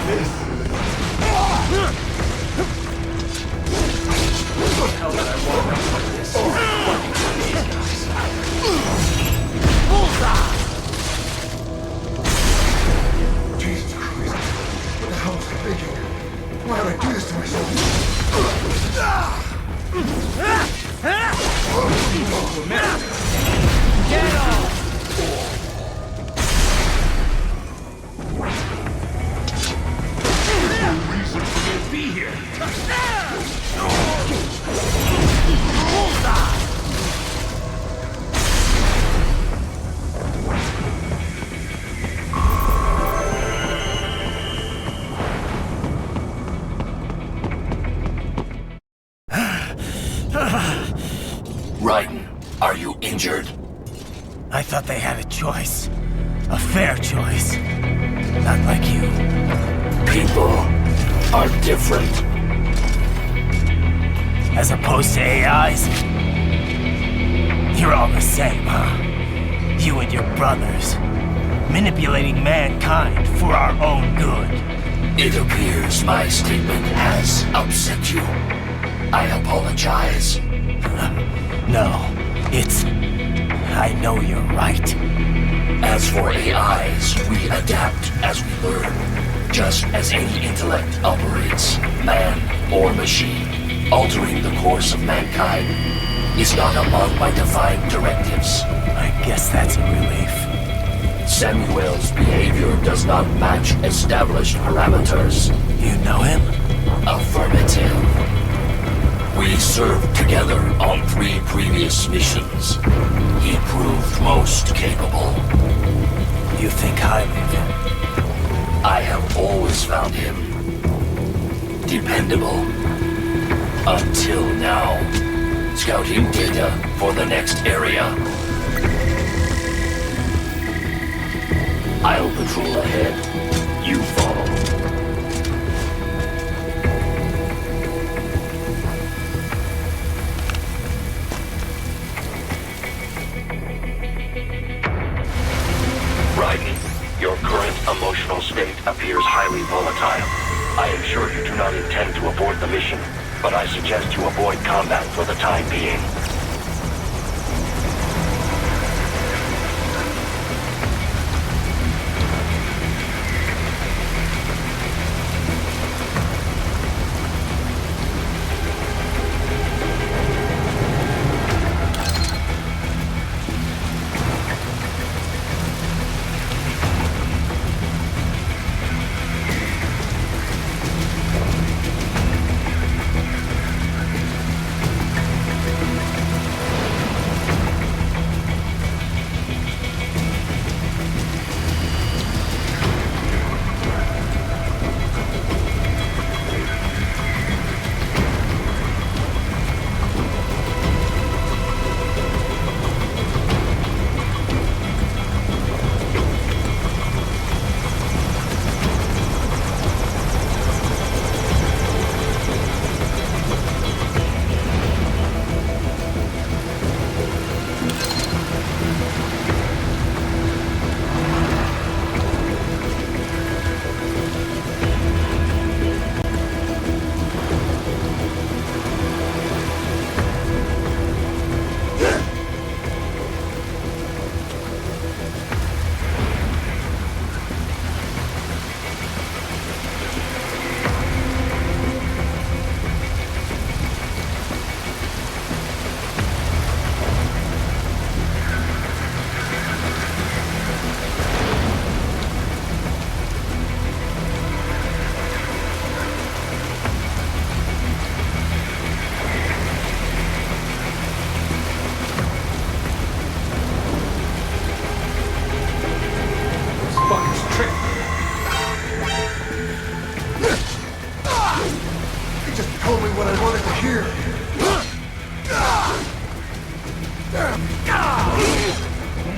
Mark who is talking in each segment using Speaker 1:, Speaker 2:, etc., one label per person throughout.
Speaker 1: How did I walk up like this? Fucking these guys.
Speaker 2: Bullseye!
Speaker 3: Jesus Christ. What the hell was I thinking? Why did I do this to myself?
Speaker 2: Get off!
Speaker 1: No reason for me to be here.
Speaker 2: Bullseye!
Speaker 4: Raiden, are you injured?
Speaker 5: I thought they had a choice. A fair choice. Not like you.
Speaker 4: People are different.
Speaker 5: As opposed to AIs? You're all the same, huh? You and your brothers. Manipulating mankind for our own good.
Speaker 4: It appears my statement has upset you. I apologize.
Speaker 5: No, it's... I know you're right.
Speaker 4: As for AIs, we adapt as we learn. Just as any intellect operates, man or machine. Altering the course of mankind is not among my defined directives.
Speaker 5: I guess that's a relief.
Speaker 4: Samuel's behavior does not match established parameters.
Speaker 5: You know him?
Speaker 4: Affirmative. We served together on 3 previous missions. He proved most capable.
Speaker 5: You think highly of him?
Speaker 4: I have always found him dependable. Until now. Scouting data for the next area. I'll patrol ahead. You follow. Raiden, your current emotional state appears highly volatile. I am sure you do not intend to abort the mission, but I suggest you avoid combat for the time being.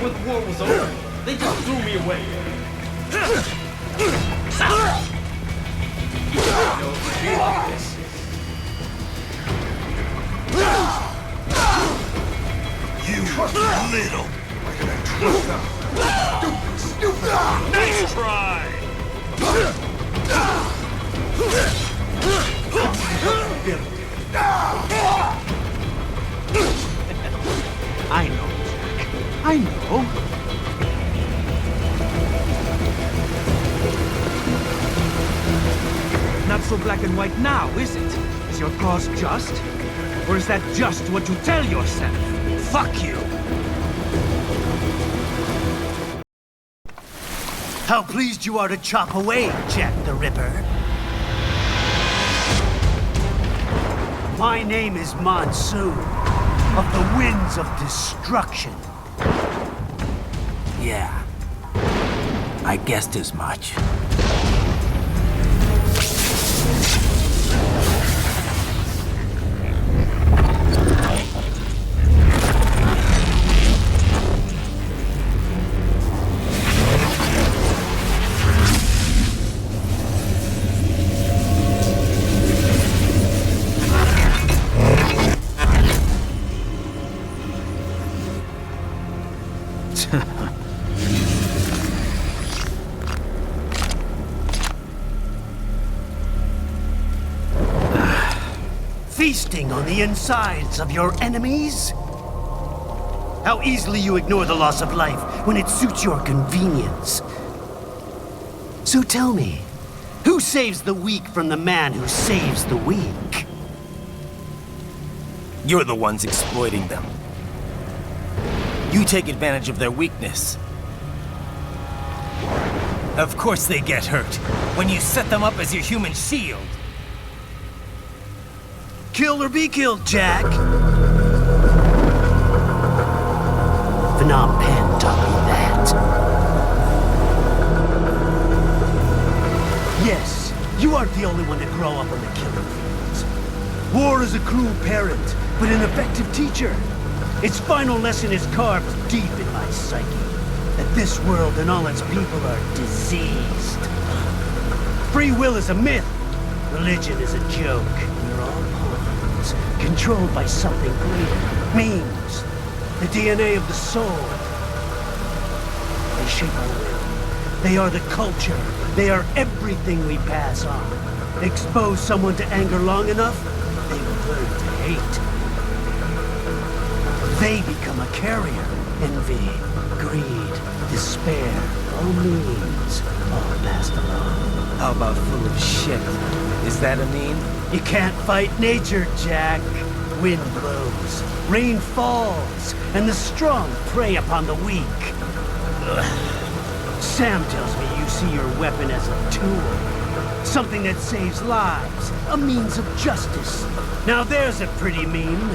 Speaker 1: When the war was over, they just threw me away. You don't know it be like this.
Speaker 3: You trust me a little. Why can I trust them? Stupid, stupid!
Speaker 2: Nice try! him.
Speaker 6: I know, Jack. I know. Not so black and white now, is it? Is your cause just? Or is that just what you tell yourself? Fuck you!
Speaker 5: How pleased you are to chop away, Jack the Ripper. My name is Monsoon, of the Winds of Destruction. Yeah, I guessed as much. Feasting on the insides of your enemies? How easily you ignore the loss of life when it suits your convenience. So tell me, who saves the weak from the man who saves the weak?
Speaker 7: You're the ones exploiting them. You take advantage of their weakness. Of course they get hurt when you set them up as your human shield.
Speaker 5: Kill or be killed, Jack. Phnom Penh taught me that. Yes, you aren't the only one to grow up on the killing fields. War is a cruel parent, but an effective teacher. Its final lesson is carved deep in my psyche. That this world and all its people are diseased. Free will is a myth. Religion is a joke. We're all pawns, controlled by something greater. Memes. The DNA of the soul. They shape our will. They are the culture. They are everything we pass on. Expose someone to anger long enough, they will learn to hate. They become a carrier. Envy, greed, despair, all means, all passed along.
Speaker 7: How about full of shit? Is that a meme?
Speaker 5: You can't fight nature, Jack. Wind blows, rain falls, and the strong prey upon the weak. Ugh. Sam tells me you see your weapon as a tool. Something that saves lives, a means of justice. Now there's a pretty meme.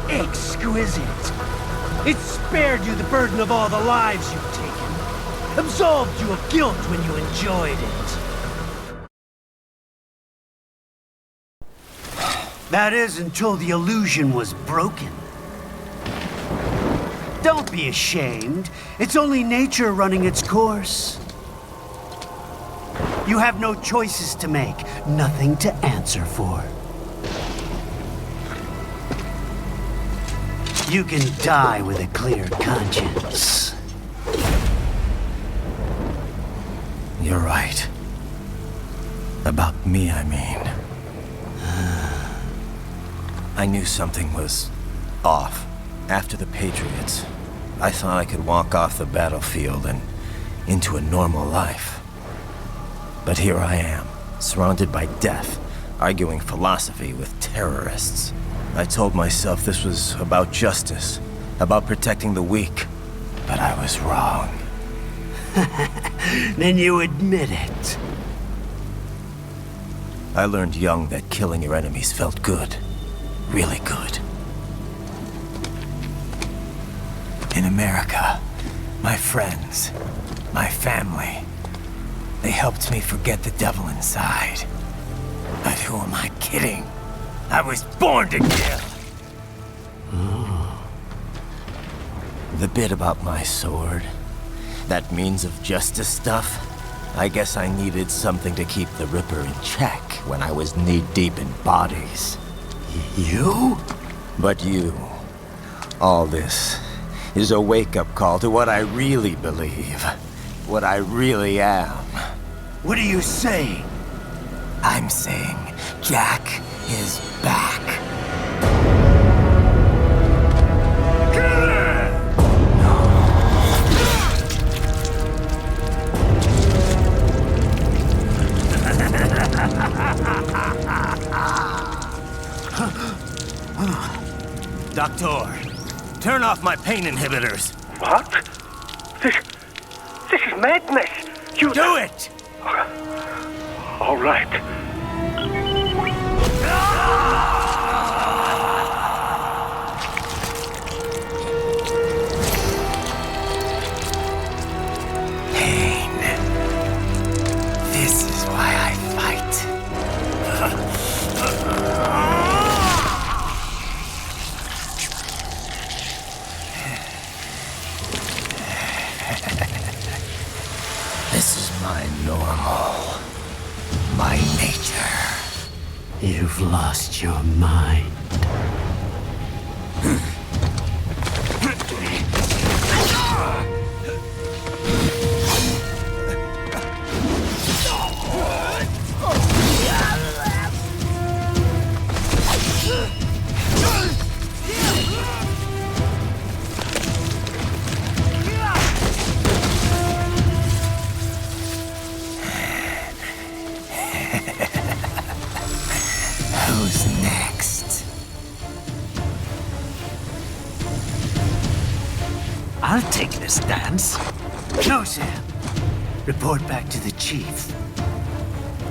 Speaker 5: Exquisite. It spared you the burden of all the lives you've taken. Absolved you of guilt when you enjoyed it. That is until the illusion was broken. Don't be ashamed. It's only nature running its course. You have no choices to make, nothing to answer for. You can die with a clear conscience.
Speaker 7: You're right. About me, I mean. I knew something was off. After the Patriots, I thought I could walk off the battlefield and into a normal life. But here I am, surrounded by death, arguing philosophy with terrorists. I told myself this was about justice, about protecting the weak. But I was wrong.
Speaker 5: Then you admit it.
Speaker 7: I learned young that killing your enemies felt good. Really good. In America, my friends, my family, they helped me forget the devil inside. But who am I kidding? I was born to kill! The bit about my sword, that means of justice stuff, I guess I needed something to keep the Ripper in check when I was knee-deep in bodies.
Speaker 5: You?
Speaker 7: But you, all this, is a wake-up call to what I really believe, what I really am.
Speaker 5: What are you saying?
Speaker 7: I'm saying, Jack, is back. Doctor, turn off my pain inhibitors.
Speaker 2: What? This is madness. You
Speaker 7: Do it!
Speaker 2: All right.
Speaker 7: Pain. This is why I fight. This is my normal. My nature.
Speaker 5: You've lost your mind.
Speaker 7: Who's next?
Speaker 5: I'll take this dance. No, Sam. Report back to the chief.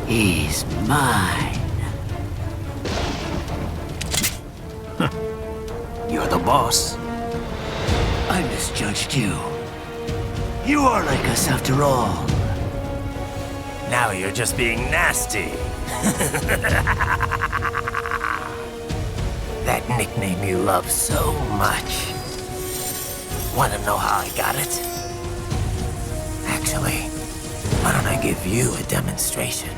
Speaker 5: He's mine. You're the boss. I misjudged you. You are like us after all.
Speaker 7: Now you're just being nasty. That nickname you love so much. Want to know how I got it? Actually, why don't I give you a demonstration?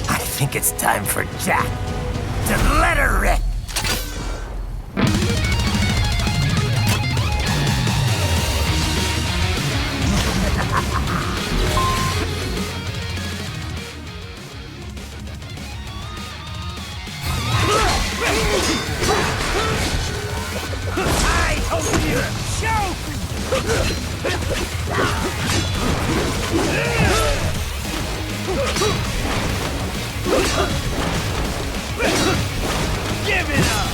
Speaker 7: I think it's time for Jack to let her rip. I hope you
Speaker 6: Give it up!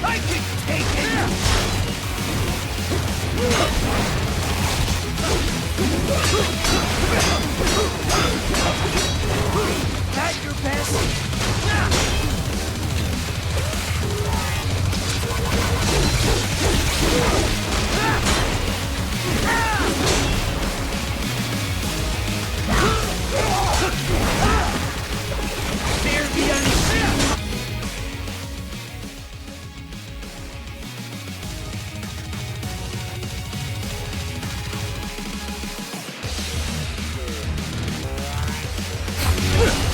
Speaker 6: I can take it! That your best? Fear the unseen!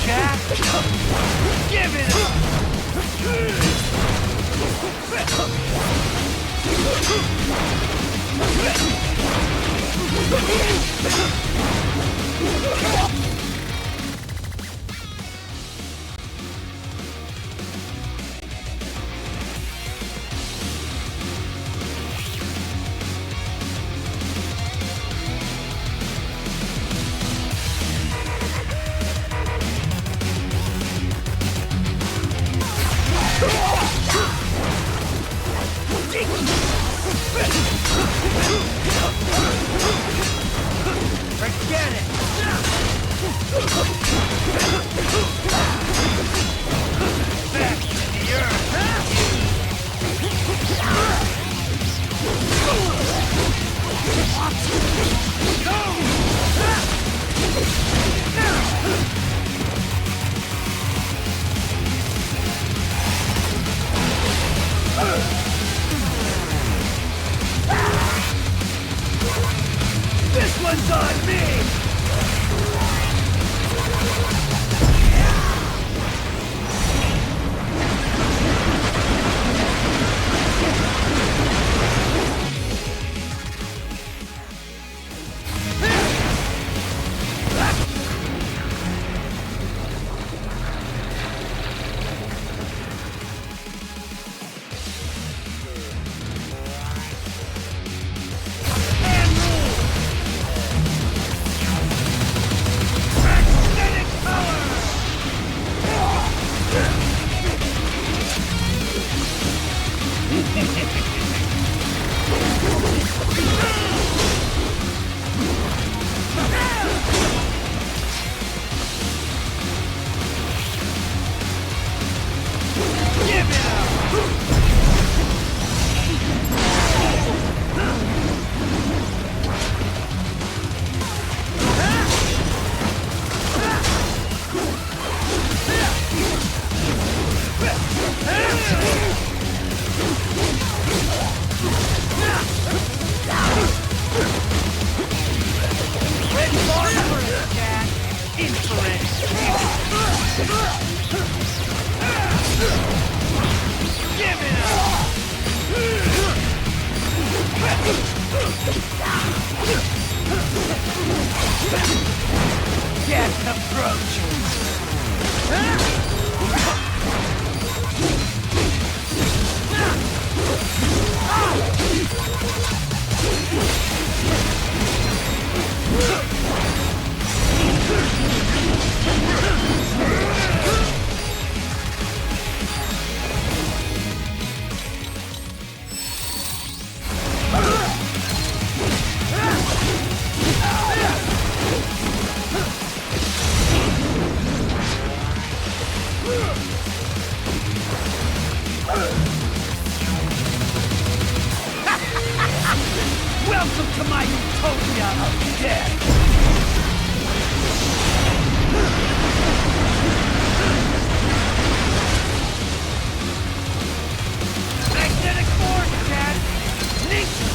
Speaker 6: Jack, give it up!
Speaker 5: Can't approach. Welcome to my utopia of death! Magnetic force, Dad! Nature!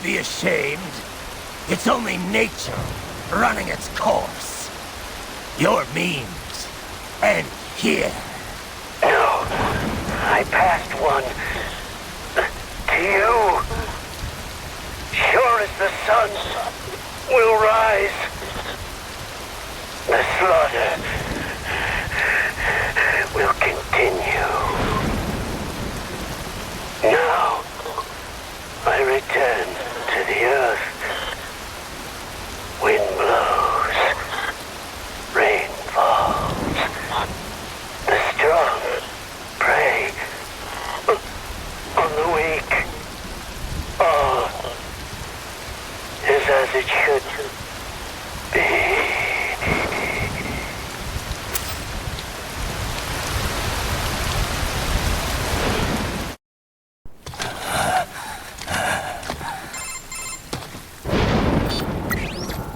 Speaker 7: be ashamed. It's only nature running its course. Your memes end here.
Speaker 2: No, I passed one to you. Sure as the sun will rise, the slaughter will continue. Now, I return to the earth. Wind blows, rain falls. The strong prey on the weak. All is as it should be.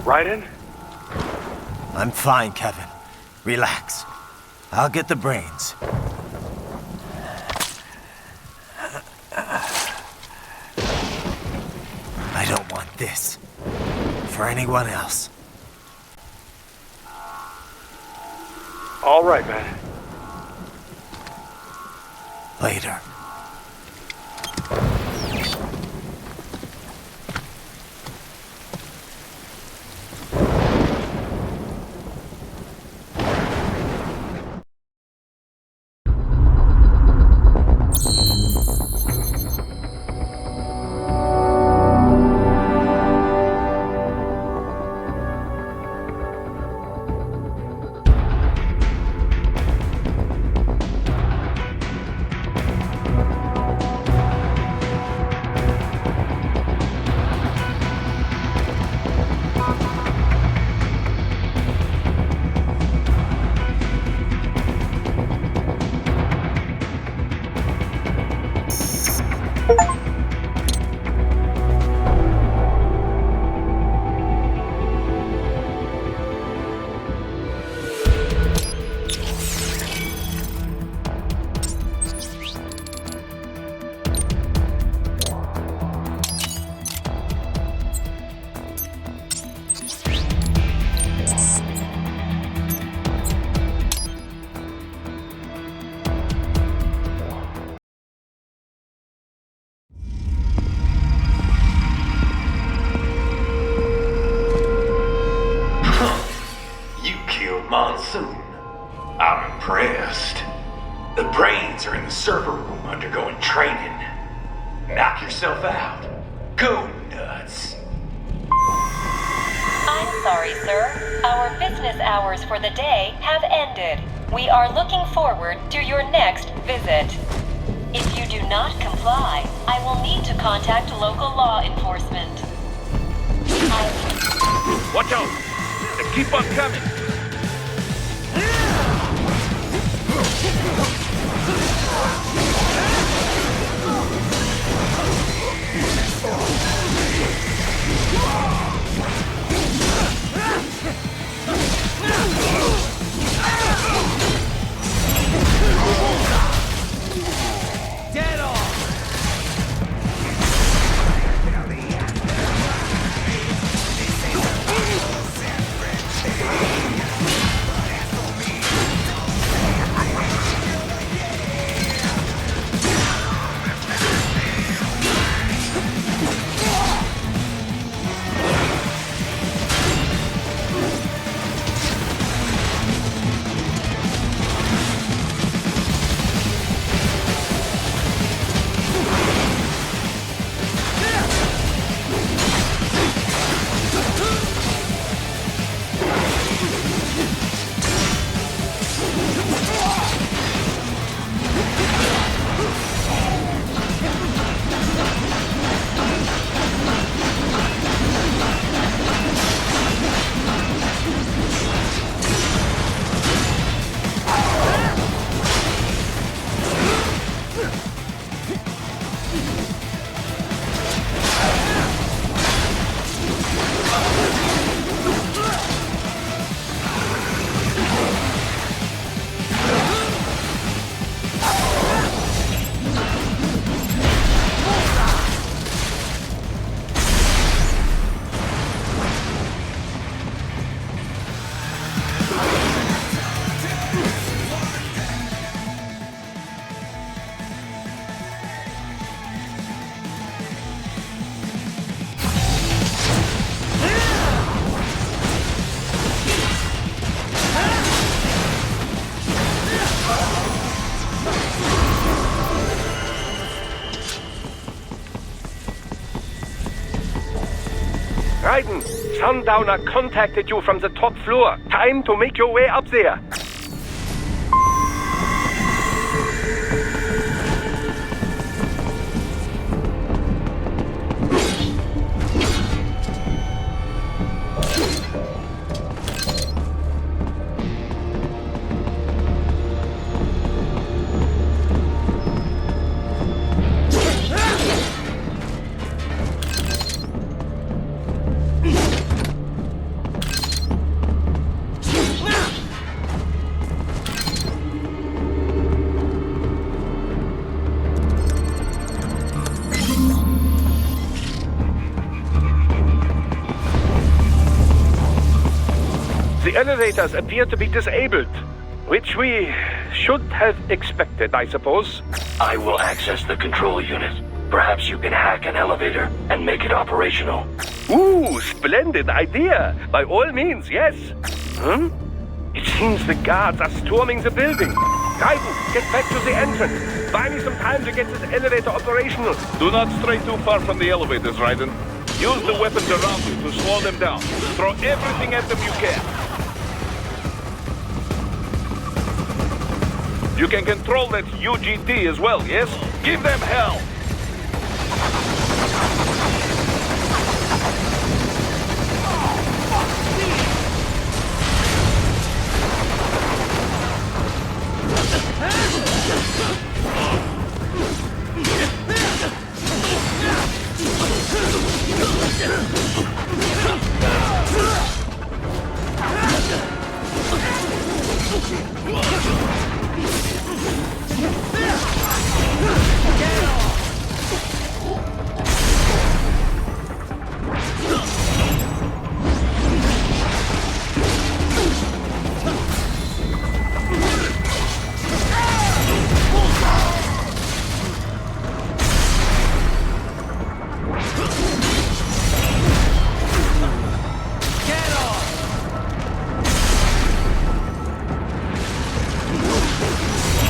Speaker 2: Raiden?
Speaker 7: I'm fine, Kevin. Relax. I'll get the brains. I don't want this for anyone else.
Speaker 2: All right, man.
Speaker 7: Later.
Speaker 8: Monsoon. I'm impressed. The brains are in the server room undergoing training. Knock yourself out. Go nuts.
Speaker 9: I'm sorry, sir. Our business hours for the day have ended. We are looking forward to your next visit. If you do not comply, I will need to contact local law enforcement.
Speaker 6: Watch out! They keep on coming!
Speaker 5: Dead on!
Speaker 2: Raiden, Sundowner contacted you from the top floor. Time to make your way up there. The elevators appear to be disabled, which we should have expected, I suppose.
Speaker 4: I will access the control unit. Perhaps you can hack an elevator and make it operational.
Speaker 2: Ooh, splendid idea. By all means, yes. It seems the guards are storming the building. Raiden, get back to the entrance. Buy me some time to get this elevator operational.
Speaker 10: Do not stray too far from the elevators, Raiden. Use the weapons around you to slow them down. Throw everything at them you can. You can control that UGT as well, yes? Give them hell!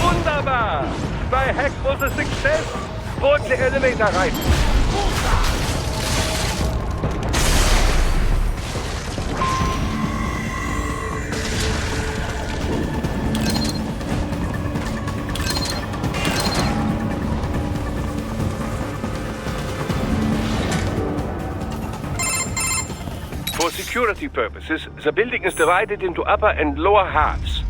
Speaker 2: Wunderbar! Dein Hack was a success! Board the elevator rein! For security purposes, the building is divided into upper and lower halves.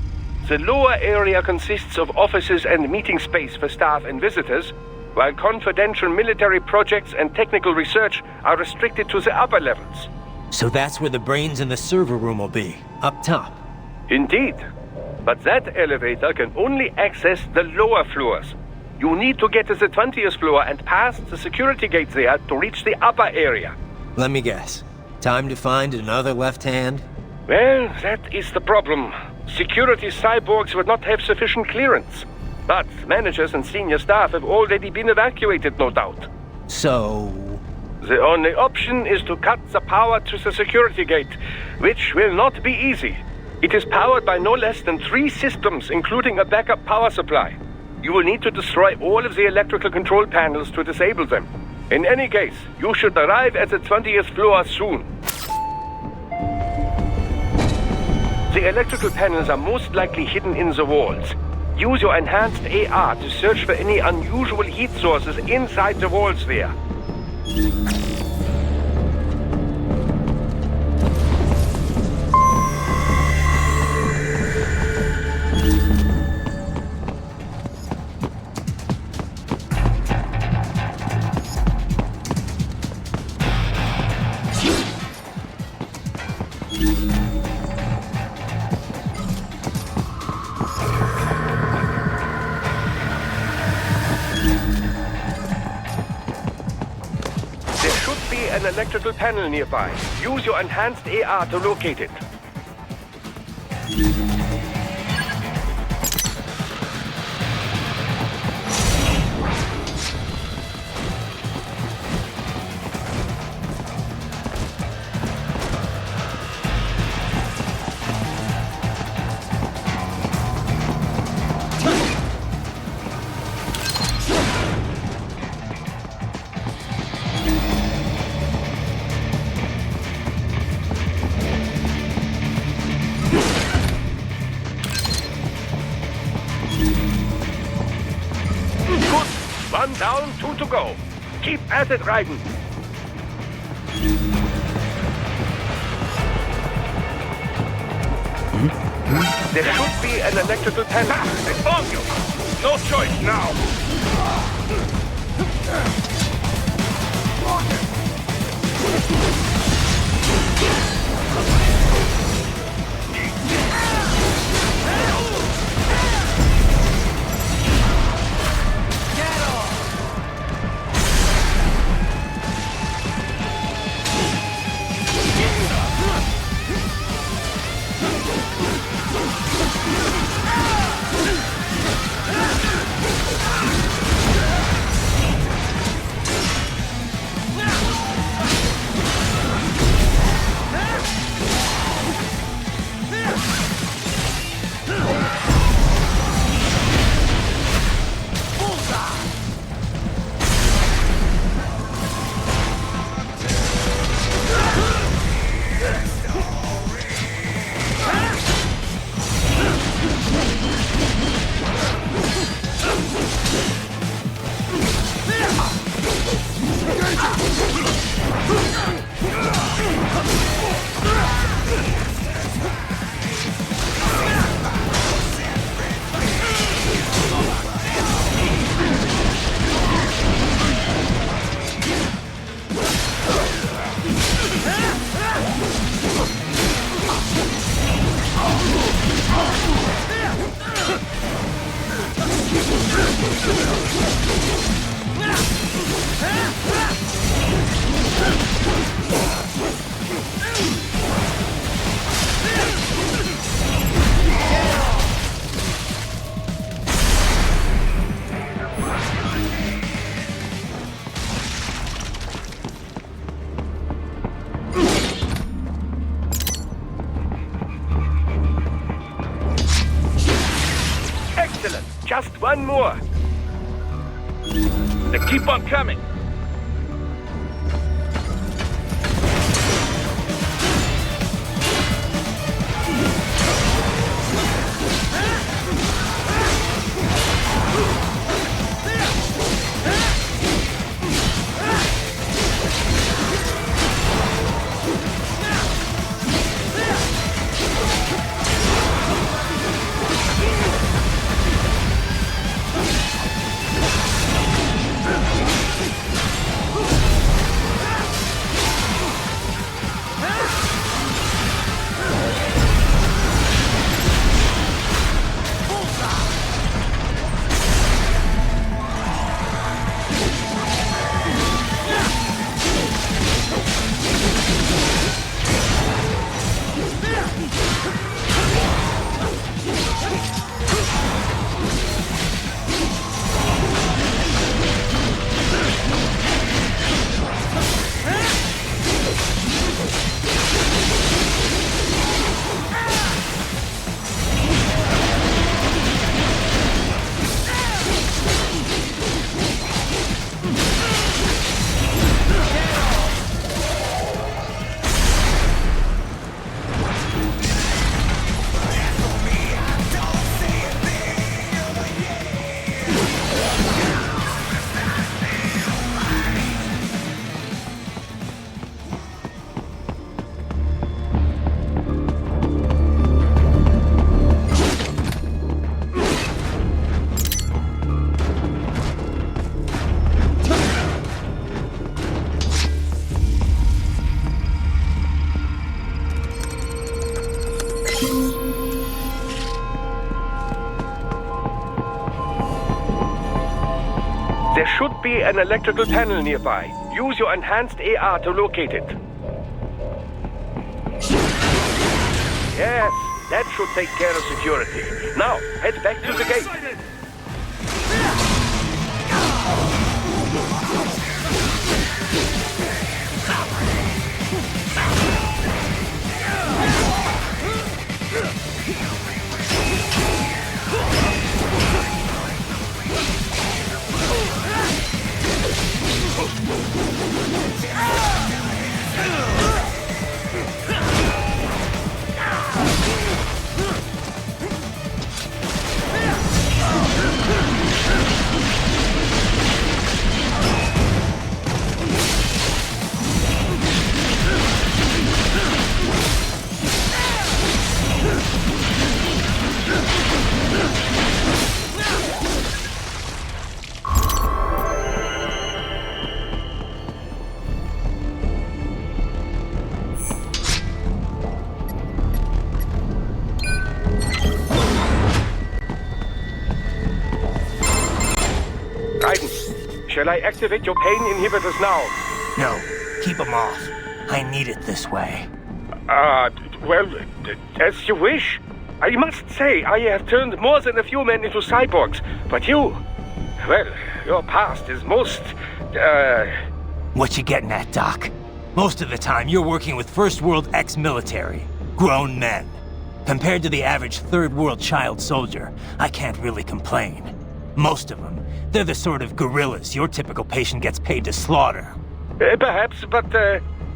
Speaker 2: The lower area consists of offices and meeting space for staff and visitors, while confidential military projects and technical research are restricted to the upper levels.
Speaker 7: So that's where the brains in the server room will be, up top.
Speaker 2: Indeed. But that elevator can only access the lower floors. You need to get to the 20th floor and pass the security gate there to reach the upper area.
Speaker 7: Let me guess. Time to find another left hand?
Speaker 2: Well, that is the problem. Security cyborgs would not have sufficient clearance. But managers and senior staff have already been evacuated, no doubt.
Speaker 7: So...
Speaker 2: The only option is to cut the power to the security gate, which will not be easy. It is powered by no less than 3 systems, including a backup power supply. You will need to destroy all of the electrical control panels to disable them. In any case, you should arrive at the 20th floor soon. The electrical panels are most likely hidden in the walls. Use your enhanced AR to search for any unusual heat sources inside the walls there. An electrical panel nearby. Use your enhanced AR to locate it. Down 2 to go. Keep at it, Raiden. There should be an electrical panel.
Speaker 10: I found you! No choice now!
Speaker 2: Excellent. Just one more.
Speaker 10: They keep on coming!
Speaker 2: There should be an electrical panel nearby. Use your enhanced AR to locate it. Yes, that should take care of security. Now, head back to the gate. shall I activate your pain inhibitors now?
Speaker 7: No, keep them off. I need it this way.
Speaker 2: Well, as you wish. I must say, I have turned more than a few men into cyborgs, but you... Well, your past is most,
Speaker 7: What you getting at, Doc? Most of the time, you're working with First World ex-military. Grown men. Compared to the average Third World child soldier, I can't really complain. Most of them, they're the sort of guerrillas your typical patient gets paid to slaughter.
Speaker 2: Perhaps, but,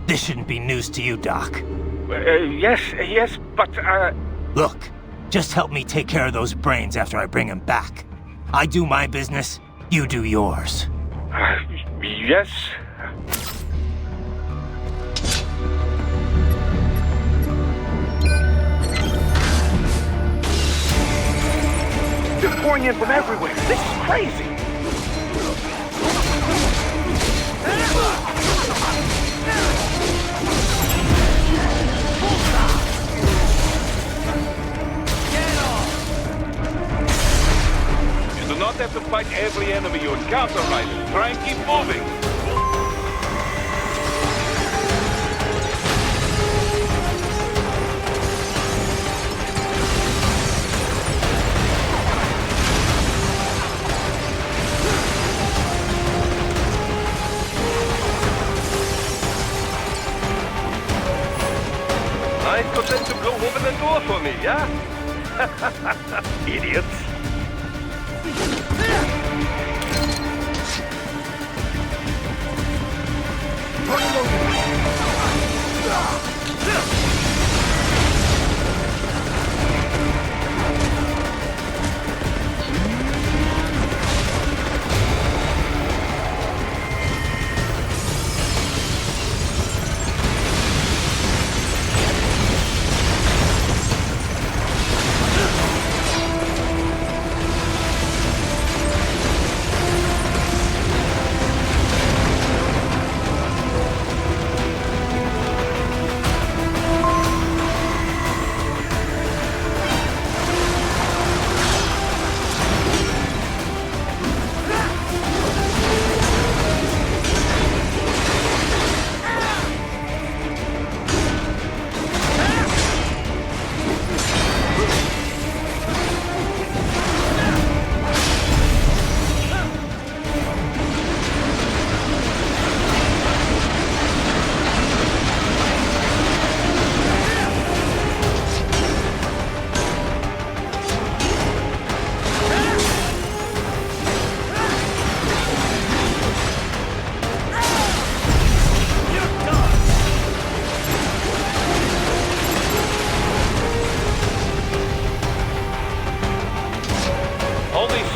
Speaker 7: This shouldn't be news to you, Doc.
Speaker 2: yes, but,
Speaker 7: Look, just help me take care of those brains after I bring them back. I do my business, you do yours.
Speaker 2: Yes. They're pouring in from everywhere. This is crazy.
Speaker 10: You do not have to fight every enemy you encounter, Raiden. Try and keep moving.
Speaker 2: Nice for them to go over the door for me, yeah? Idiots.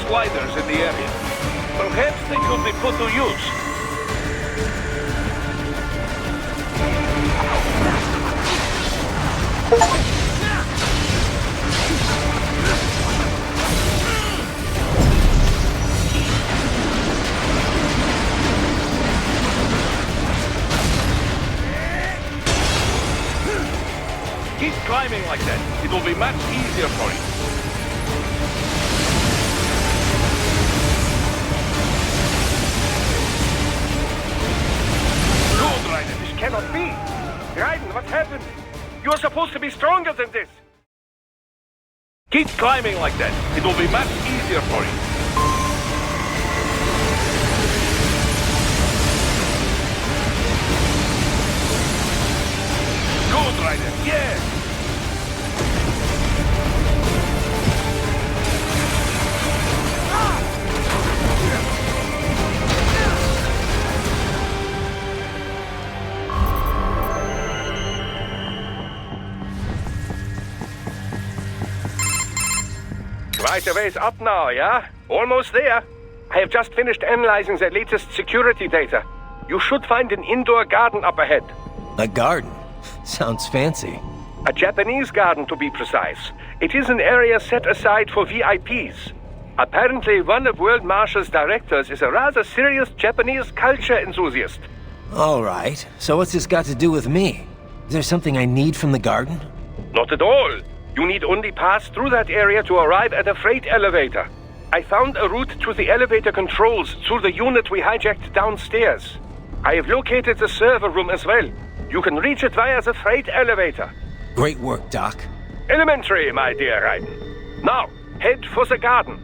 Speaker 10: Sliders in the area. Perhaps they could be put to use. Keep climbing like that. It will be much easier for you.
Speaker 2: This cannot be. Raiden, what happened? You are supposed to be stronger than this.
Speaker 10: Keep climbing like that. It will be much easier for you. Good, Raiden. Yeah.
Speaker 2: Right away is up now, yeah? Almost there. I have just finished analyzing the latest security data. You should find an indoor garden up ahead.
Speaker 7: A garden? Sounds fancy.
Speaker 2: A Japanese garden, to be precise. It is an area set aside for VIPs. Apparently, one of World Marshal's directors is a rather serious Japanese culture enthusiast.
Speaker 7: All right. So what's this got to do with me? Is there something I need from the garden?
Speaker 2: Not at all. You need only pass through that area to arrive at a freight elevator. I found a route to the elevator controls through the unit we hijacked downstairs. I have located the server room as well. You can reach it via the freight elevator.
Speaker 7: Great work, Doc.
Speaker 2: Elementary, my dear Raiden. Now, head for the garden.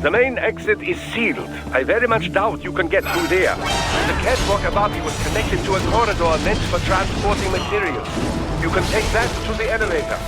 Speaker 2: The main exit is sealed. I very much doubt you can get through there. The catwalk above you is connected to a corridor meant for transporting materials. You can take that to the elevator.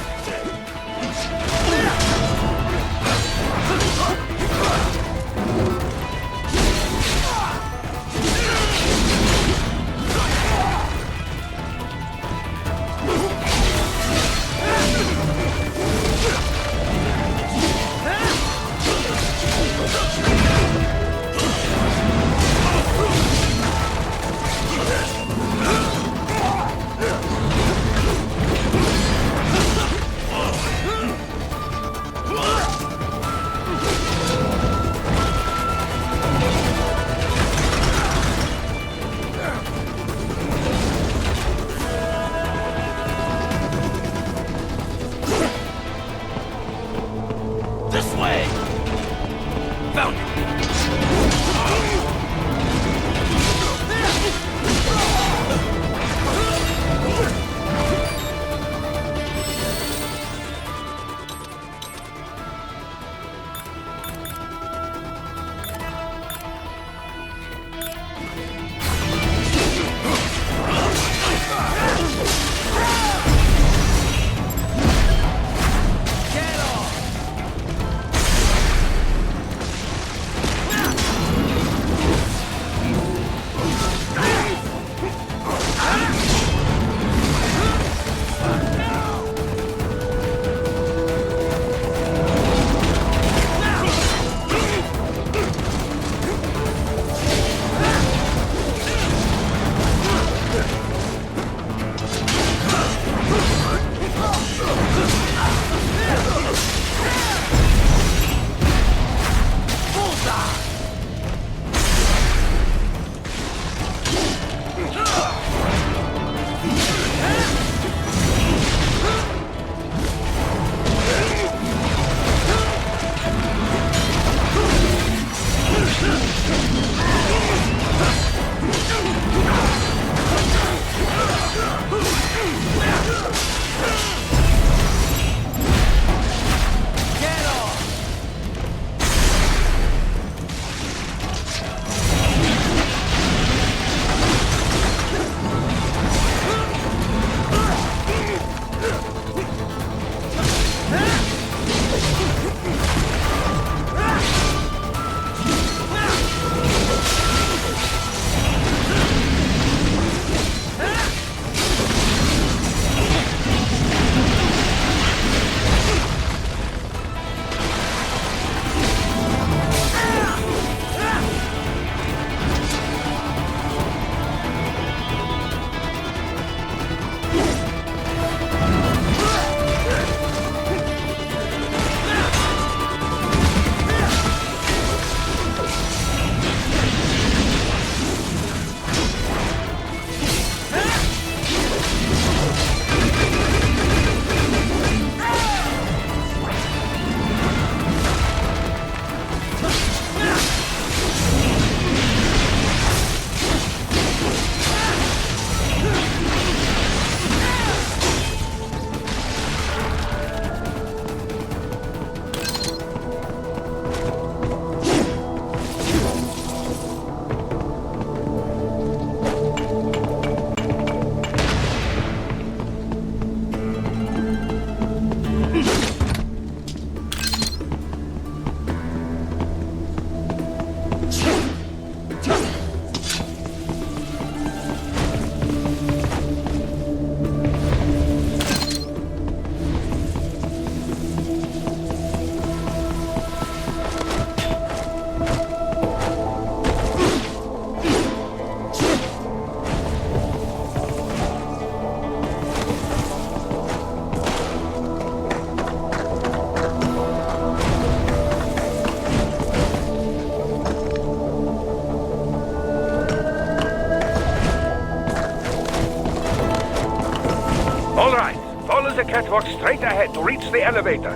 Speaker 2: walk straight ahead to reach the elevator.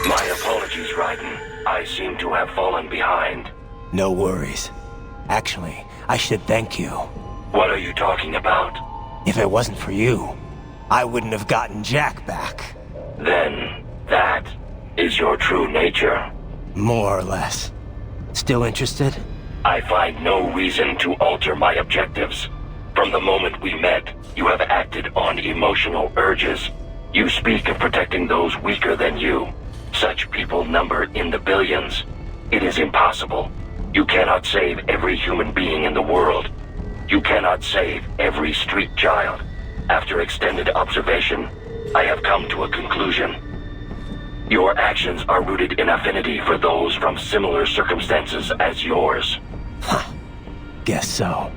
Speaker 4: My apologies, Raiden. I seem to have fallen behind.
Speaker 7: No worries. Actually, I should thank you.
Speaker 4: What are you talking about?
Speaker 7: If it wasn't for you, I wouldn't have gotten Jack back.
Speaker 4: Then, that is your true nature.
Speaker 7: More or less. Still interested?
Speaker 4: I find no reason to alter my objectives. From the moment we met, you have acted on emotional urges. You speak of protecting those weaker than you. Such people number in the billions. It is impossible. You cannot save every human being in the world. You cannot save every street child. After extended observation, I have come to a conclusion. Your actions are rooted in affinity for those from similar circumstances as yours.
Speaker 7: Huh. Guess so.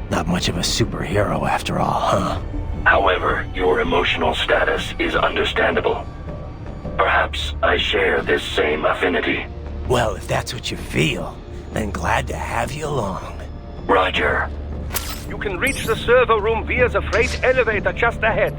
Speaker 7: Not much of a superhero after all, huh?
Speaker 4: However, your emotional status is understandable. Perhaps I share this same affinity.
Speaker 7: Well, if that's what you feel, then glad to have you along.
Speaker 4: Roger.
Speaker 2: You can reach the server room via the freight elevator just ahead.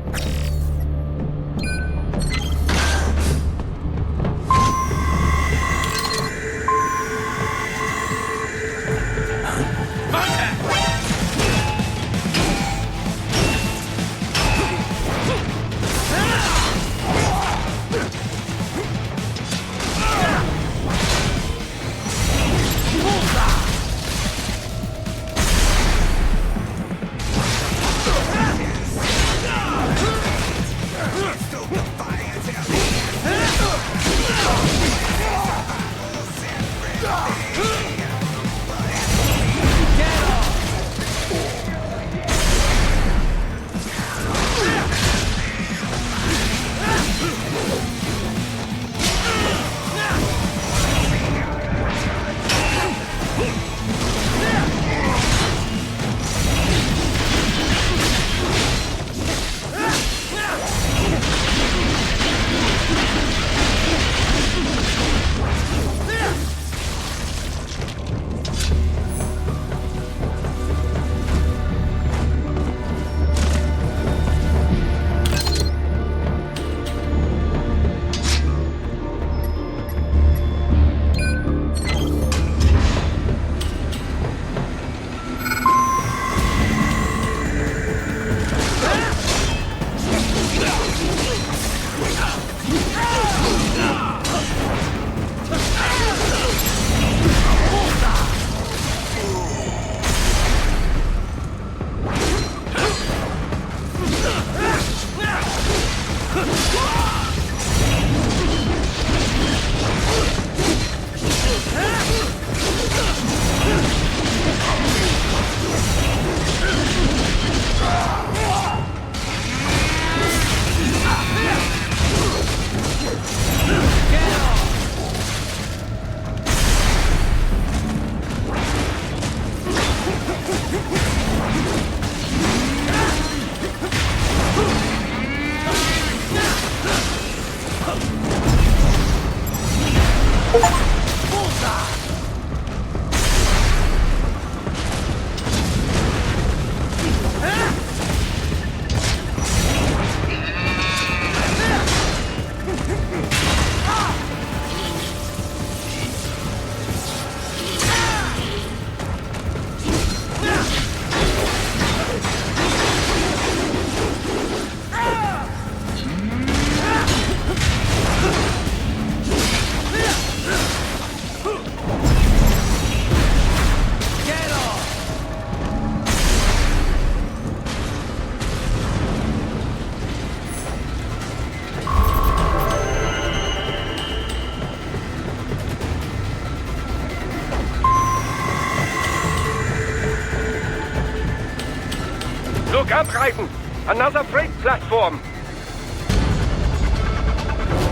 Speaker 2: Look up, Raiden! Another freight platform!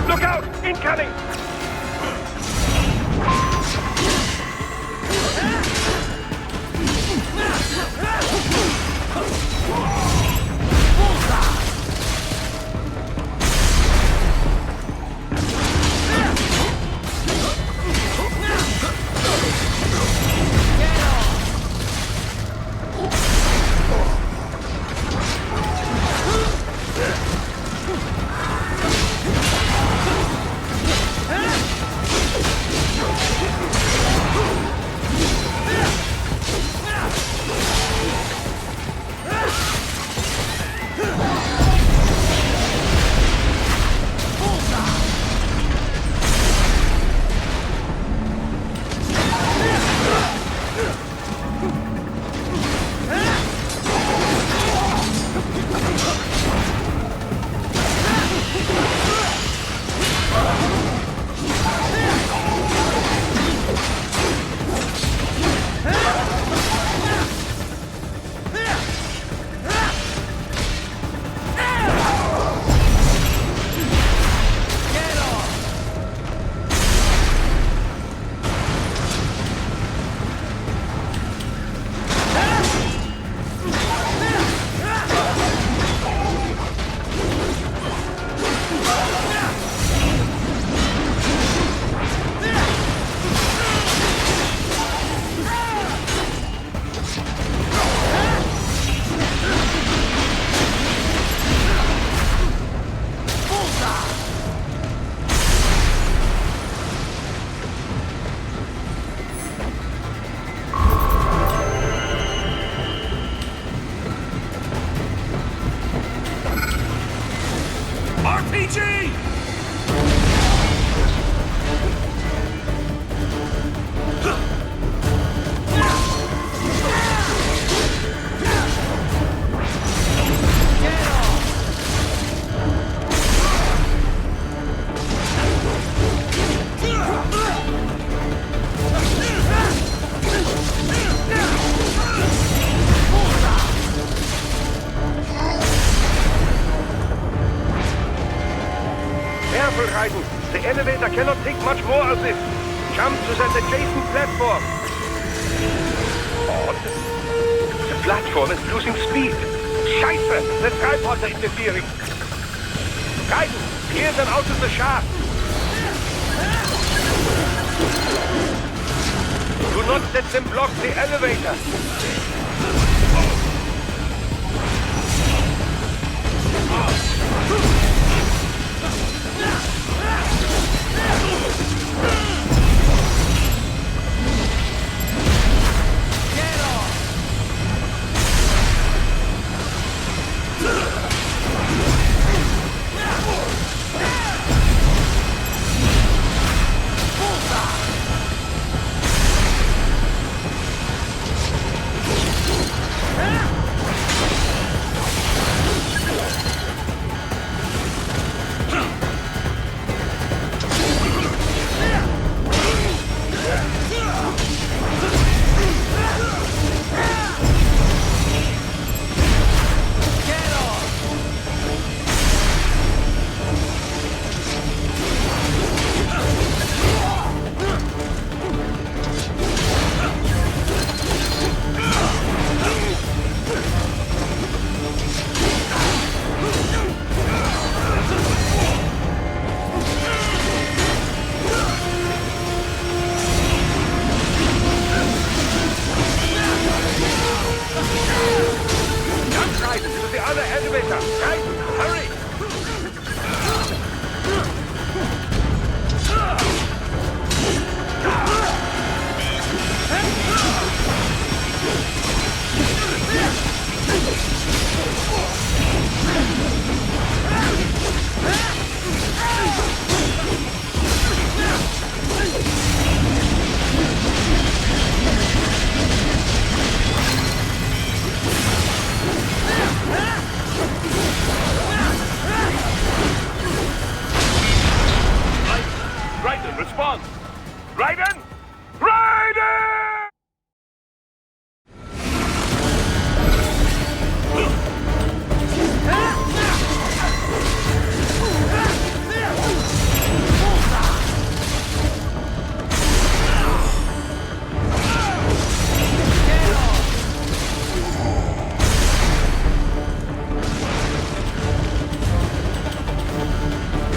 Speaker 2: Look out! Incoming!
Speaker 6: PG!
Speaker 2: Careful, Raiden. The elevator cannot take much more of this. Jump to that adjacent platform. Odd. The platform is losing speed. Scheiße! The tripods are interfering. Raiden, clear them out of the shaft. Do not let them block the elevator.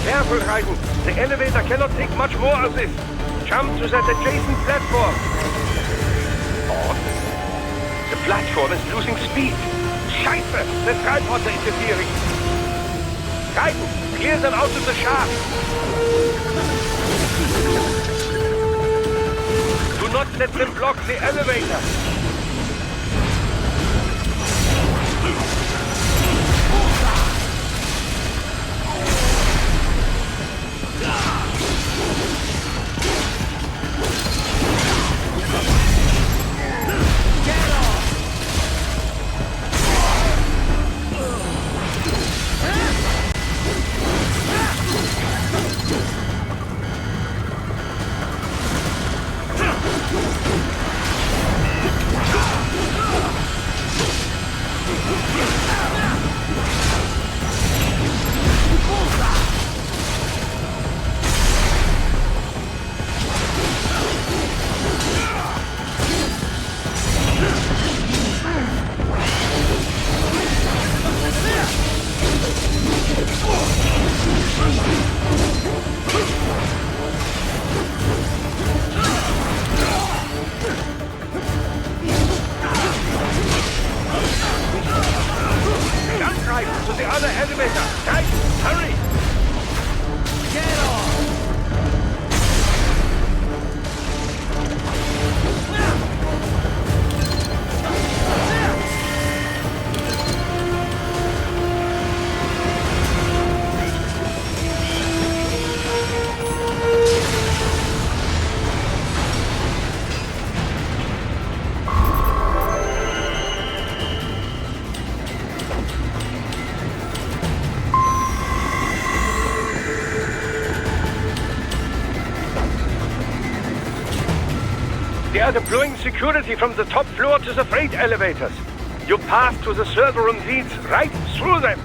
Speaker 2: Careful, Raiden. The elevator cannot take much more of this. Jump to that adjacent platform. Odd. The platform is losing speed. Scheiße! The tripods are interfering. Raiden, clear them out of the shaft. Do not let them block the elevator. To the other elevator! Guys, hurry! Get on! are deploying security from the top floor to the freight elevators. Your path to the server room leads right through them.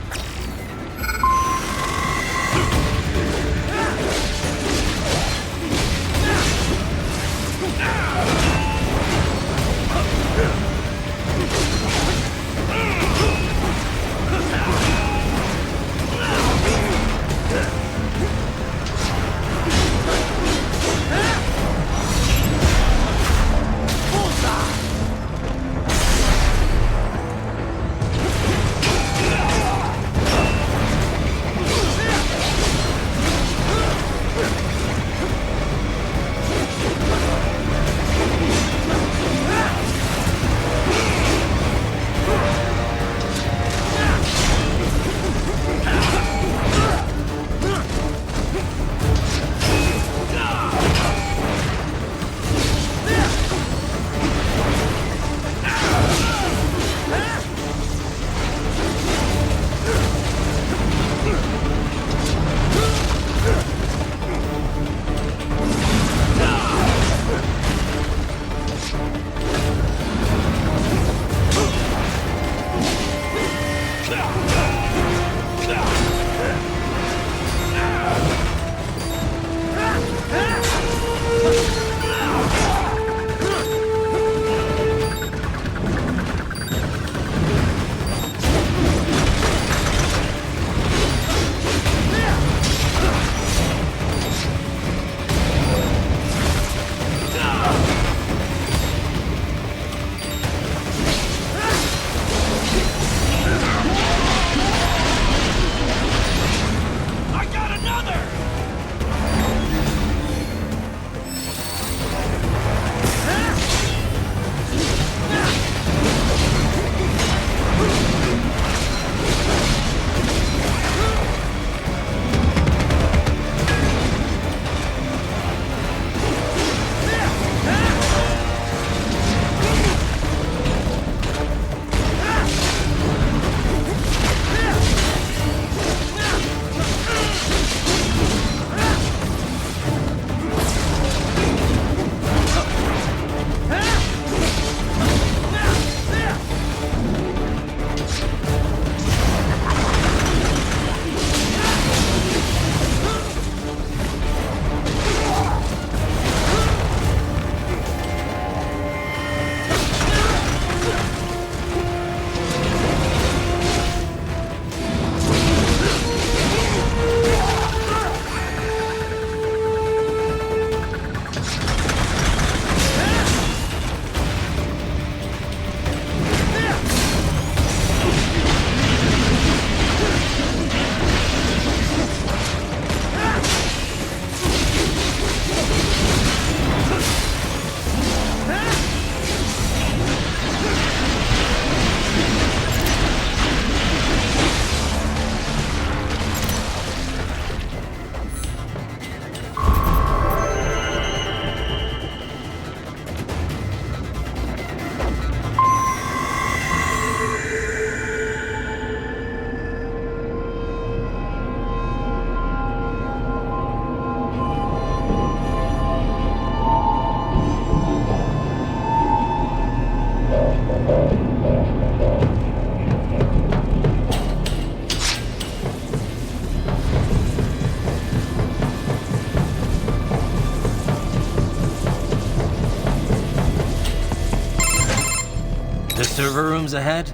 Speaker 7: The server room's ahead?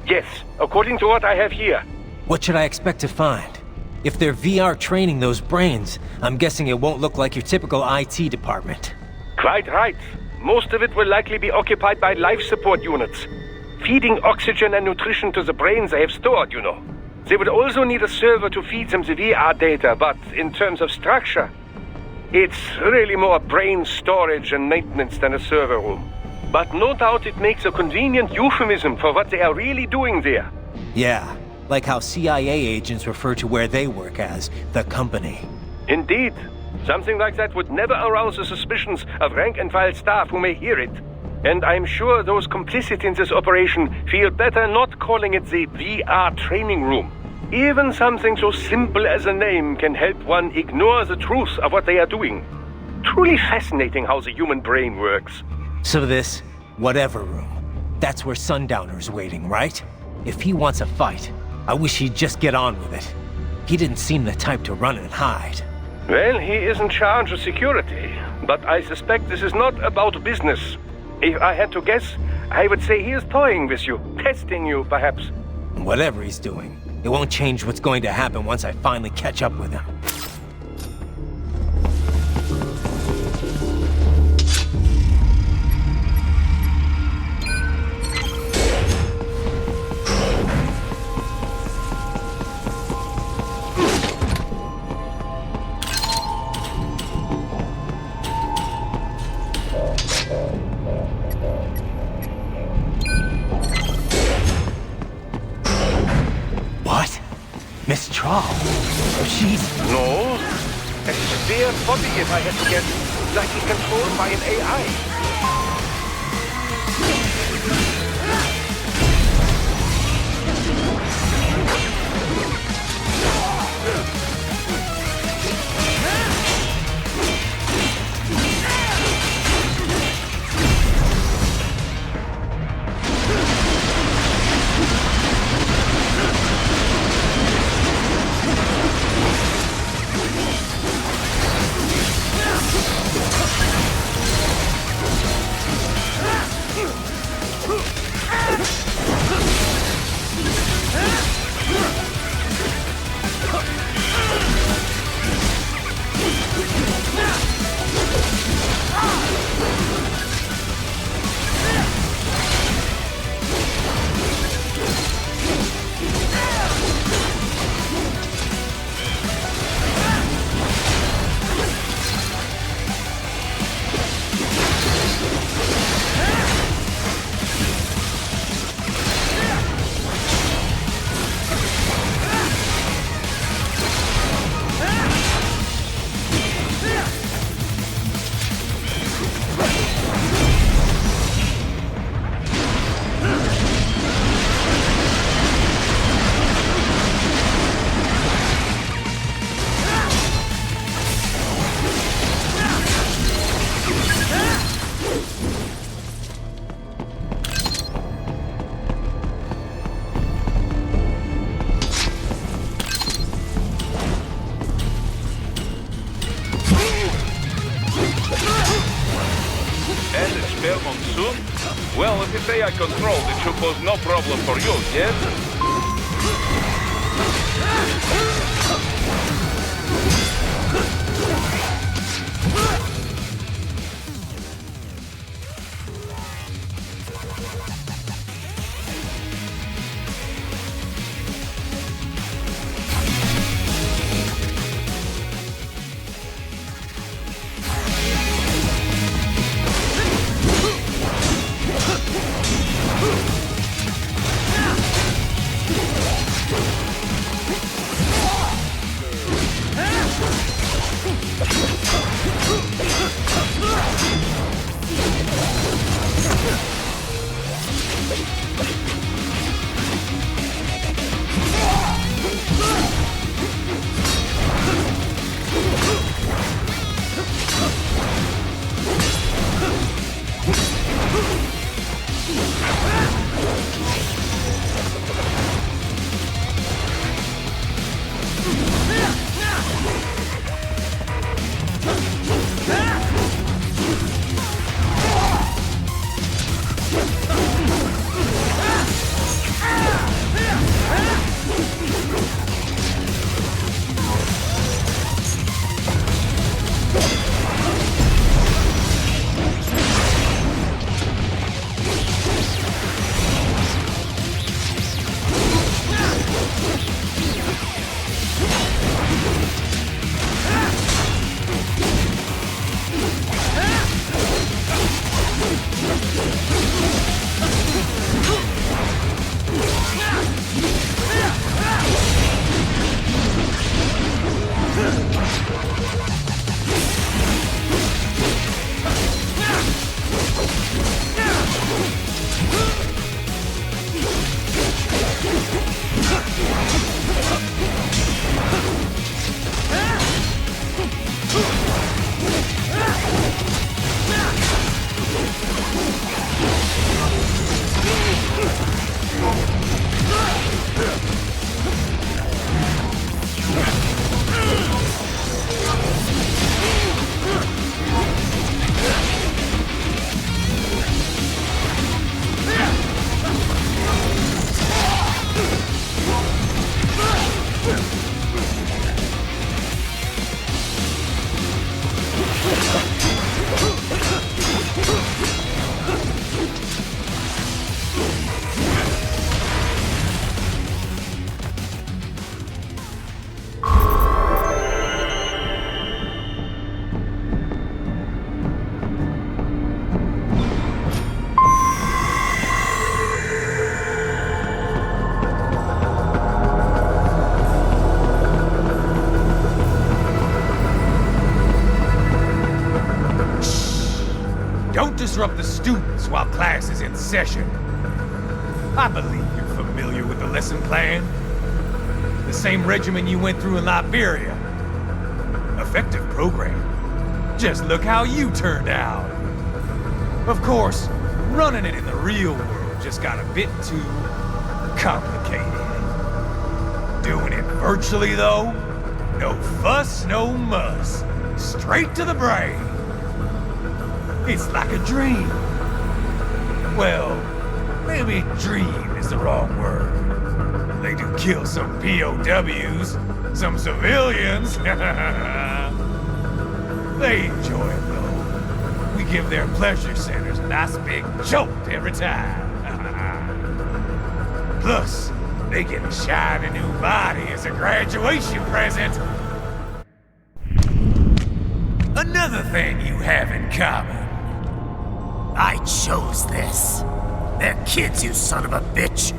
Speaker 2: Yes, according to what I have here.
Speaker 7: What should I expect to find? If they're VR training those brains, I'm guessing it won't look like your typical IT department.
Speaker 2: Quite right. Most of it will likely be occupied by life support units, feeding oxygen and nutrition to the brains they have stored, you know. They would also need a server to feed them the VR data, but in terms of structure, it's really more brain storage and maintenance than a server room. But no doubt it makes a convenient euphemism for what they are really doing there.
Speaker 7: Yeah, like how CIA agents refer to where they work as the company.
Speaker 2: Indeed. Something like that would never arouse the suspicions of rank-and-file staff who may hear it. And I'm sure those complicit in this operation feel better not calling it the VR training room. Even something so simple as a name can help one ignore the truth of what they are doing. Truly fascinating how the human brain works.
Speaker 7: So this, whatever room, that's where Sundowner's waiting, right? If he wants a fight, I wish he'd just get on with it. He didn't seem the type to run and hide.
Speaker 2: Well, he is in charge of security, but I suspect this is not about business. If I had to guess, I would say he is toying with you, testing you, perhaps.
Speaker 7: Whatever he's doing, it won't change what's going to happen once I finally catch up with him. What? Miss Trawl? She's...
Speaker 2: No. A sphere body, if I had to guess, likely controlled by an AI.
Speaker 10: Well, if it's AI controlled, it should pose no problem for you, yes?
Speaker 8: disrupt the students while class is in session. I believe you're familiar with the lesson plan. The same regimen you went through in Liberia. Effective program. Just look how you turned out. Of course, running it in the real world just got a bit too complicated. Doing it virtually, though, no fuss, no muss. Straight to the brain. It's like a dream. Well, maybe dream is the wrong word. They do kill some POWs, some civilians. They enjoy it, though. We give their pleasure centers a nice big jolt every time. Plus, they get a shiny new body as a graduation present. Another thing you have in common.
Speaker 4: I chose this. They're kids, you son of a bitch.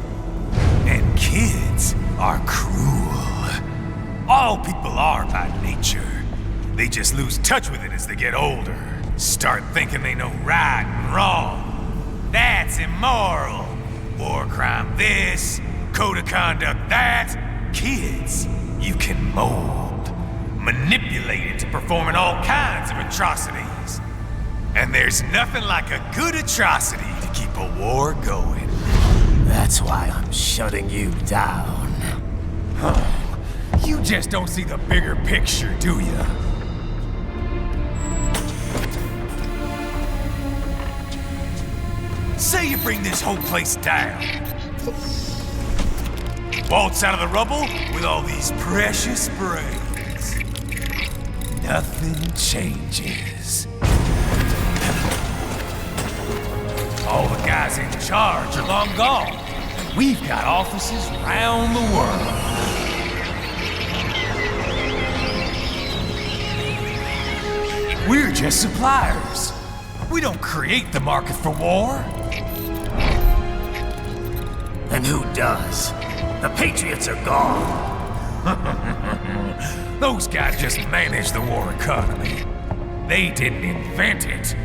Speaker 8: And kids are cruel. All people are by nature. They just lose touch with it as they get older. Start thinking they know right and wrong. That's immoral. War crime this, code of conduct that. Kids, you can mold, manipulate into performing all kinds of atrocities. And there's nothing like a good atrocity to keep a war going.
Speaker 4: That's why I'm shutting you down.
Speaker 8: You just don't see the bigger picture, do you? Say you bring this whole place down. Waltz out of the rubble with all these precious brains. Nothing changes. All the guys in charge are long gone. We've got offices around the world. We're just suppliers. We don't create the market for war.
Speaker 4: And who does? The Patriots are gone.
Speaker 8: Those guys just manage the war economy. They didn't invent it.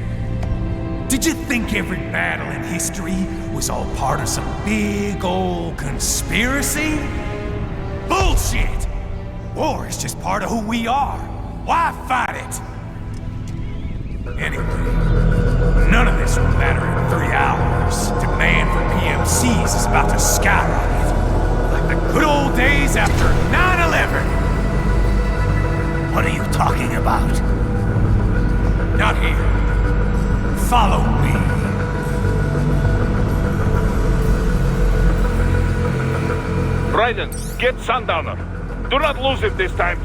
Speaker 8: Did you think every battle in history was all part of some big old conspiracy? Bullshit! War is just part of who we are. Why fight it? Anyway, none of this will matter in 3 hours. Demand for PMCs is about to skyrocket. Like the good old days after 9/11.
Speaker 4: What are you talking about?
Speaker 8: Not here. Follow me.
Speaker 10: Raiden, get Sundowner. Do not lose him this time.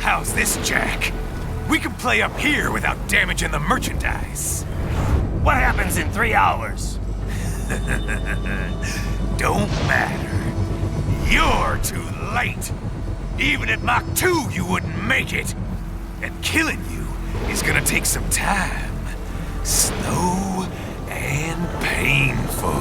Speaker 8: How's this, Jack? We can play up here without damaging the merchandise.
Speaker 4: What happens in 3 hours?
Speaker 8: Don't matter. You're too late. Even at Mach 2, you wouldn't make it. And killing you is gonna take some time. Slow and painful.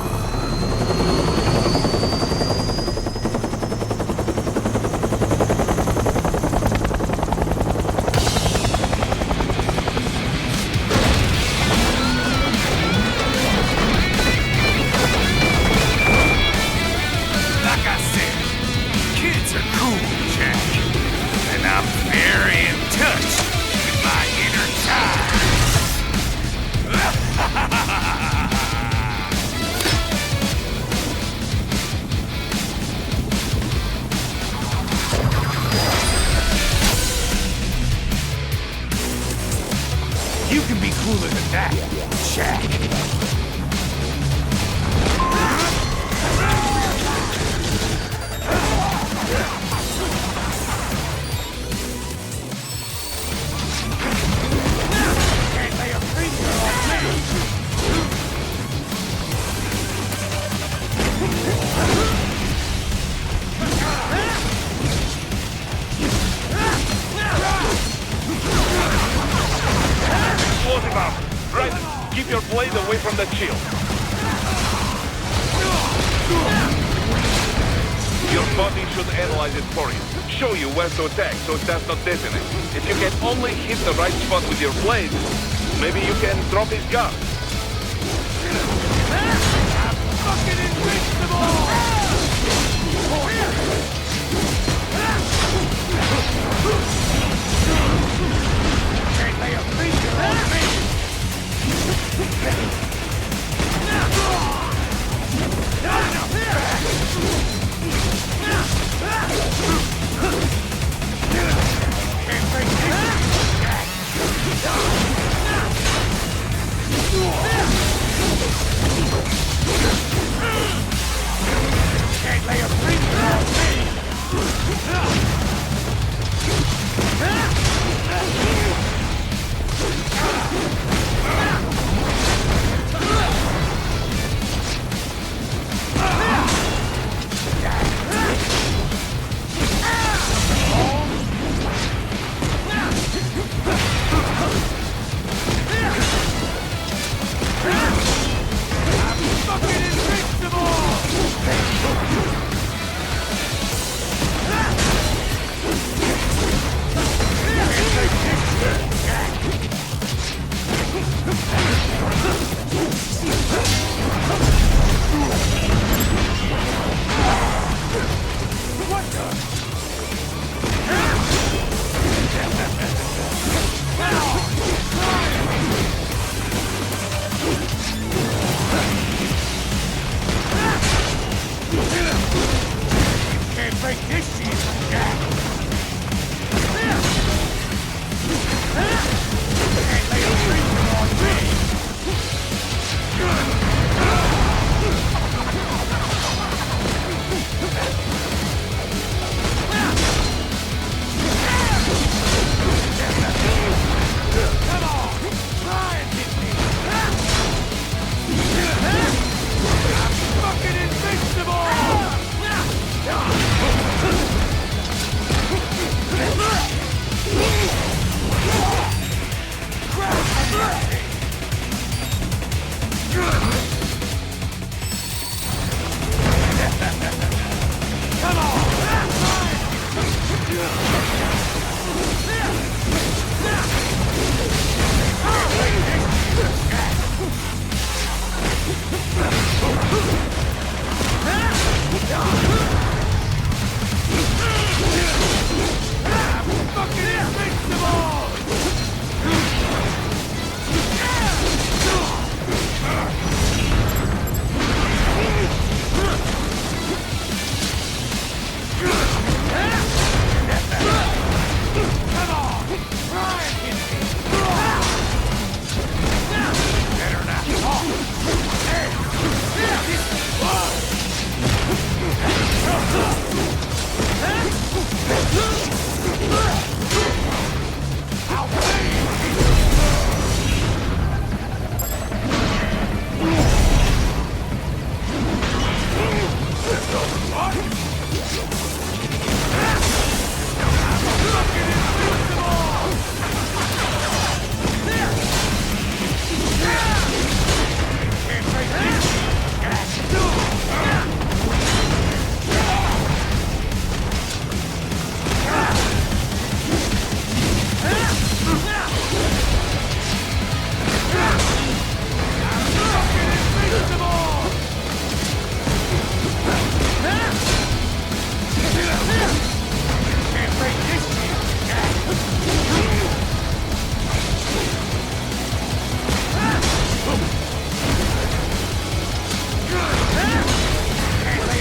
Speaker 8: You can be cooler than that, Jack. Can't
Speaker 10: Keep your blade away from that shield. Your body should analyze it for you. Show you where to attack so it does not detonate. If you can only hit the right spot with your blade, maybe you can drop his guard.
Speaker 8: I'm fucking invincible! Can't lay a finger on me! Can't break Can't lay a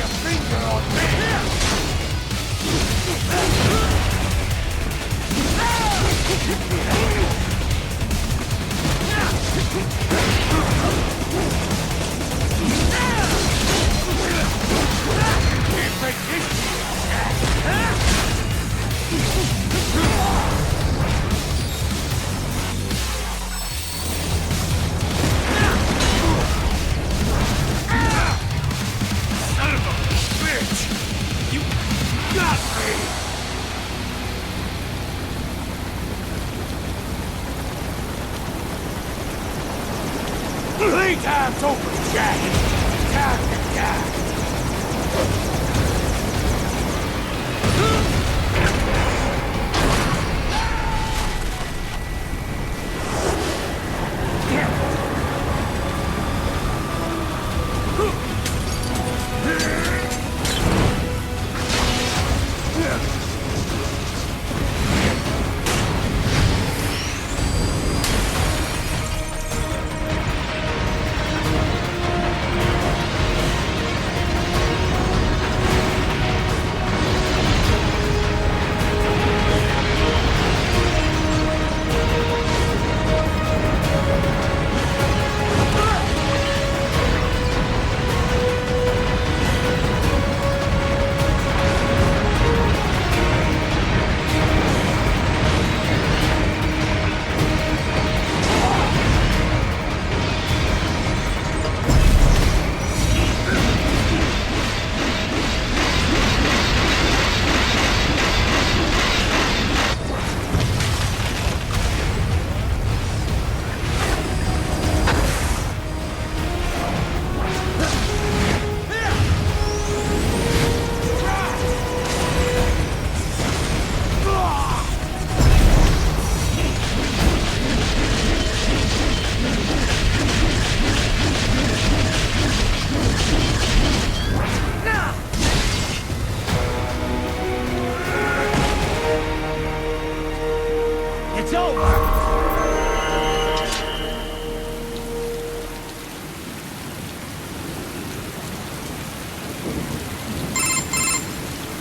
Speaker 8: finger on me! Playtime's over, Jack. Time to die.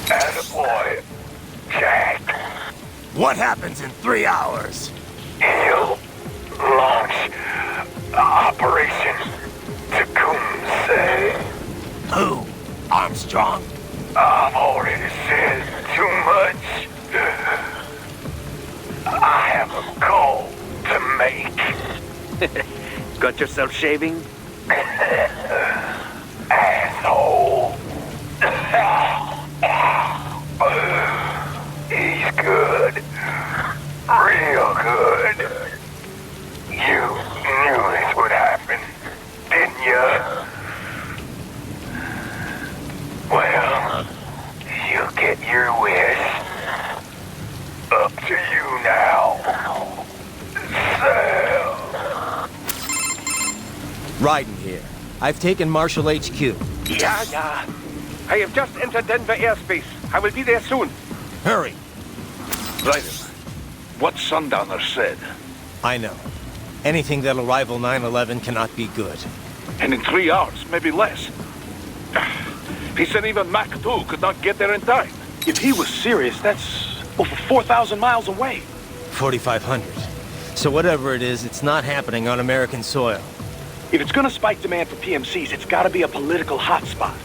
Speaker 3: Attaboy, Jack.
Speaker 5: What happens in 3 hours?
Speaker 3: He'll launch Operation Tecumseh.
Speaker 5: Who? Armstrong?
Speaker 3: I've already said too much. I have a call to make.
Speaker 2: Got yourself shaving?
Speaker 3: Asshole. He's good. Real good. You knew this would happen, didn't you? Well, you get your wish. Up to you now. Sam.
Speaker 7: Raiden here. I've taken Marshall HQ.
Speaker 2: Yeah. I have just entered Denver airspace. I will be there soon.
Speaker 7: Hurry.
Speaker 10: Raiden, what Sundowner said.
Speaker 7: I know. Anything that'll rival 9/11 cannot be good.
Speaker 10: And in 3 hours, maybe less. He said even Mach 2 could not get there in time.
Speaker 1: If he was serious, that's over 4,000 miles away.
Speaker 7: 4,500. So whatever it is, it's not happening on American soil.
Speaker 1: If it's gonna spike demand for PMCs, it's gotta be a political hotspot.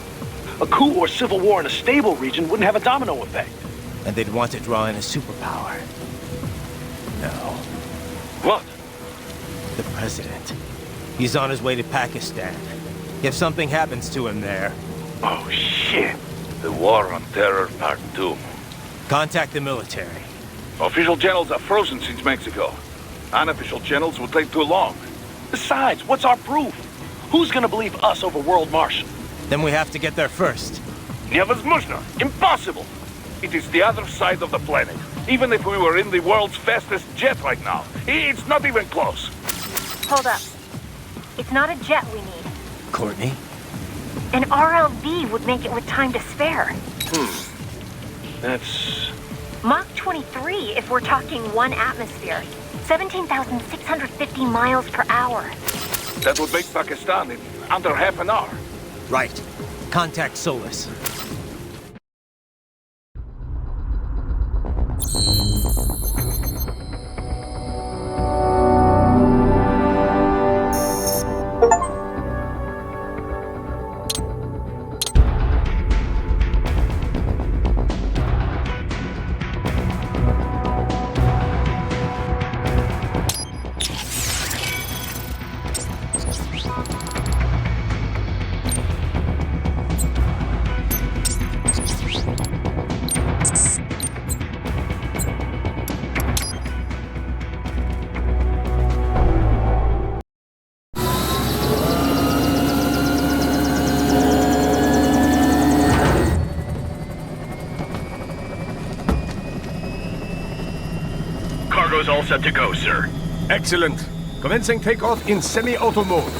Speaker 1: A coup or civil war in a stable region wouldn't have a domino effect.
Speaker 7: And they'd want to draw in a superpower. No.
Speaker 10: What?
Speaker 7: The president. He's on his way to Pakistan. If something happens to him there...
Speaker 10: Oh, shit. The War on Terror Part 2.
Speaker 7: Contact the military.
Speaker 10: Official channels are frozen since Mexico. Unofficial channels will take too long.
Speaker 1: Besides, what's our proof? Who's gonna believe us over World Marshal?
Speaker 7: Then we have to get there first.
Speaker 10: Невозможно. Impossible. It is the other side of the planet. Even if we were in the world's fastest jet right now, it's not even close.
Speaker 11: Hold up. It's not a jet we need.
Speaker 7: Courtney?
Speaker 11: An RLV would make it with time to spare.
Speaker 1: That's...
Speaker 11: Mach 23 if we're talking 1 atmosphere. 17,650 miles per hour.
Speaker 10: That would make Pakistan in under half an hour.
Speaker 7: Right. Contact Solus.
Speaker 12: Cargo's all set to go, sir.
Speaker 2: Excellent. Commencing takeoff in semi-auto mode.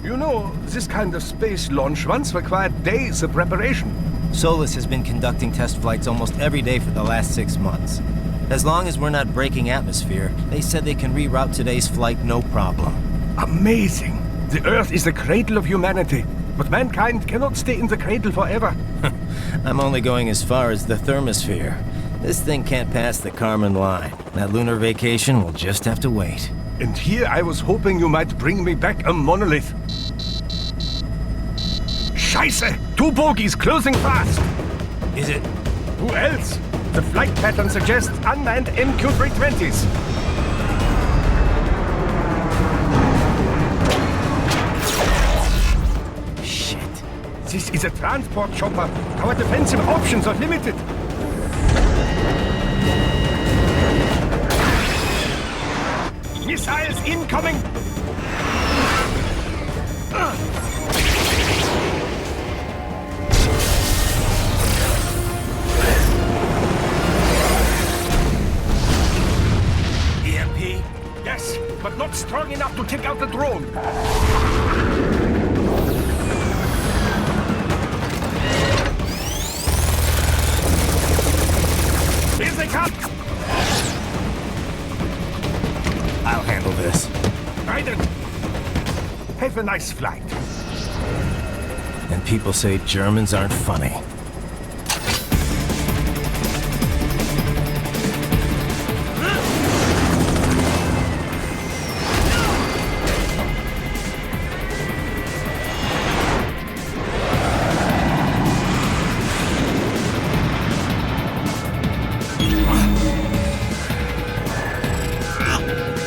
Speaker 2: You know, this kind of space launch once required days of preparation.
Speaker 7: Solus has been conducting test flights almost every day for the last 6 months. As long as we're not breaking atmosphere, they said they can reroute today's flight no problem.
Speaker 2: Amazing. The Earth is the cradle of humanity, but mankind cannot stay in the cradle forever.
Speaker 7: I'm only going as far as the thermosphere. This thing can't pass the Kármán line. That lunar vacation will just have to wait.
Speaker 2: And here I was hoping you might bring me back a monolith. Scheiße! 2 bogies closing fast!
Speaker 7: Is it?
Speaker 2: Who else? The flight pattern suggests unmanned MQ-320s.
Speaker 7: Shit.
Speaker 2: This is a transport chopper. Our defensive options are limited. Missiles incoming!
Speaker 7: EMP?
Speaker 2: Yes, but not strong enough to take out the drone. Here they come!
Speaker 7: I'll handle this.
Speaker 2: Raiden! Have a nice flight.
Speaker 7: And people say Germans aren't funny.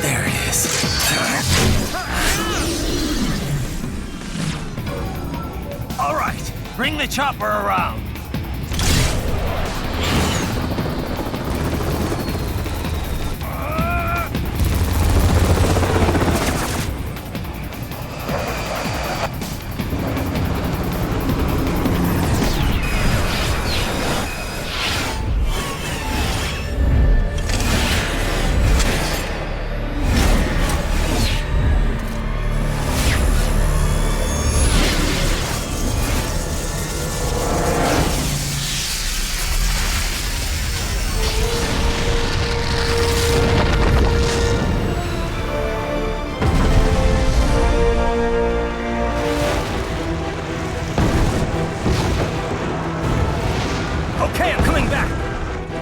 Speaker 7: There it is. All right, bring the chopper around. Okay, I'm coming back.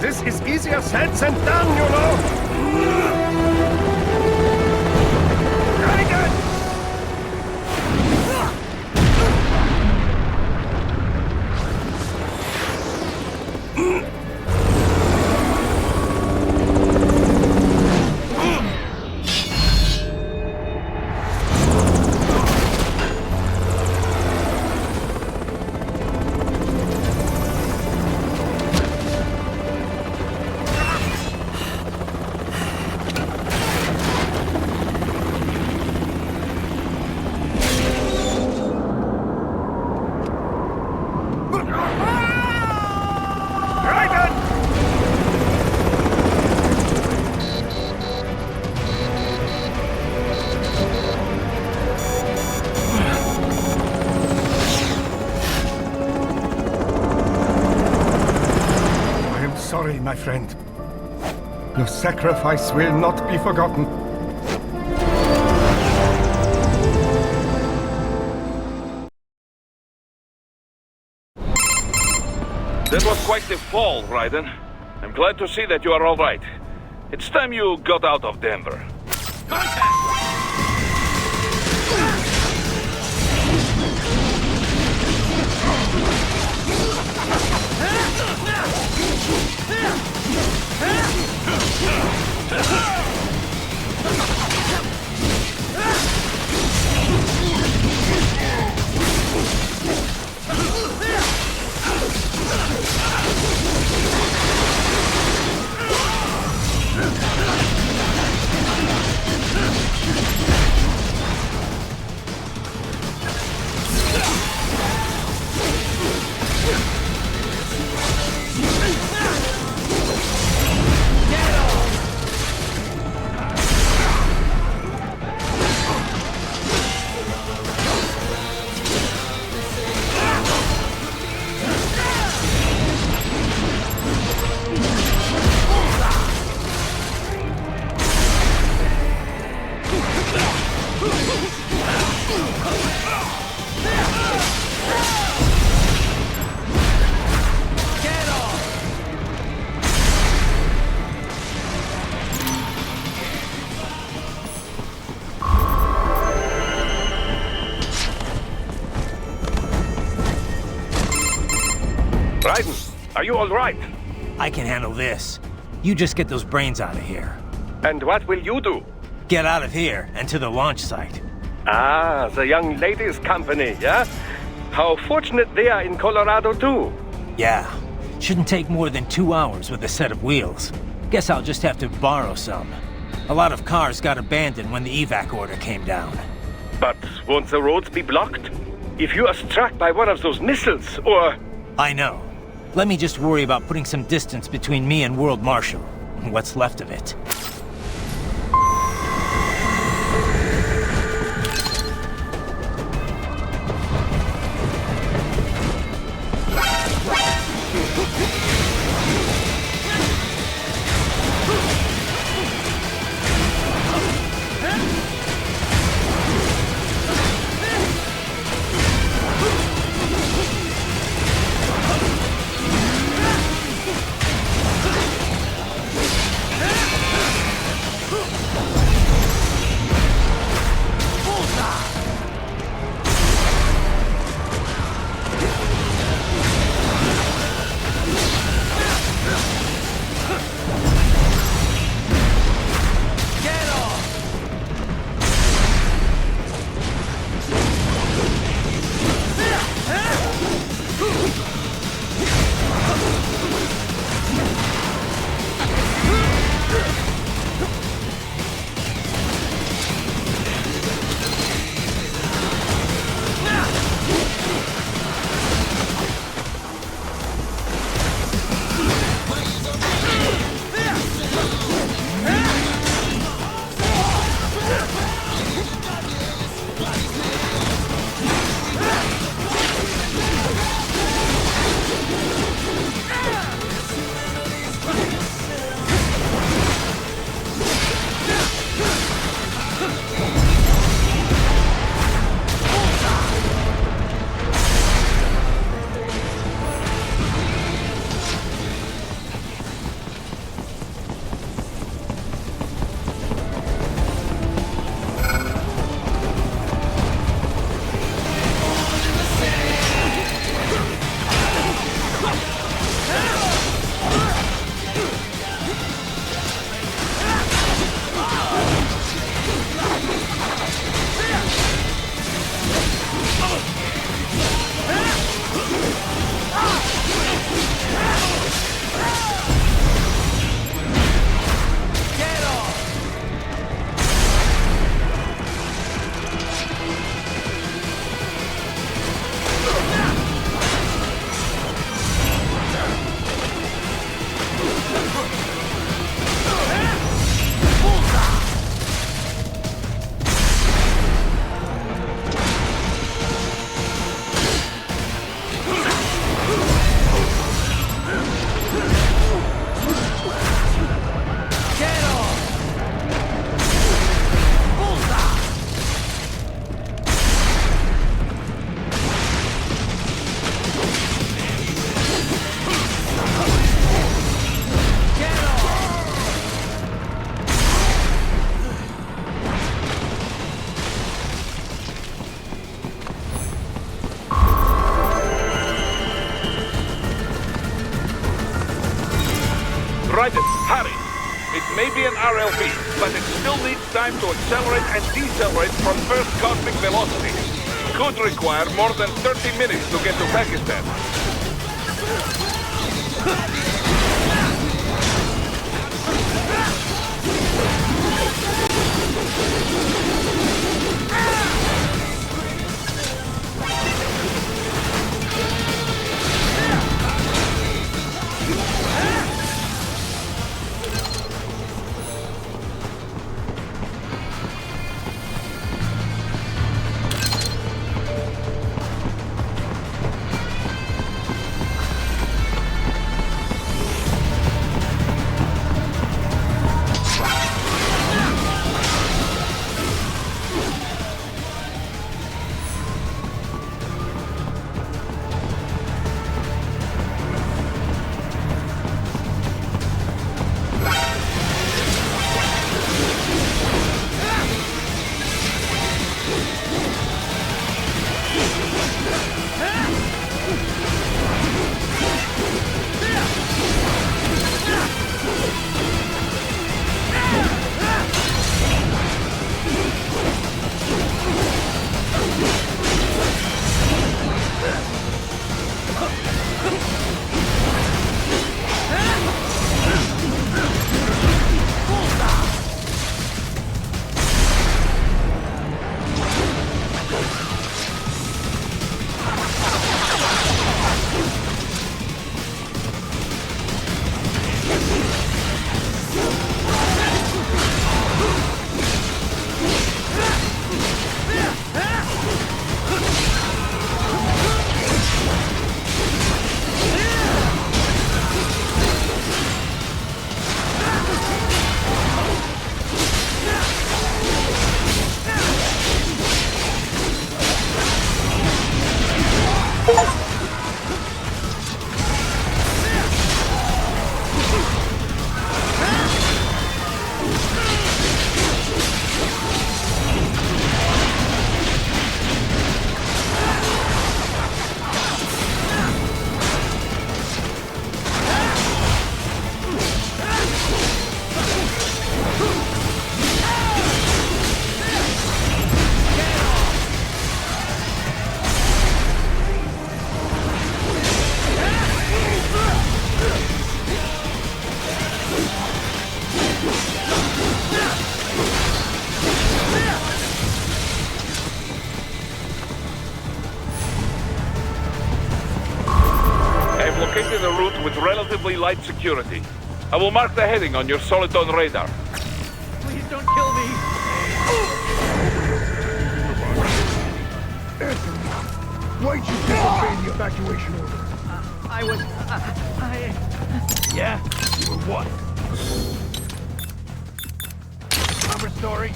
Speaker 2: This is easier said than done, you know. Raiden! Sorry, my friend. Your sacrifice will not be forgotten.
Speaker 10: That was quite the fall, Raiden. I'm glad to see that you are all right. It's time you got out of Denver.
Speaker 2: Are you all right?
Speaker 5: I can handle this. You just get those brains out of here.
Speaker 2: And what will you do?
Speaker 5: Get out of here and to the launch site.
Speaker 2: Ah, the young ladies' company, yeah? How fortunate they are in Colorado, too.
Speaker 5: Yeah. Shouldn't take more than 2 hours with a set of wheels. Guess I'll just have to borrow some. A lot of cars got abandoned when the evac order came down.
Speaker 2: But won't the roads be blocked? If you are struck by one of those missiles, or...
Speaker 5: I know. Let me just worry about putting some distance between me and World Marshal. What's left of it.
Speaker 10: Right, hurry. It may be an RLV, but it still needs time to accelerate and decelerate from first cosmic velocity. Could require more than 30 minutes to get to Pakistan. with relatively light security. I will mark the heading on your Soliton radar.
Speaker 6: Please don't kill me.
Speaker 3: Answer me. Why'd you disobey the evacuation order?
Speaker 6: I was...
Speaker 3: Yeah? You were what? Cover story?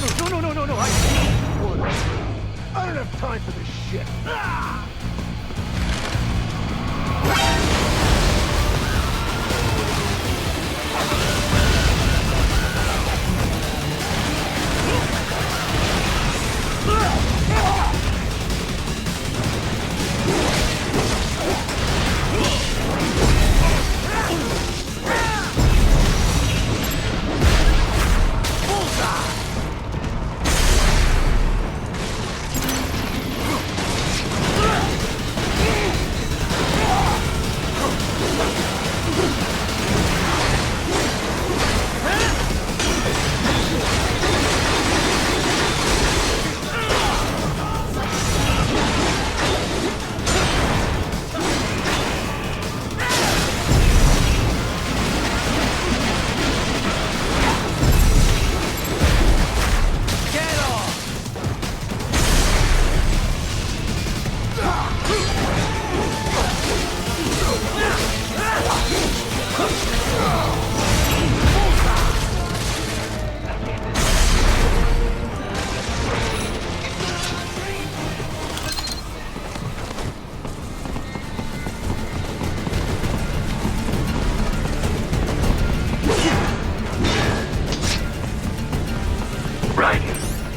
Speaker 6: No,
Speaker 3: I don't have time for this shit.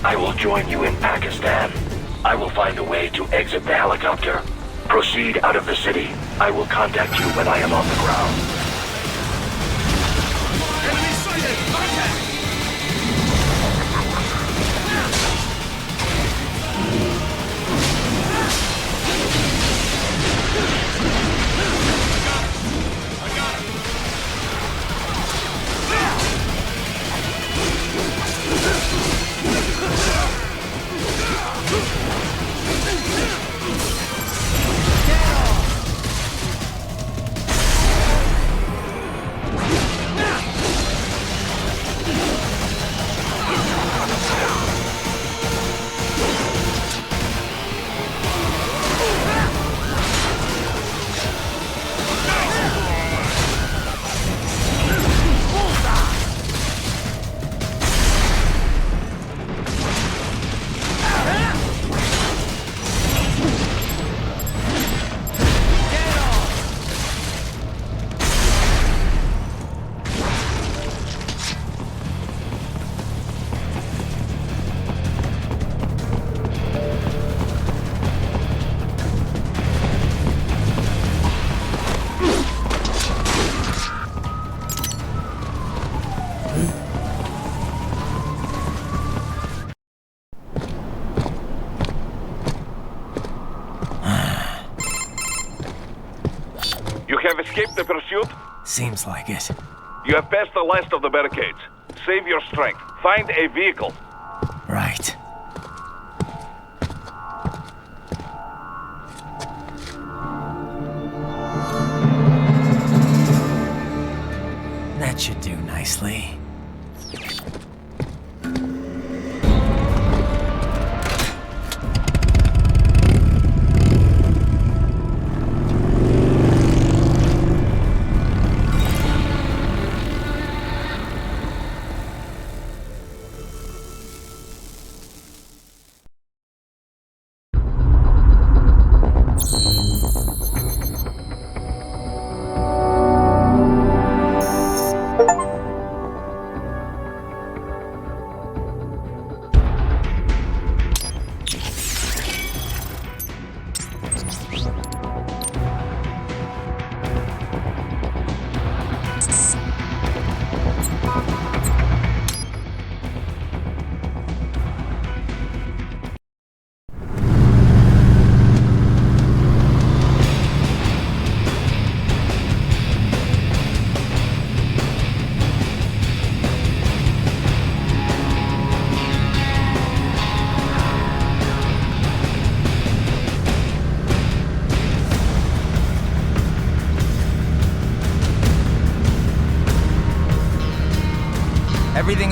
Speaker 4: I will join you in Pakistan. I will find a way to exit the helicopter. Proceed out of the city. I will contact you when I am on the ground.
Speaker 8: Enemy sighted! Contact!
Speaker 10: Escape the pursuit?
Speaker 7: Seems like it.
Speaker 10: You have passed the last of the barricades. Save your strength. Find a vehicle.
Speaker 7: Right. That should do nicely.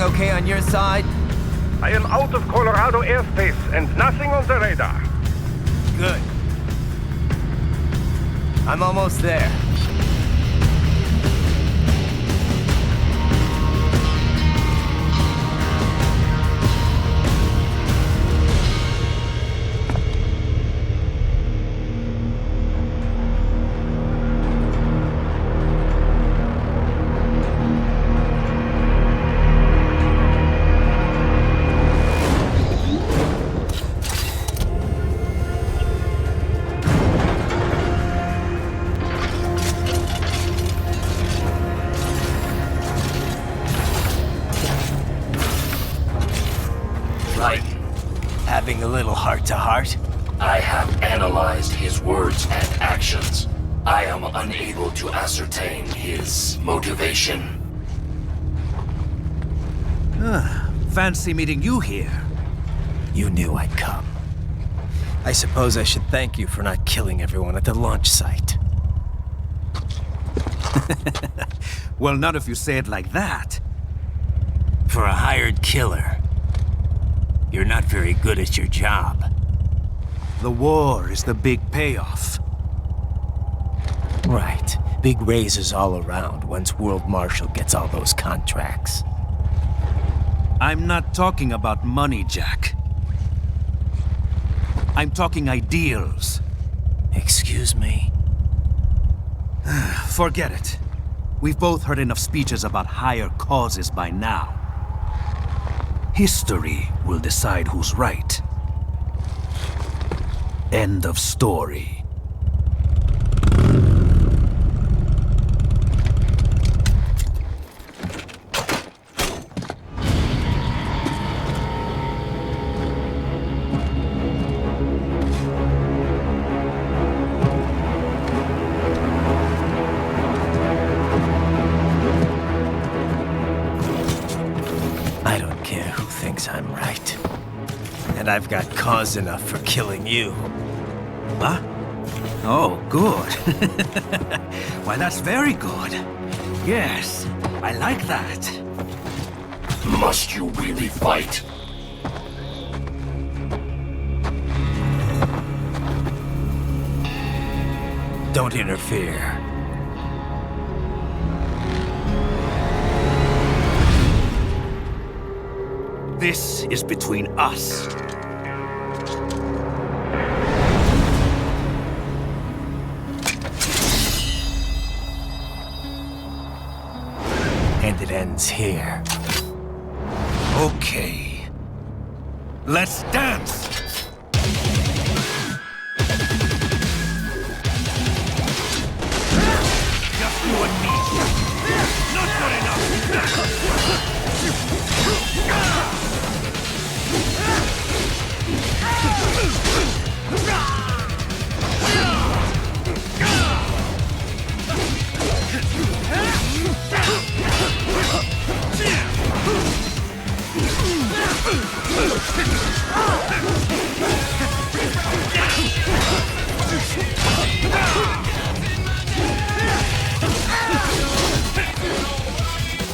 Speaker 7: Everything okay on your side?
Speaker 2: I am out of Colorado airspace and nothing on the radar.
Speaker 7: Good. I'm almost there. Having a little heart-to-heart?
Speaker 4: I have analyzed his words and actions. I am unable to ascertain his motivation.
Speaker 6: Fancy meeting you here.
Speaker 7: You knew I'd come. I suppose I should thank you for not killing everyone at the launch site.
Speaker 6: Well, not if you say it like that.
Speaker 7: For a hired killer, you're not very good at your job.
Speaker 6: The war is the big payoff.
Speaker 7: Right. Big raises all around once World Marshal gets all those contracts.
Speaker 6: I'm not talking about money, Jack. I'm talking ideals.
Speaker 7: Excuse me?
Speaker 6: Forget it. We've both heard enough speeches about higher causes by now. History will decide who's right. End of story.
Speaker 7: I don't care who thinks I'm right. And I've got cause enough for killing you.
Speaker 6: Huh? Oh, good. Why, that's very good. Yes, I like that.
Speaker 4: Must you really fight?
Speaker 7: Don't interfere.
Speaker 6: This is between us.
Speaker 7: And it ends here.
Speaker 6: Okay. Let's dance! Just you and me. Not good enough!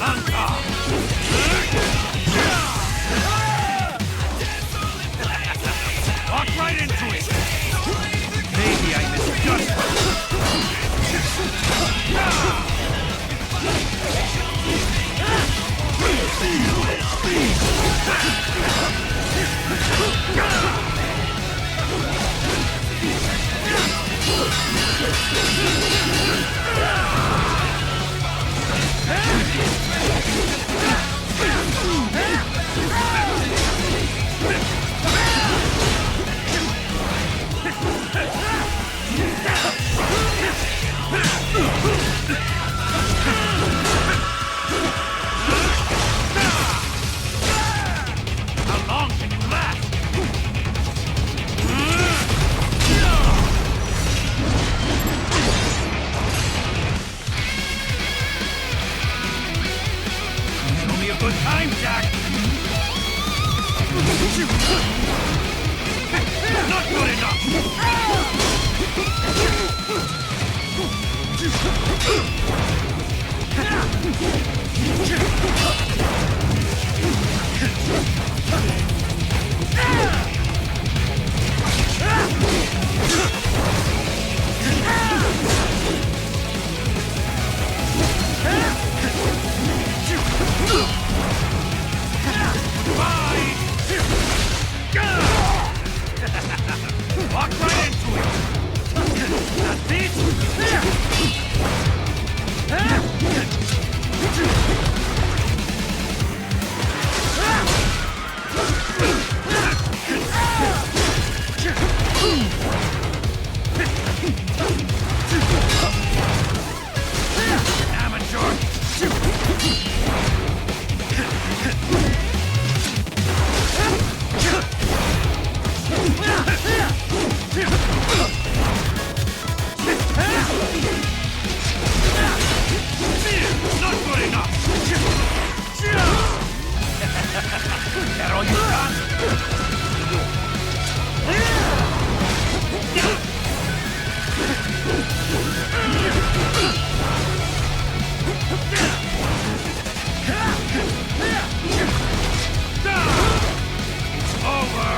Speaker 6: Anka!
Speaker 8: Bye! Walk right into it! That's it! Amateur! Not good enough! That all you got? It's over!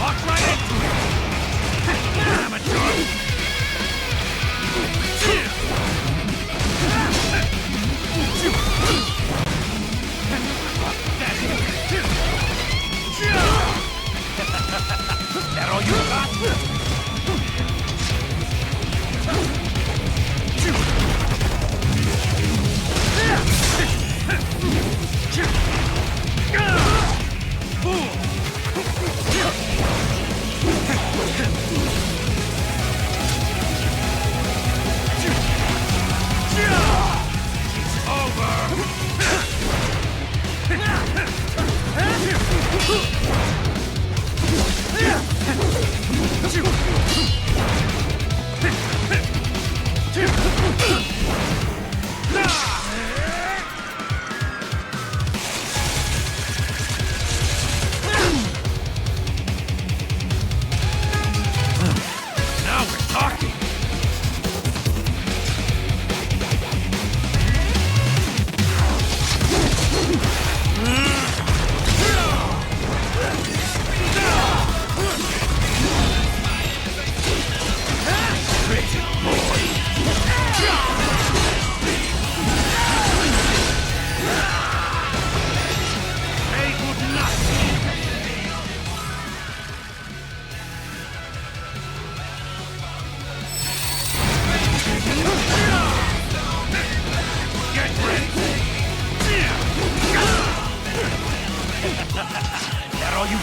Speaker 8: Walk right into it! Amateur! That all you got? It's over! Now we're talking! Say good night! Get ready! That all you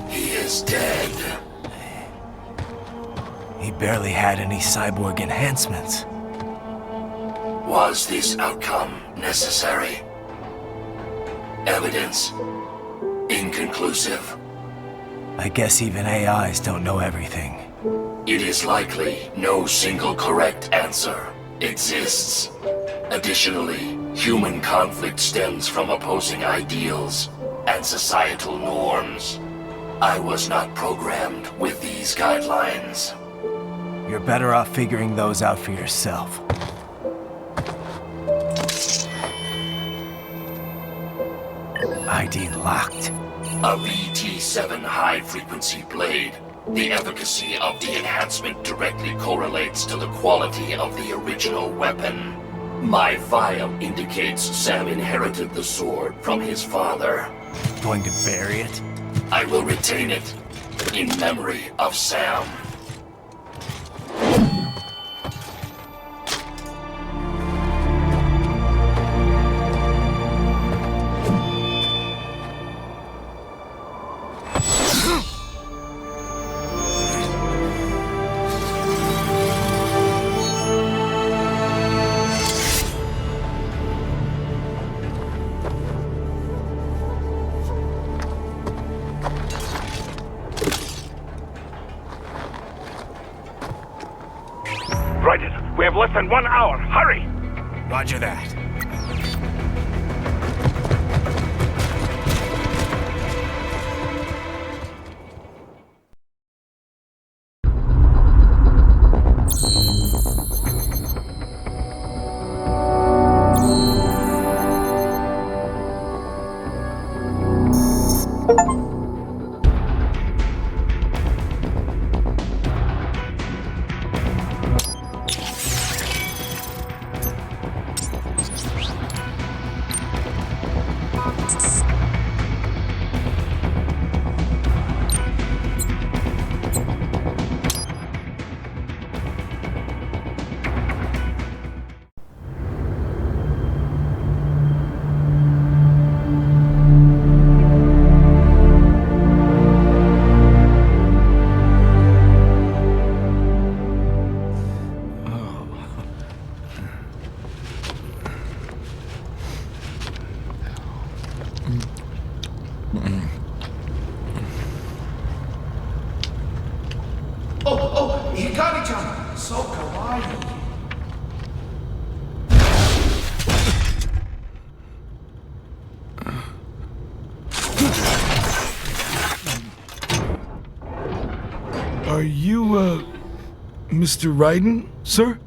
Speaker 4: He is dead.
Speaker 7: He barely had any cyborg enhancements.
Speaker 4: Was this outcome necessary? Evidence inconclusive.
Speaker 7: I guess even AIs don't know everything.
Speaker 4: It is likely no single correct answer exists. Additionally, human conflict stems from opposing ideals and societal norms. I was not programmed with these guidelines.
Speaker 7: You're better off figuring those out for yourself. ID locked.
Speaker 4: A VT-7 high-frequency blade. The efficacy of the enhancement directly correlates to the quality of the original weapon. My file indicates Sam inherited the sword from his father.
Speaker 7: Going to bury it?
Speaker 4: I will retain it in memory of Sam.
Speaker 10: Raiden, we have less than 1 hour. Hurry!
Speaker 7: Roger that.
Speaker 3: Oh, Hikari-chan! So kawaii.
Speaker 12: Are you, Mr. Raiden, sir?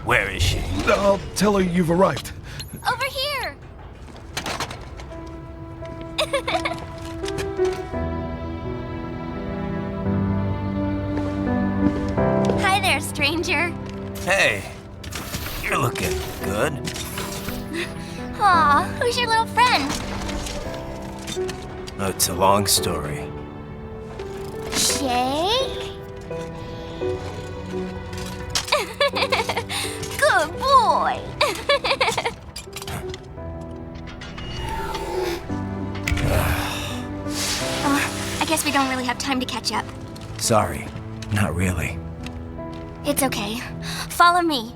Speaker 7: Where is she?
Speaker 12: I'll tell her you've arrived.
Speaker 11: Over here! Hi there, stranger.
Speaker 7: Hey, you're looking good.
Speaker 11: Aw, who's your little friend?
Speaker 7: Oh, it's a long story.
Speaker 11: Shake? Good boy. I guess we don't really have time to catch up.
Speaker 7: Sorry, not really.
Speaker 11: It's okay. Follow me.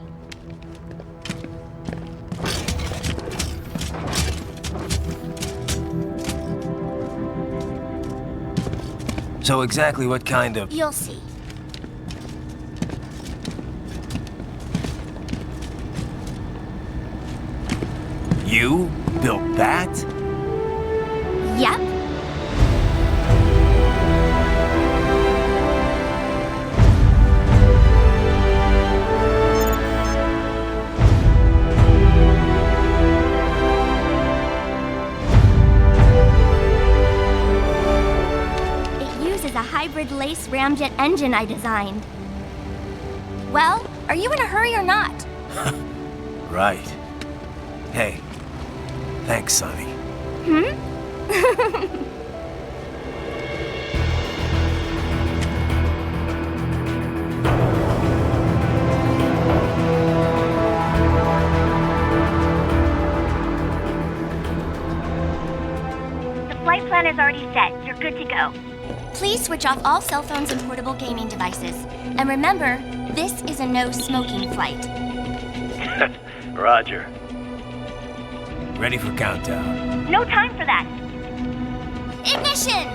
Speaker 7: So exactly what kind of...
Speaker 11: You'll see.
Speaker 7: You built that?
Speaker 11: Yep.
Speaker 13: hybrid lace ramjet engine I designed. Well, are you in a hurry or not?
Speaker 7: Right. Hey, thanks, Sonny.
Speaker 11: The flight plan is already set. You're good to go.
Speaker 13: Please switch off all cell phones and portable gaming devices. And remember, this is a no-smoking flight.
Speaker 7: Roger. Ready for countdown.
Speaker 11: No time for that.
Speaker 13: Ignition!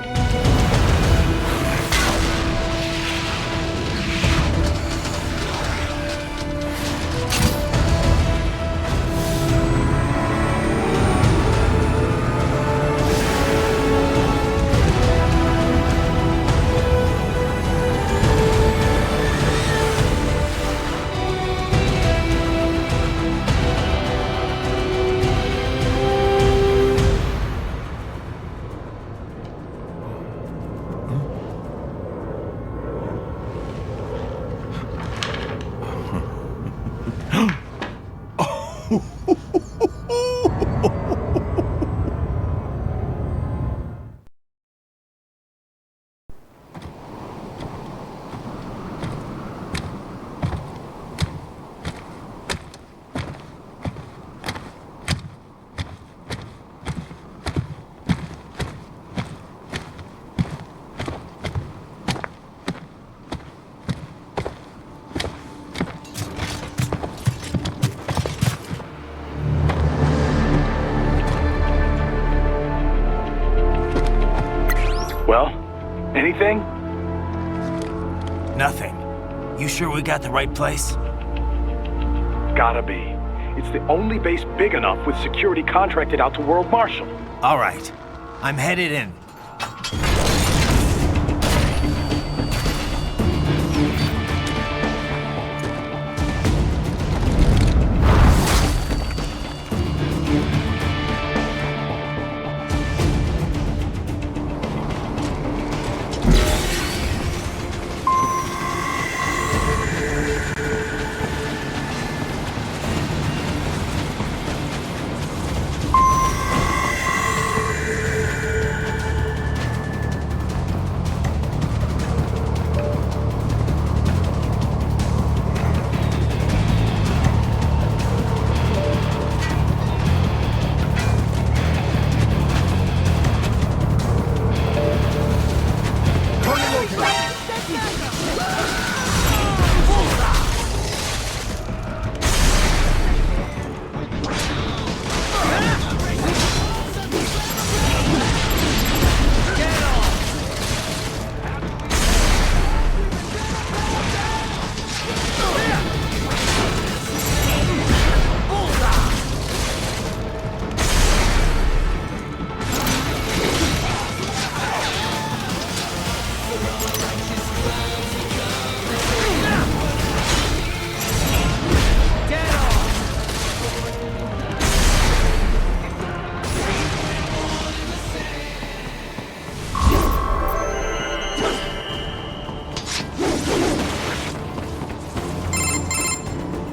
Speaker 1: Well, anything?
Speaker 7: Nothing. You sure we got the right place?
Speaker 1: Gotta be. It's the only base big enough with security contracted out to World Marshal.
Speaker 7: All right. I'm headed in.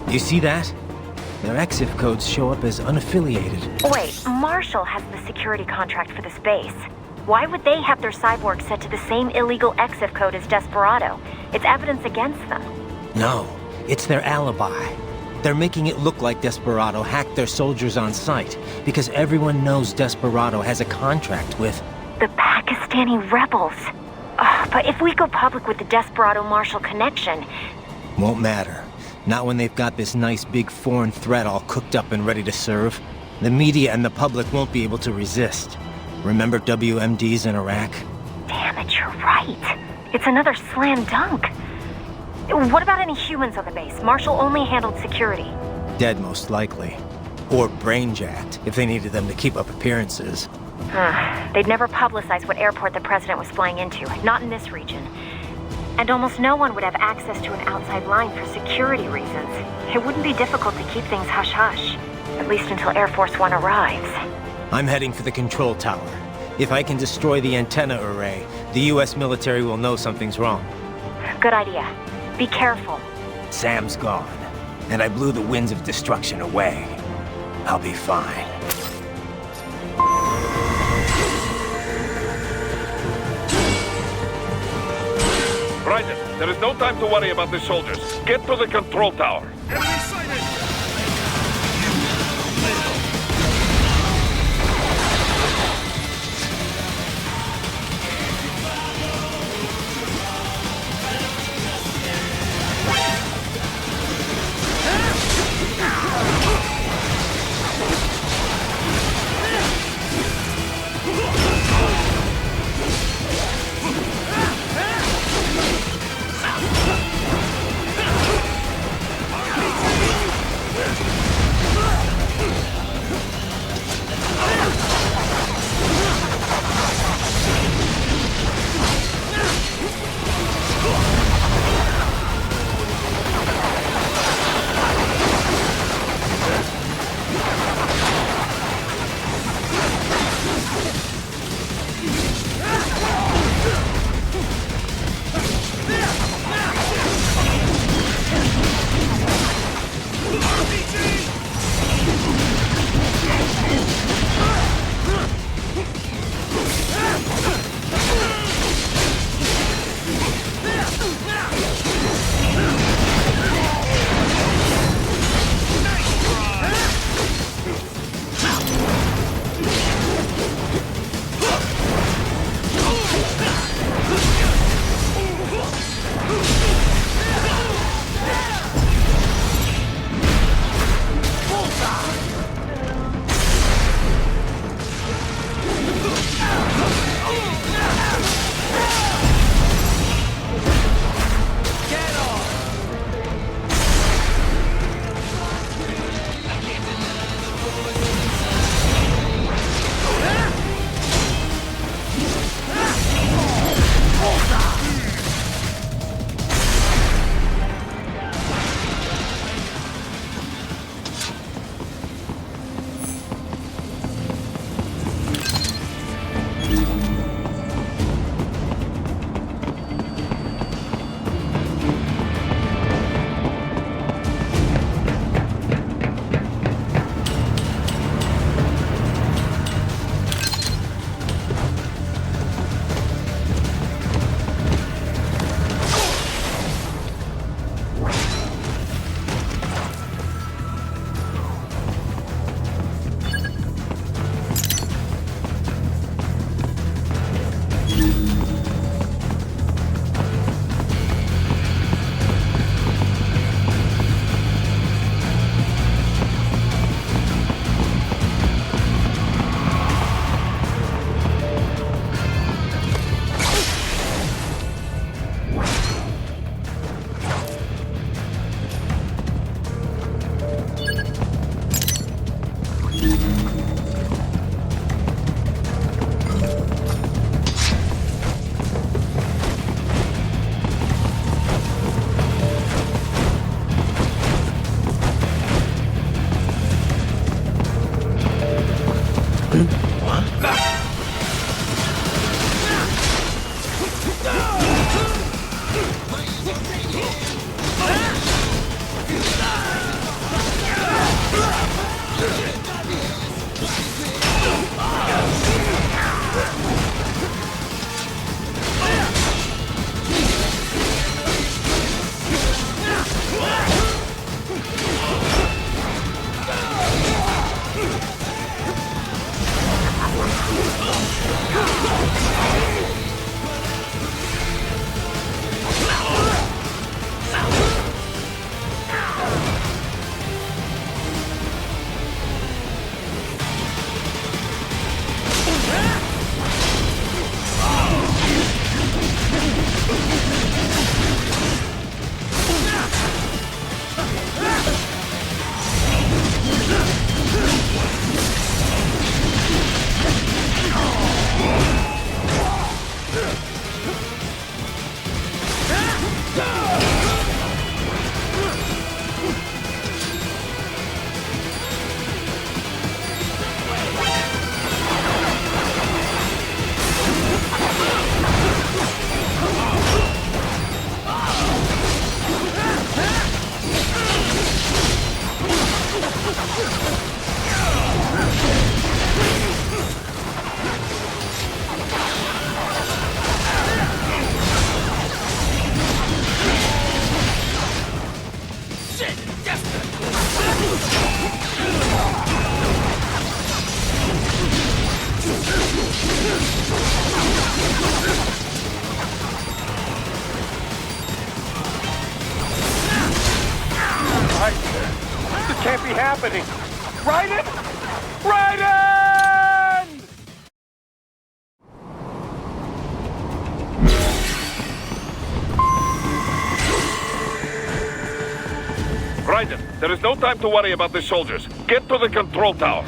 Speaker 7: You see that? Their EXIF codes show up as unaffiliated.
Speaker 11: Wait, Marshall has the security contract for this base. Why would they have their cyborg set to the same illegal EXIF code as Desperado? It's evidence against them.
Speaker 7: No, it's their alibi. They're making it look like Desperado hacked their soldiers on sight, because everyone knows Desperado has a contract with...
Speaker 11: The Pakistani rebels. But if we go public with the Desperado-Marshall connection...
Speaker 7: Won't matter. Not when they've got this nice big foreign threat all cooked up and ready to serve. The media and the public won't be able to resist. Remember WMDs in Iraq?
Speaker 11: Damn it, you're right. It's another slam dunk. What about any humans on the base? Marshall only handled security.
Speaker 7: Dead, most likely. Or brain-jacked, if they needed them to keep up appearances.
Speaker 11: They'd never publicize what airport the president was flying into, not in this region. And almost no one would have access to an outside line for security reasons. It wouldn't be difficult to keep things hush-hush, at least until Air Force One arrives.
Speaker 7: I'm heading for the control tower. If I can destroy the antenna array, the US military will know something's wrong.
Speaker 11: Good idea. Be careful.
Speaker 7: Sam's gone, and I blew the winds of destruction away. I'll be fine.
Speaker 10: Raiden, there is no time to worry about the soldiers. Get to the control tower.
Speaker 2: happening? Raiden? Raiden! Raiden, there is no time to worry about the soldiers. Get to the control tower.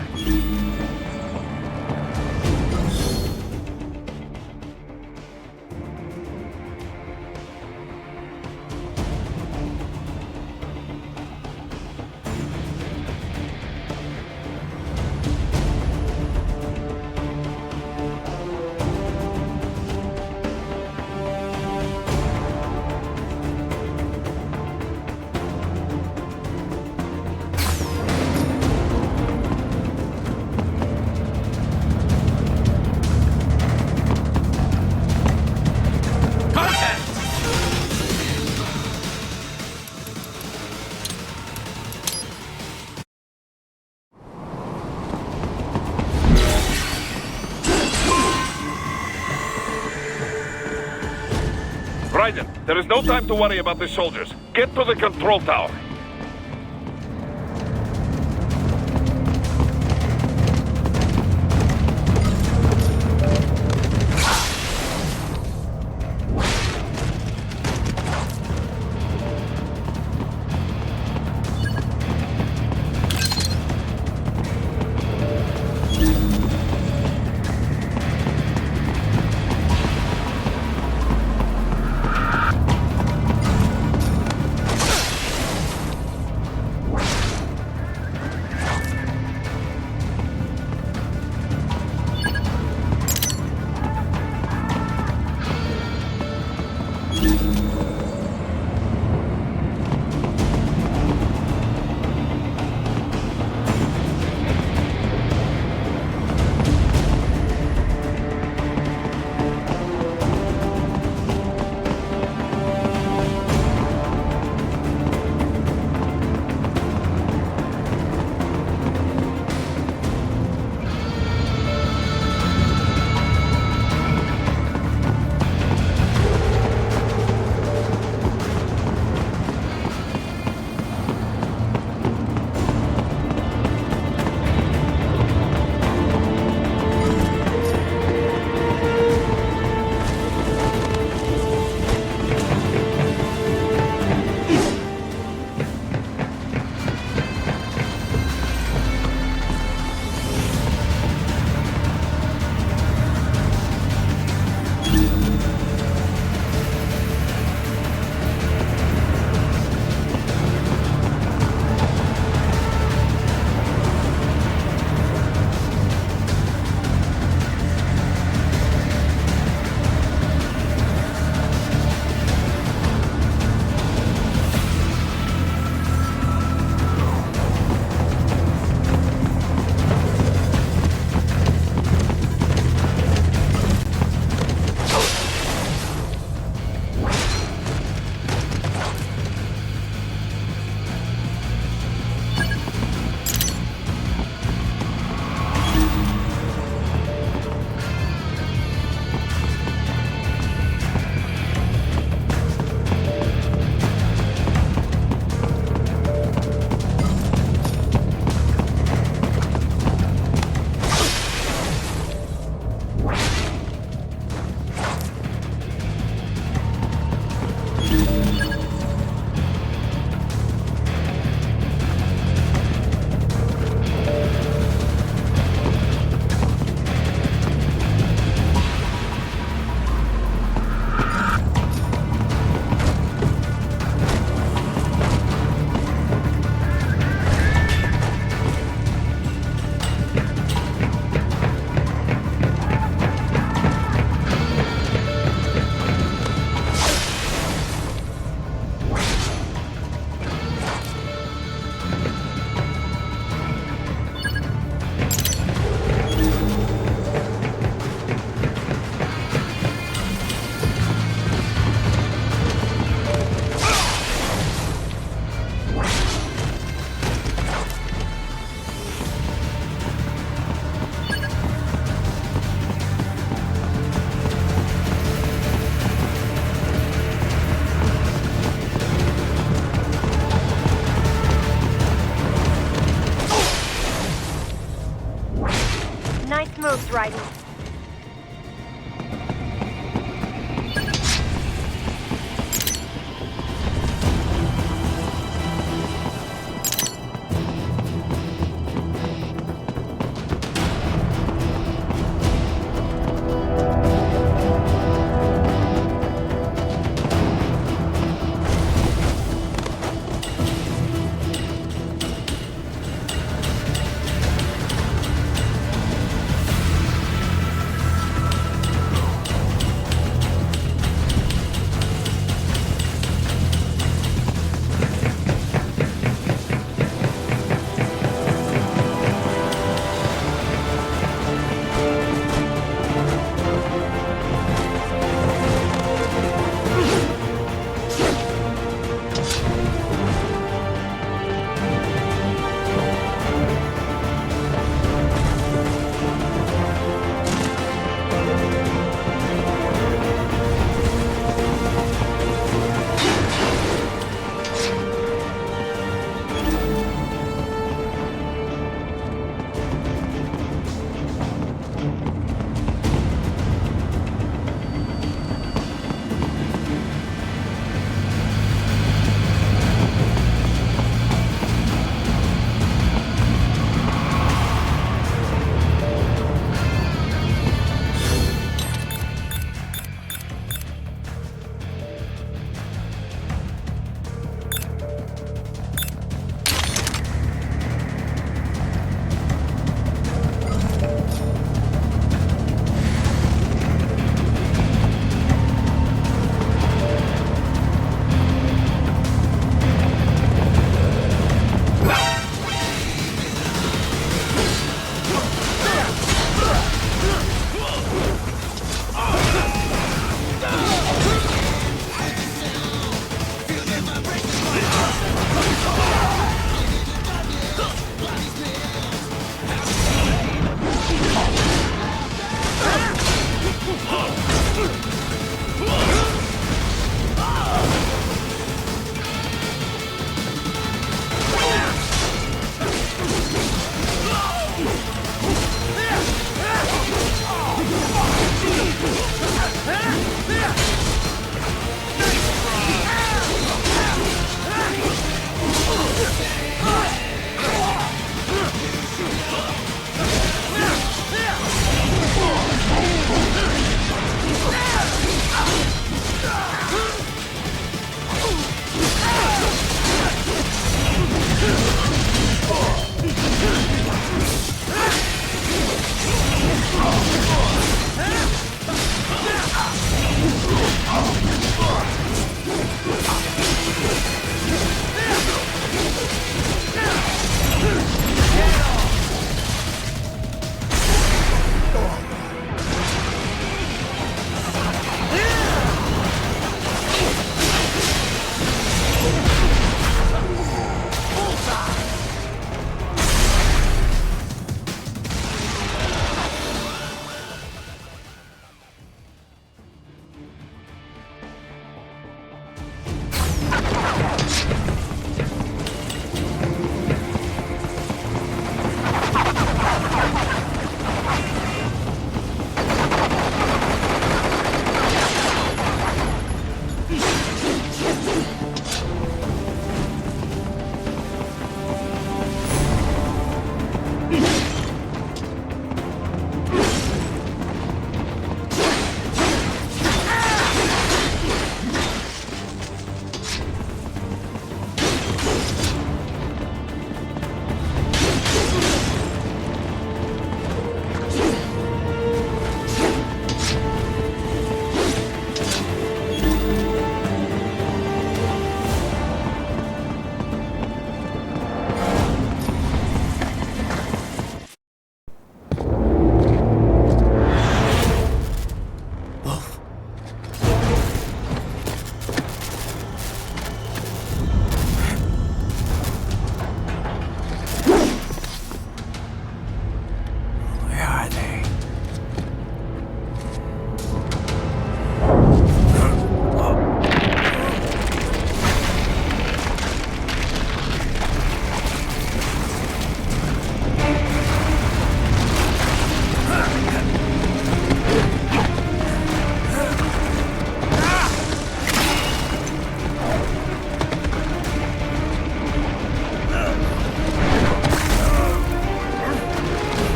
Speaker 2: Raiden, there is no time to worry about the soldiers. Get to the control tower.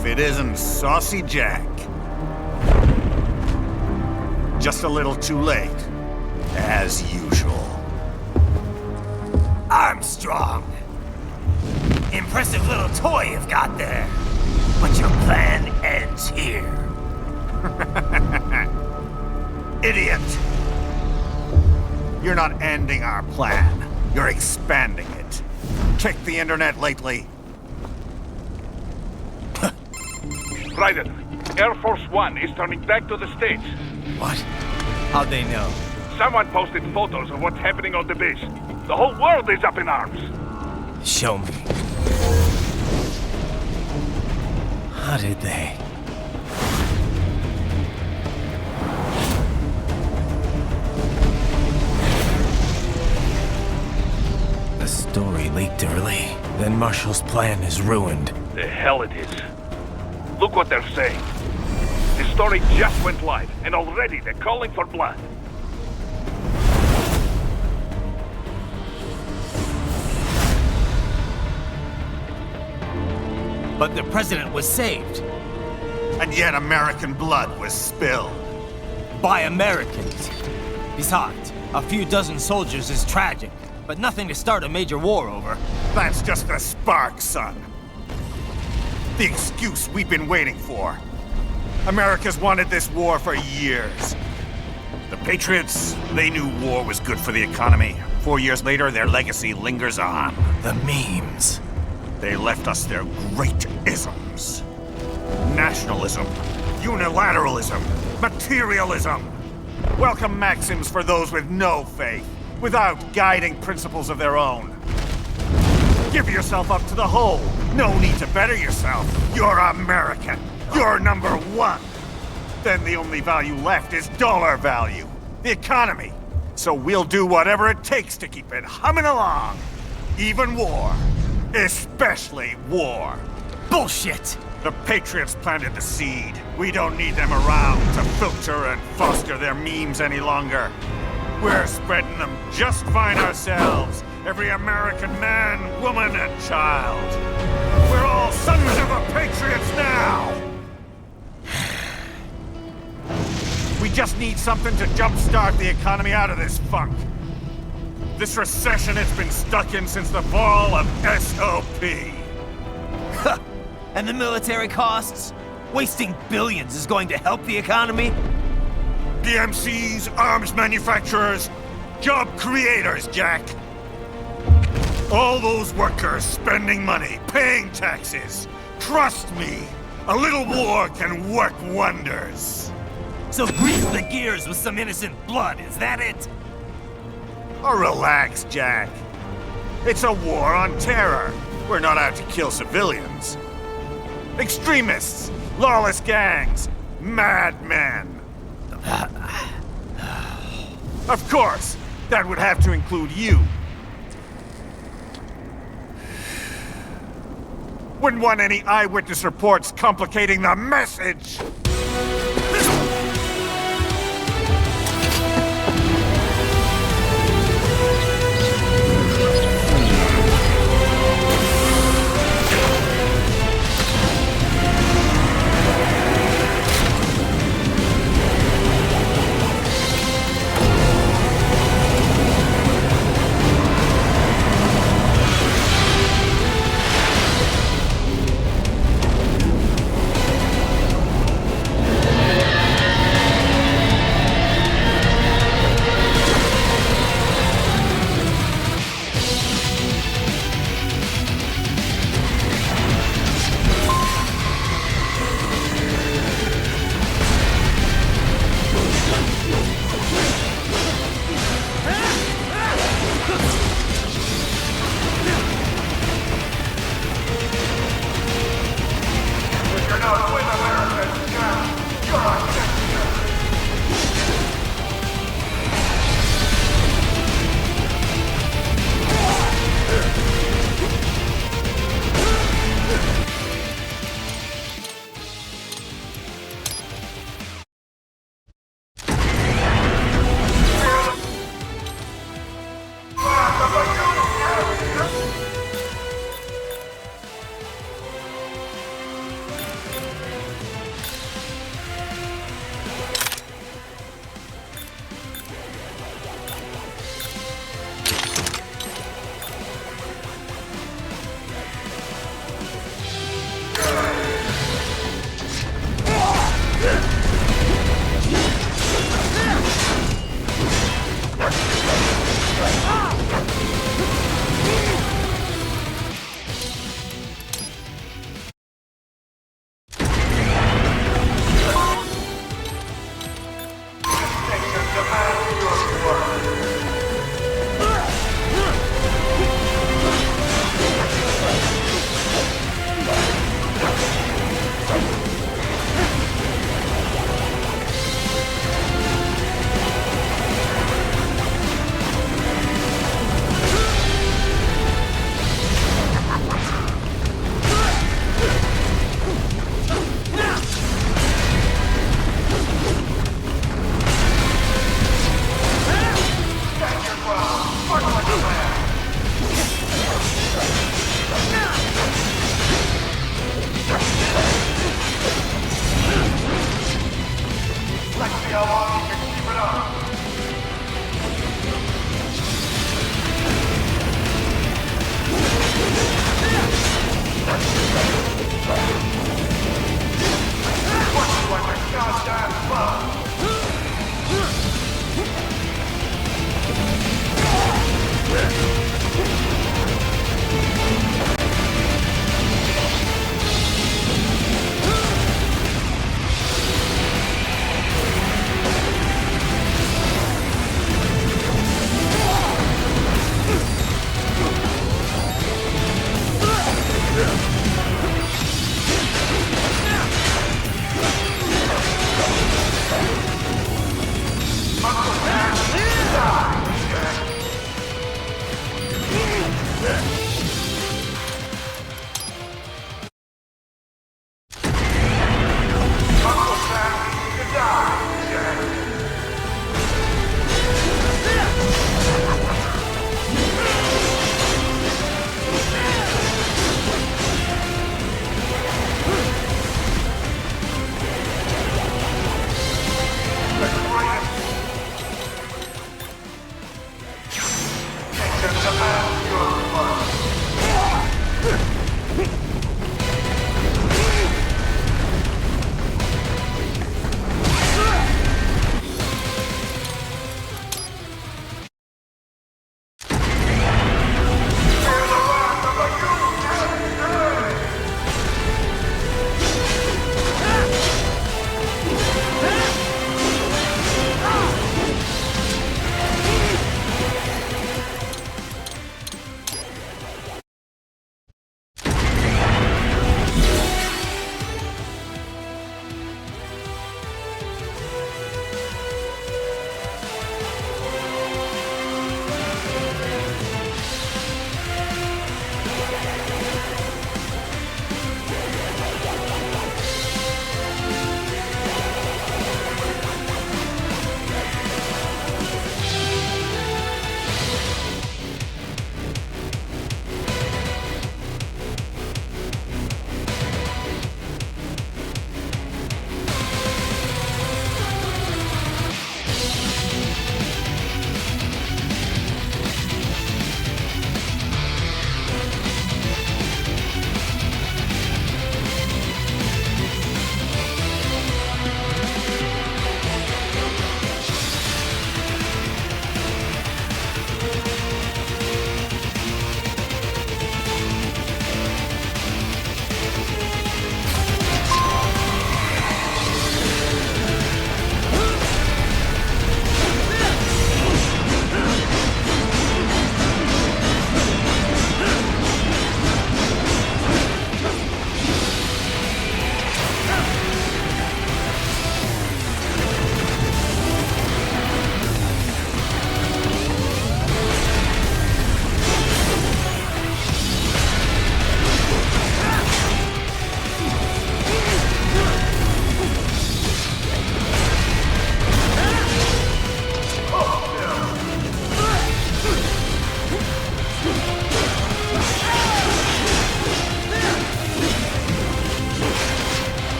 Speaker 14: if it isn't Saucy Jack. Just a little too late, as usual.
Speaker 7: Armstrong! Impressive little toy you've got there. But your plan ends here.
Speaker 14: Idiot! You're not ending our plan. You're expanding it. Check the internet lately.
Speaker 10: Raiden, Air Force One is turning back to the States.
Speaker 7: What? How'd they know?
Speaker 10: Someone posted photos of what's happening on the base. The whole world is up in arms.
Speaker 7: Show me. How did they? The story leaked early. Then Marshall's plan is ruined.
Speaker 10: The hell it is. Look what they're saying. The story just went live, and already they're calling for blood.
Speaker 7: But the president was saved.
Speaker 14: And yet American blood was spilled.
Speaker 7: By Americans. Besides, a few dozen soldiers is tragic, but nothing to start a major war over.
Speaker 14: That's just a spark, son. The excuse we've been waiting for. America's wanted this war for years. The Patriots, they knew war was good for the economy. 4 years later, their legacy lingers on.
Speaker 7: The memes.
Speaker 14: They left us their great isms. Nationalism, unilateralism, materialism. Welcome maxims for those with no faith, without guiding principles of their own. Give yourself up to the whole. No need to better yourself. You're American. You're number one. Then the only value left is dollar value, the economy. So we'll do whatever it takes to keep it humming along. Even war. Especially war.
Speaker 7: Bullshit!
Speaker 14: The Patriots planted the seed. We don't need them around to filter and foster their memes any longer. We're spreading them just fine ourselves. Every American man, woman, and child. We're all sons of the Patriots now! We just need something to jumpstart the economy out of this funk. This recession it's been stuck in since the fall of SOP.
Speaker 7: And the military costs? Wasting billions is going to help the economy?
Speaker 14: DMCs, arms manufacturers, job creators, Jack. All those workers spending money, paying taxes. Trust me, a little war can work wonders.
Speaker 7: So grease the gears with some innocent blood, is that it?
Speaker 14: Oh, relax, Jack. It's a war on terror. We're not out to kill civilians. Extremists, lawless gangs, madmen. Of course, that would have to include you. Wouldn't want any eyewitness reports complicating the message.
Speaker 3: Demand your blood.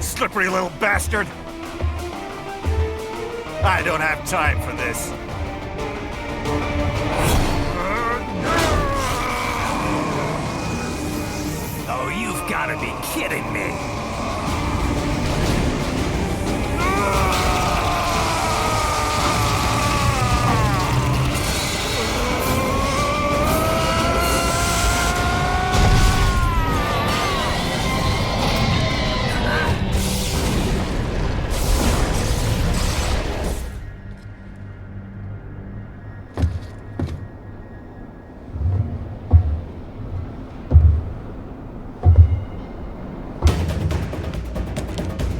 Speaker 14: Slippery little bastard! I don't have time for this.
Speaker 5: Oh, you've got to be kidding me!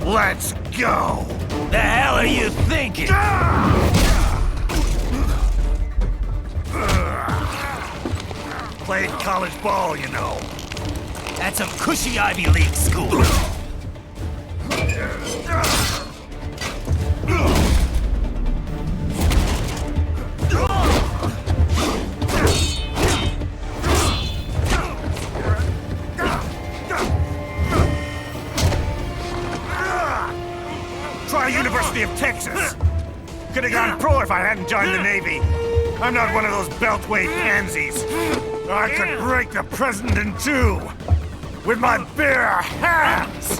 Speaker 14: Let's go!
Speaker 5: The hell are you thinking?
Speaker 14: Played college ball, you know.
Speaker 5: That's a cushy Ivy League school.
Speaker 14: Try University of Texas. Could have gone pro if I hadn't joined the Navy. I'm not one of those beltway pansies. I could break the president in two with my bare hands.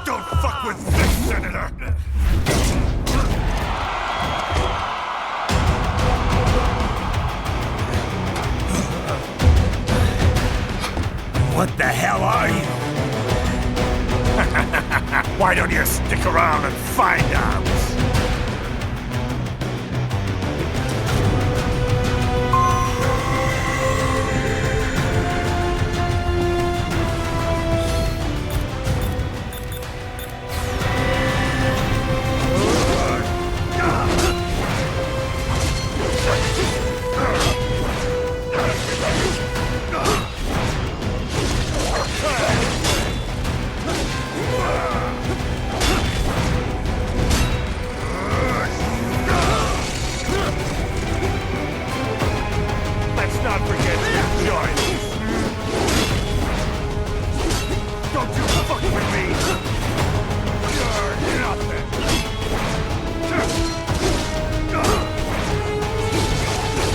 Speaker 14: Don't fuck with this, Senator.
Speaker 5: What the hell are you?
Speaker 14: Why don't you stick around and find out? Let's not forget to join us. Don't you fuck with me! You're nothing!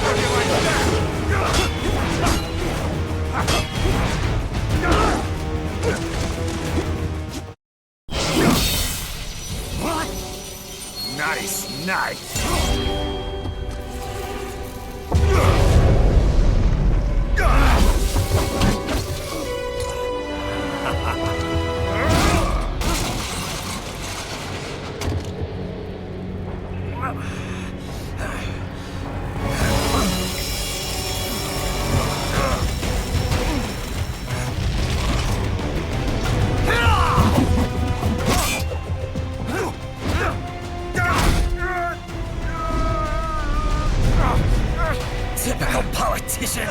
Speaker 14: How do you like that? What? Nice, nice!
Speaker 5: Typical politician.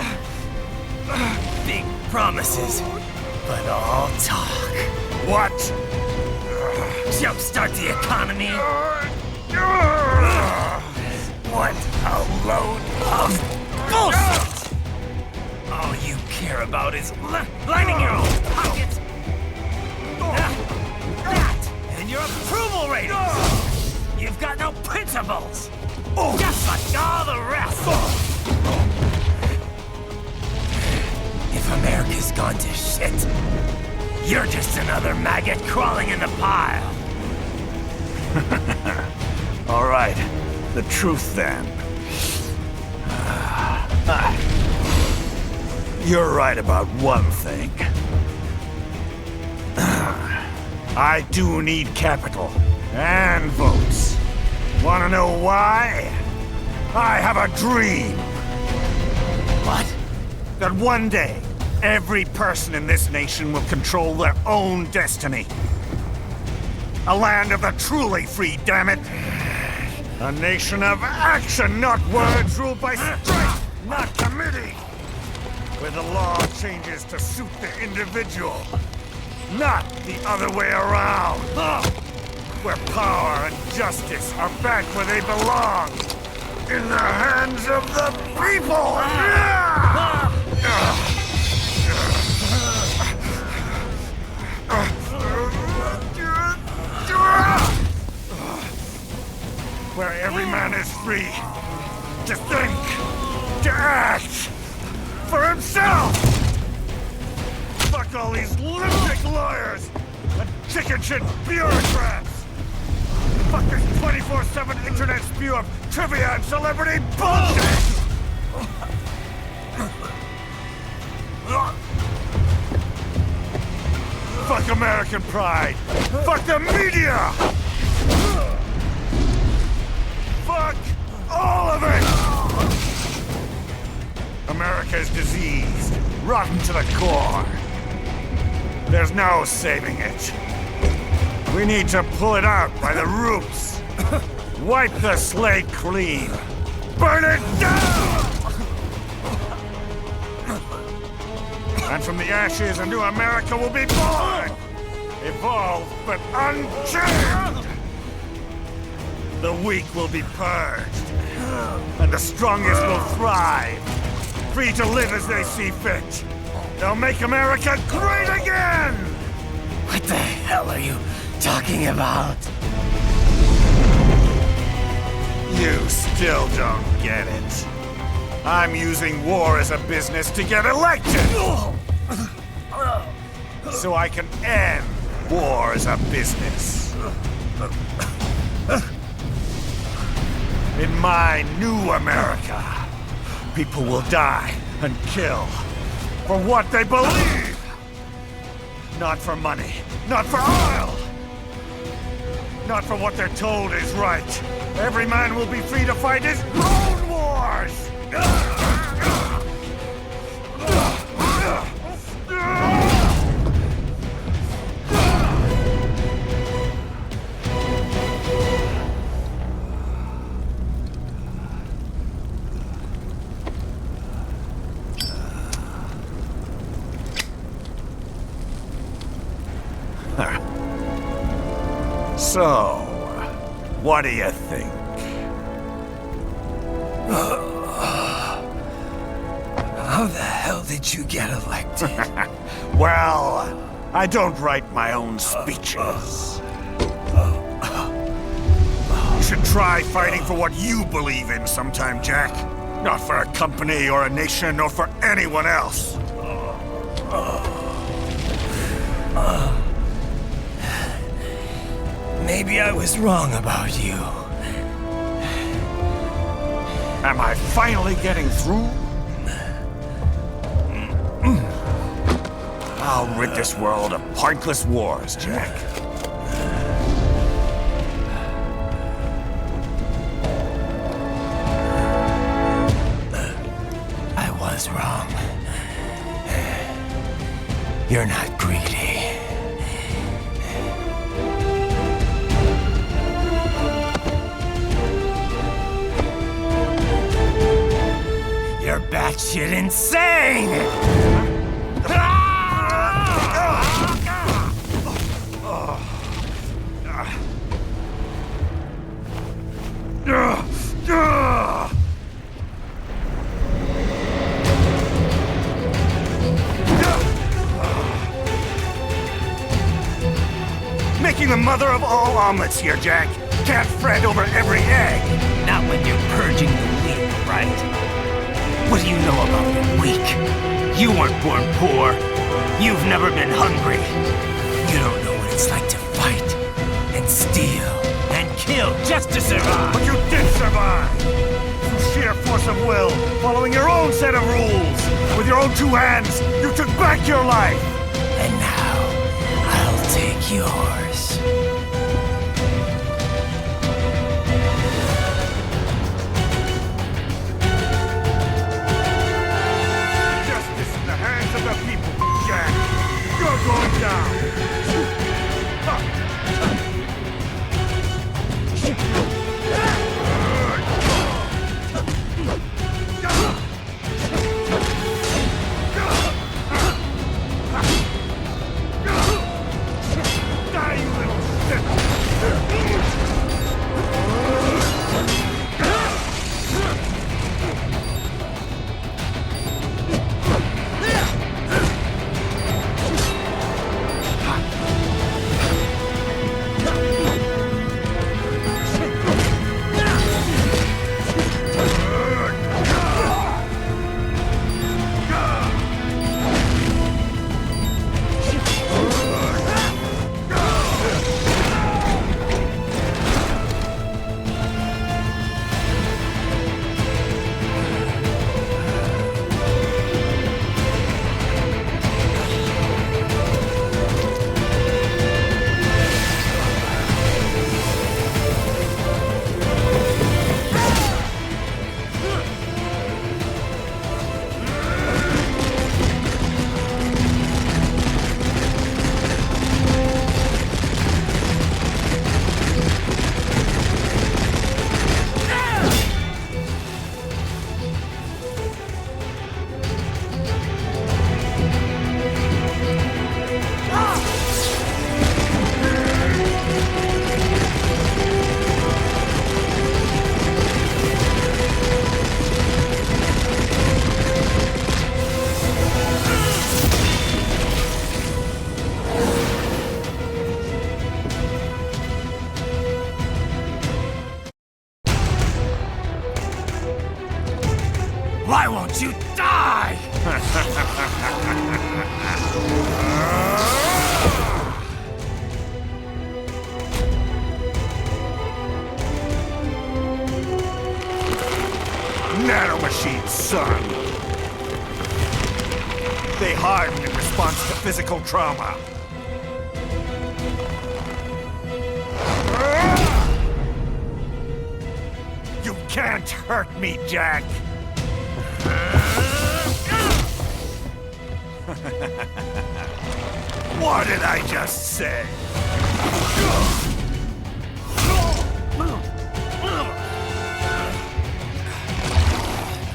Speaker 5: Big promises, but all talk.
Speaker 14: What?
Speaker 5: Jumpstart the economy. What a load of bullshit! All you care about is lining your own pockets. That and your approval ratings. You've got no principles. Just like all the rest. If America's gone to shit, you're just another maggot crawling in the pile.
Speaker 14: All right, the truth then. You're right about one thing. I do need capital and votes. Wanna know why? I have a dream.
Speaker 5: What?
Speaker 14: That one day, every person in this nation will control their own destiny. A land of the truly free, damn it! A nation of action, not words, ruled by strength, not committee! Where the law changes to suit the individual, not the other way around! Where power and justice are back where they belong! In the hands of the people! free to think, to act for himself! Fuck all these lunatic lawyers and chicken shit bureaucrats! Fuck this 24/7 internet spew of trivia and celebrity bullshit! Fuck American pride! Fuck the media! Fuck all of it! America is diseased, rotten to the core. There's no saving it. We need to pull it out by the roots. Wipe the slate clean. Burn it down! And from the ashes, a new America will be born! Evolved, but unchained! The weak will be purged, and the strongest will thrive, free to live as they see fit. They'll make America great again!
Speaker 7: What the hell are you talking about?
Speaker 14: You still don't get it. I'm using war as a business to get elected! So I can end war as a business. In my new America, people will die and kill for what they believe! Not for money, not for oil! Not for what they're told is right. Every man will be free to fight his own wars! So, what do you think?
Speaker 7: How the hell did you get elected?
Speaker 14: Well, I don't write my own speeches. You should try fighting for what you believe in sometime, Jack. Not for a company or a nation or for anyone else.
Speaker 7: Maybe I was wrong about you.
Speaker 14: Am I finally getting through? I'll rid this world of pointless wars, Jack.
Speaker 7: I was wrong. You're not greedy. You're batshit insane!
Speaker 14: Making the mother of all omelets here, Jack. Can't fret over every egg.
Speaker 7: Not when you're purging the weak, right? What do you know about the weak? You weren't born poor. You've never been hungry. You don't know what it's like to fight, and steal, and kill just to survive.
Speaker 14: But you did survive! Through sheer force of will, following your own set of rules. With your own two hands, you took back your life!
Speaker 7: And now, I'll take yours.
Speaker 14: Justice in the hands of the people, Jack. You're going down. Die, you little
Speaker 5: Why won't you die?
Speaker 14: Nanomachines, son! They harden in response to physical trauma. You can't hurt me, Jack! What did I just say?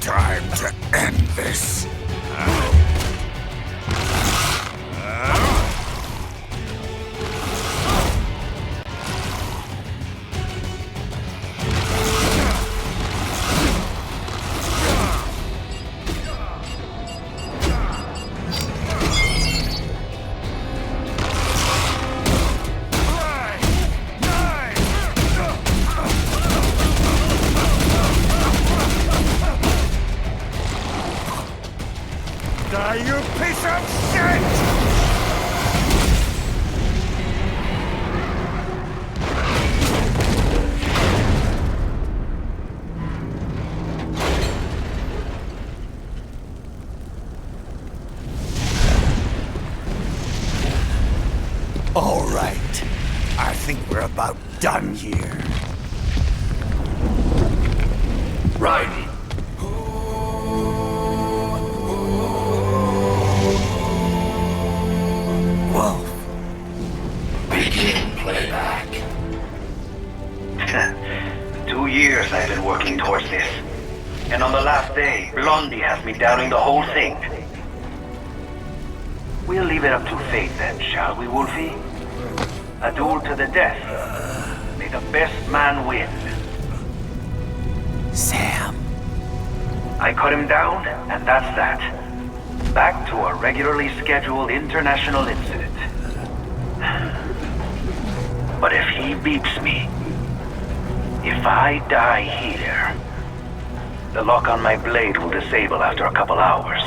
Speaker 14: Time to end this. Die, you piece of shit! All right. I think we're about done here.
Speaker 4: Right.
Speaker 7: Wolf.
Speaker 4: Begin playback.
Speaker 15: 2 years I've been working towards this. And on the last day, Blondie has me downing the whole thing. We'll leave it up to fate then, shall we, Wolfie? A duel to the death. May the best man win.
Speaker 7: Sam.
Speaker 15: I cut him down, and that's that. Back to a regularly scheduled international incident. But if he beats me, if I die here, the lock on my blade will disable after a couple hours.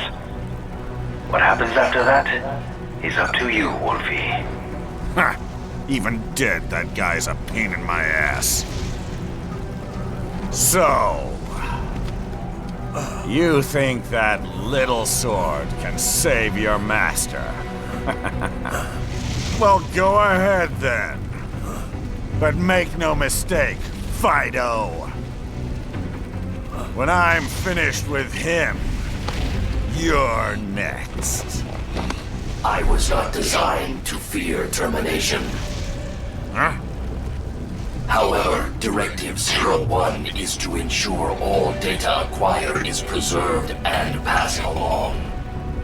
Speaker 15: What happens after that is up to you, Wolfie.
Speaker 14: Ha! Even dead, that guy's a pain in my ass. So... you think that little sword can save your master? Well, go ahead then. But make no mistake, Fido. When I'm finished with him, you're next.
Speaker 4: I was not designed to fear termination.
Speaker 14: Huh?
Speaker 4: However, Directive 01 is to ensure all data acquired is preserved and passed along.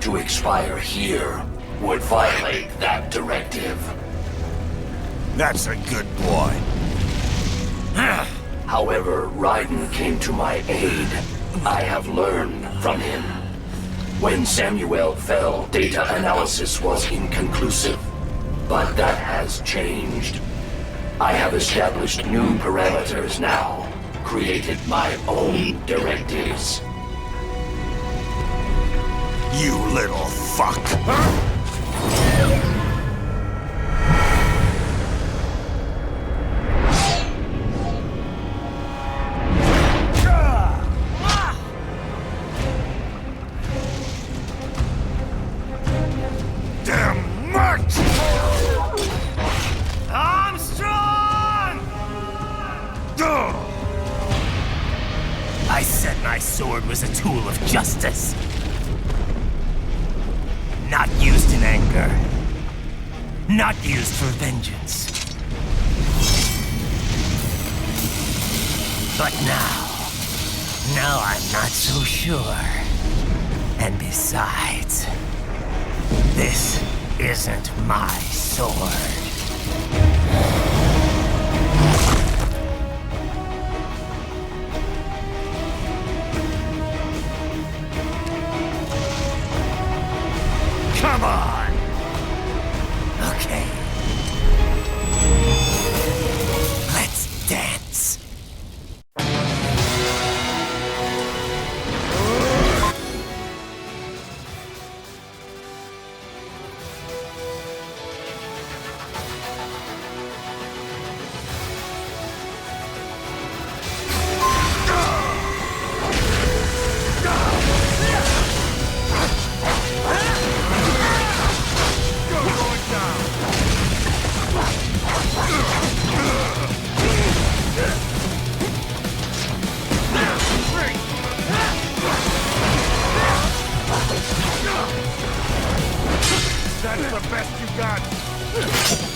Speaker 4: To expire here would violate that directive.
Speaker 14: That's a good boy.
Speaker 4: However, Raiden came to my aid. I have learned from him. When Samuel fell, data analysis was inconclusive. But that has changed. I have established new parameters now, created my own directives.
Speaker 14: You little fuck. Damn much!
Speaker 5: I said my sword was a tool of justice. Not used in anger. Not used for vengeance. But now I'm not so sure. And besides, this isn't my sword.
Speaker 14: Come on!
Speaker 5: Okay. Let's dance.
Speaker 14: the best you got.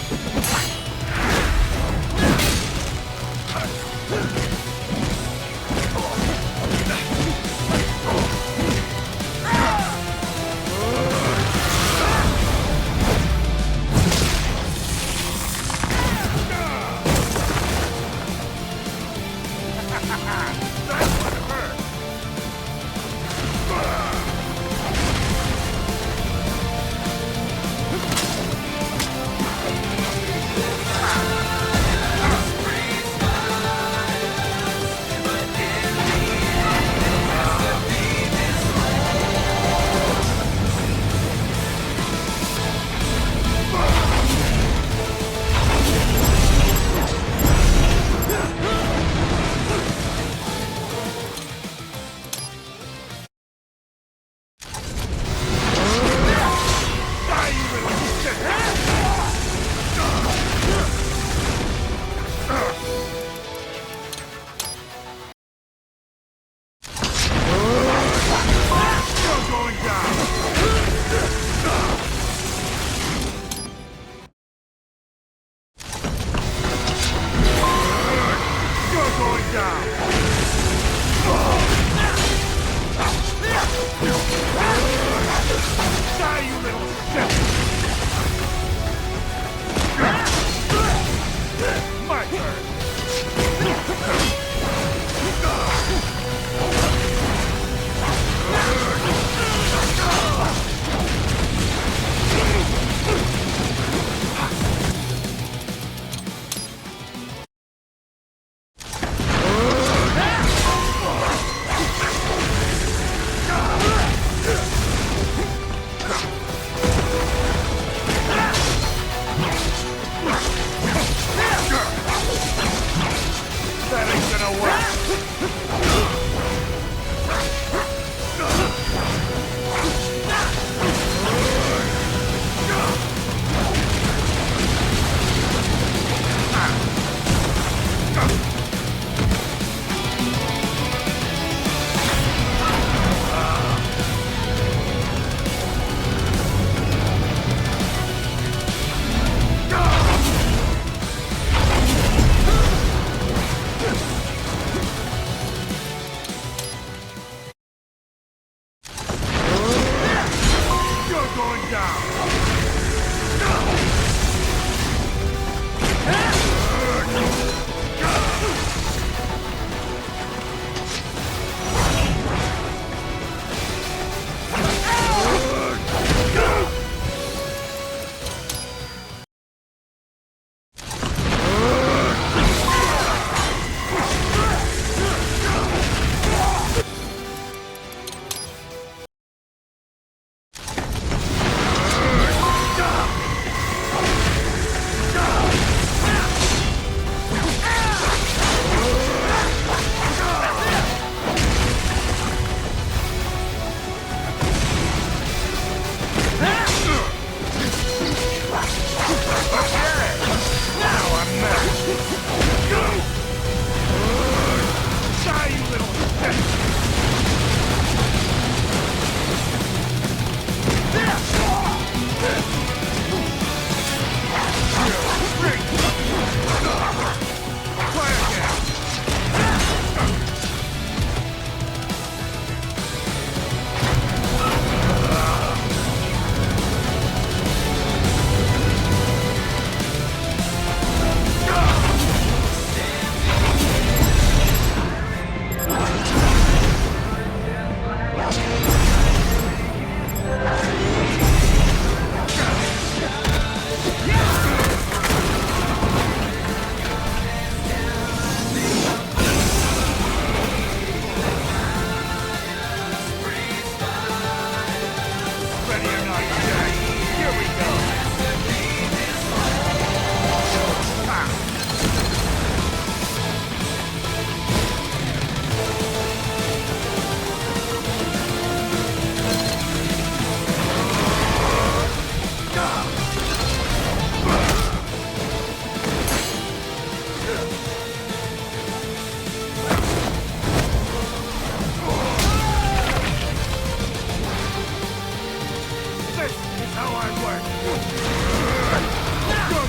Speaker 10: You're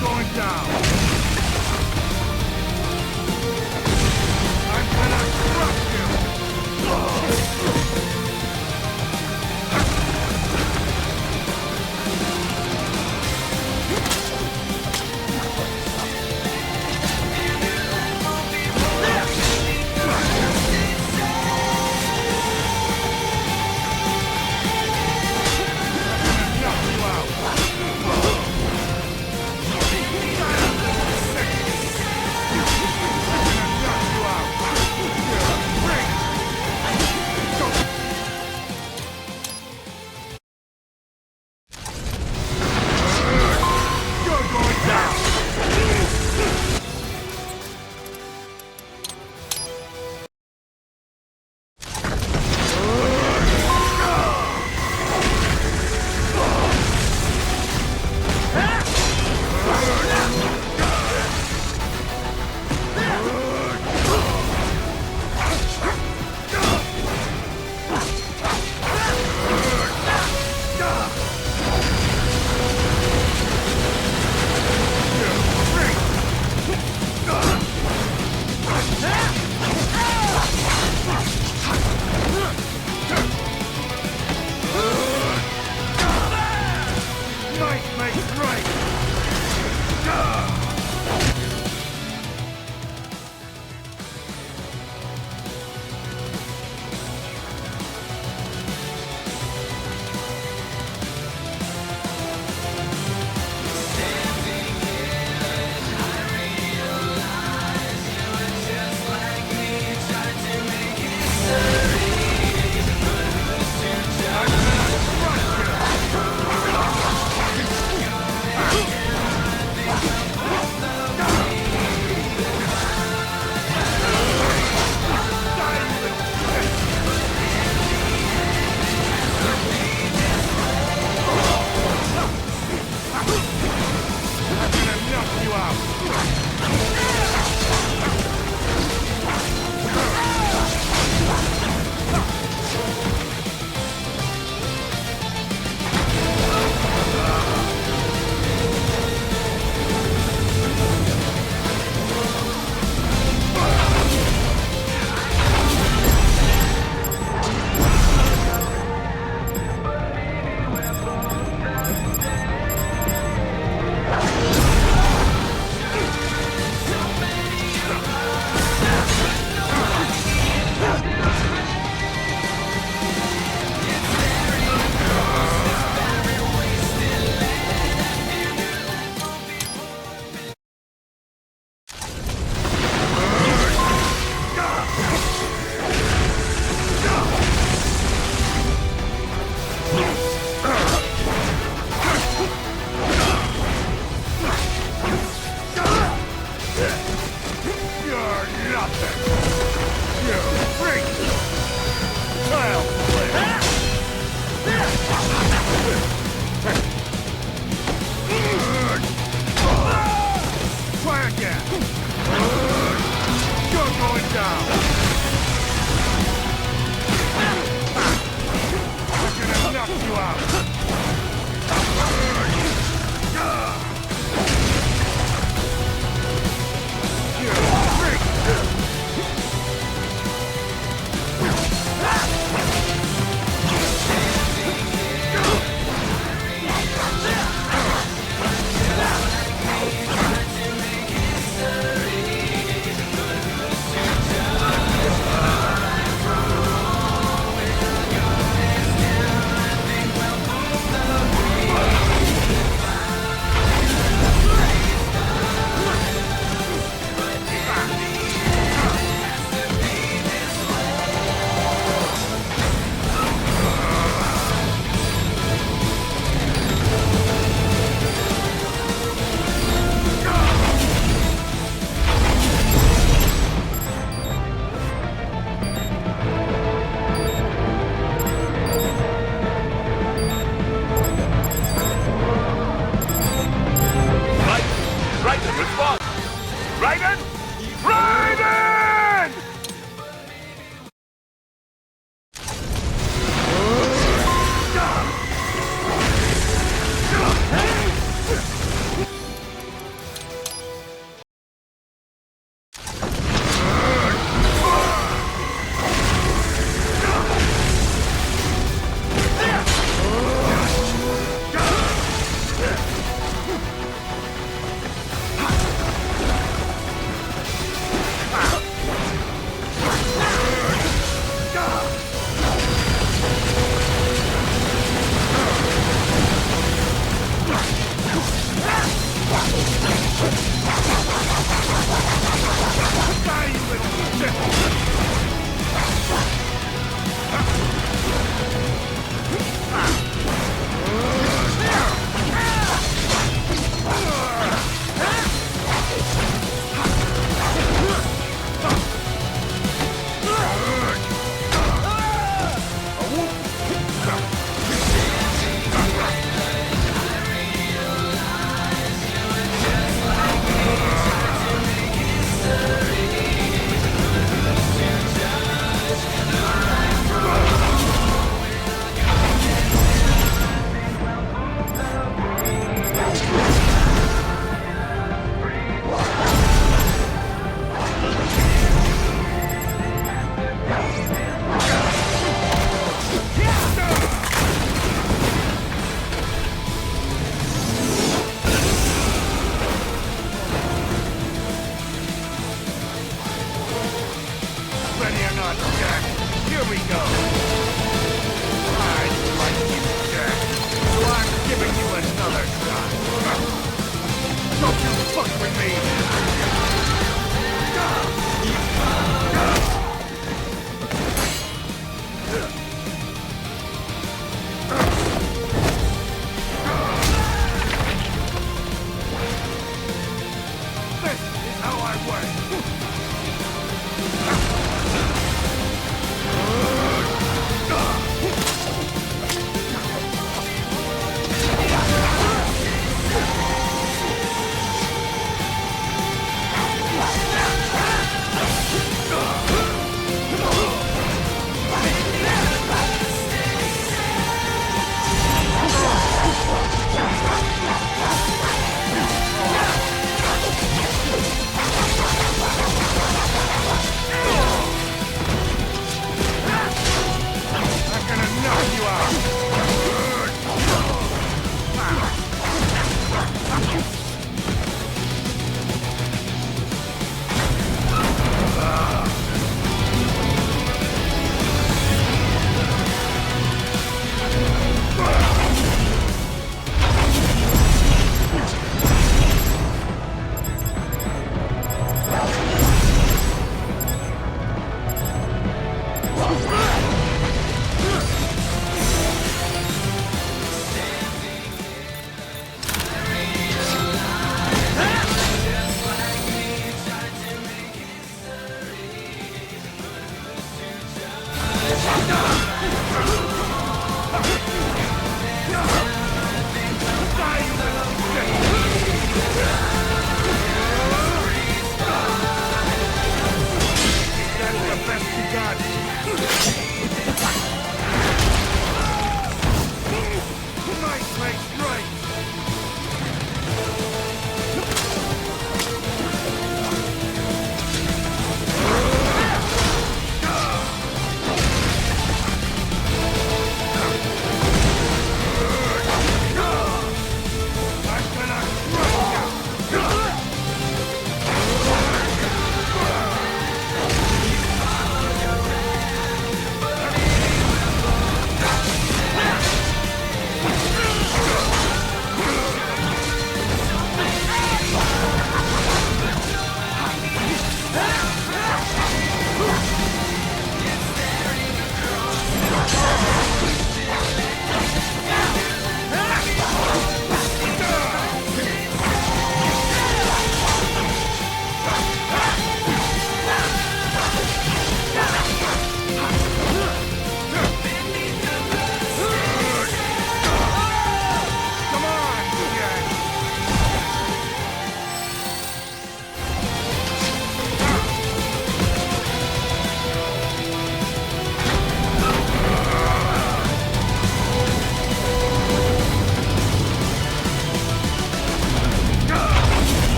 Speaker 10: going down! I'm gonna crush you!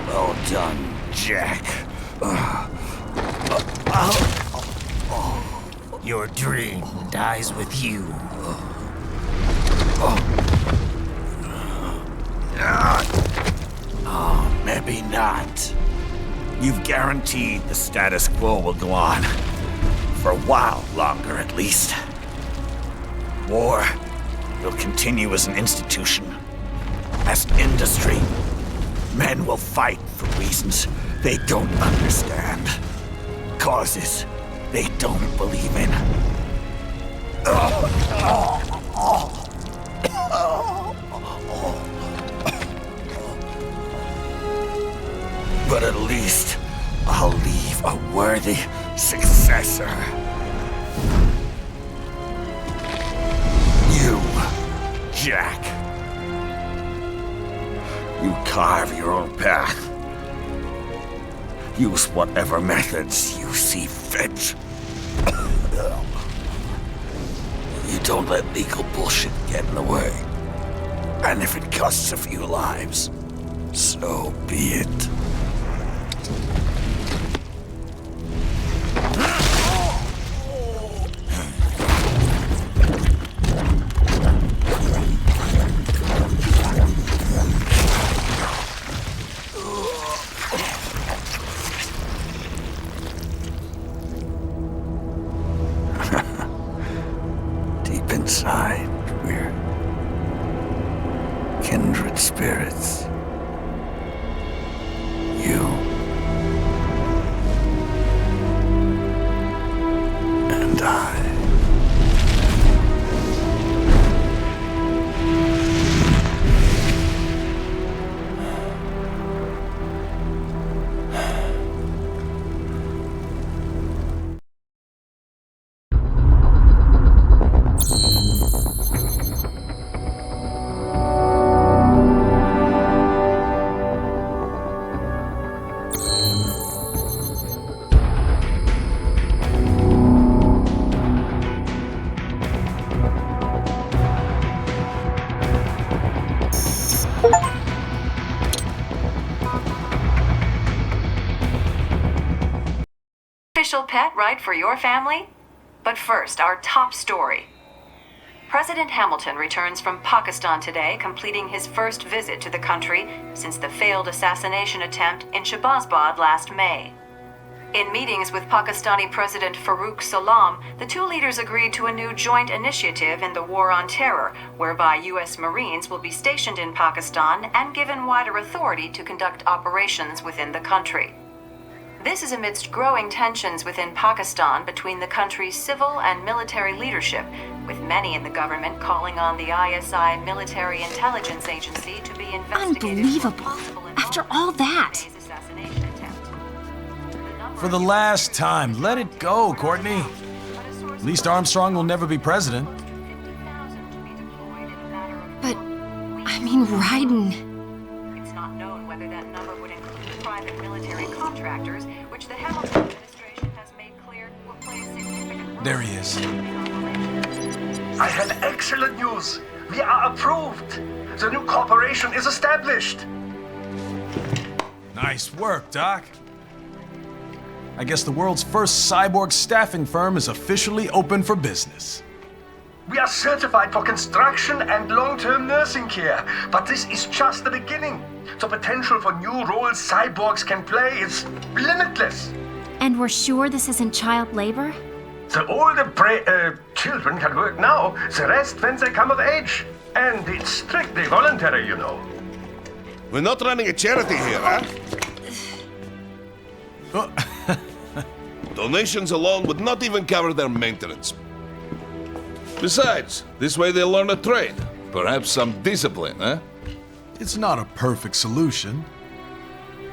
Speaker 14: Well done, Jack.
Speaker 4: Your dream dies with you.
Speaker 14: Oh, maybe not. You've guaranteed the status quo will go on. For a while longer, at least. War will continue as an institution, as an industry. Men will fight for reasons they don't understand. Causes they don't believe in. But at least I'll leave a worthy successor. You, Jack. You carve your own path. Use whatever methods you see fit. You don't let legal bullshit get in the way. And if it costs a few lives, so be it. Deep inside, we're kindred spirits. You and I.
Speaker 16: Official pet right for your family? But first, our top story. President Hamilton returns from Pakistan today, completing his first visit to the country since the failed assassination attempt in Shahbazbad last May. In meetings with Pakistani President Farooq Salam, the two leaders agreed to a new joint initiative in the war on terror, whereby U.S. Marines will be stationed in Pakistan and given wider authority to conduct operations within the country. This is amidst growing tensions within Pakistan between the country's civil and military leadership, with many in the government calling on the ISI military intelligence agency to be investigated.
Speaker 11: Unbelievable. After all that.
Speaker 17: For the last time, let it go, Courtney. At least Armstrong will never be president.
Speaker 11: But, I mean, Raiden.
Speaker 16: It's not known whether that number would include private military contractors, which the Hamilton administration has made clear will play a significant role.
Speaker 17: There he is.
Speaker 18: I have excellent news. We are approved. The new corporation is established.
Speaker 17: Nice work, Doc. I guess the world's first cyborg staffing firm is officially open for business.
Speaker 18: We are certified for construction and long-term nursing care, but this is just the beginning. The potential for new roles cyborgs can play is limitless.
Speaker 11: And we're sure this isn't child labor?
Speaker 18: The older children can work now, the rest when they come of age. And it's strictly voluntary, you know.
Speaker 10: We're not running a charity here, huh? Donations alone would not even cover their maintenance. Besides, this way they'll learn a trade. Perhaps some discipline, huh?
Speaker 17: It's not a perfect solution.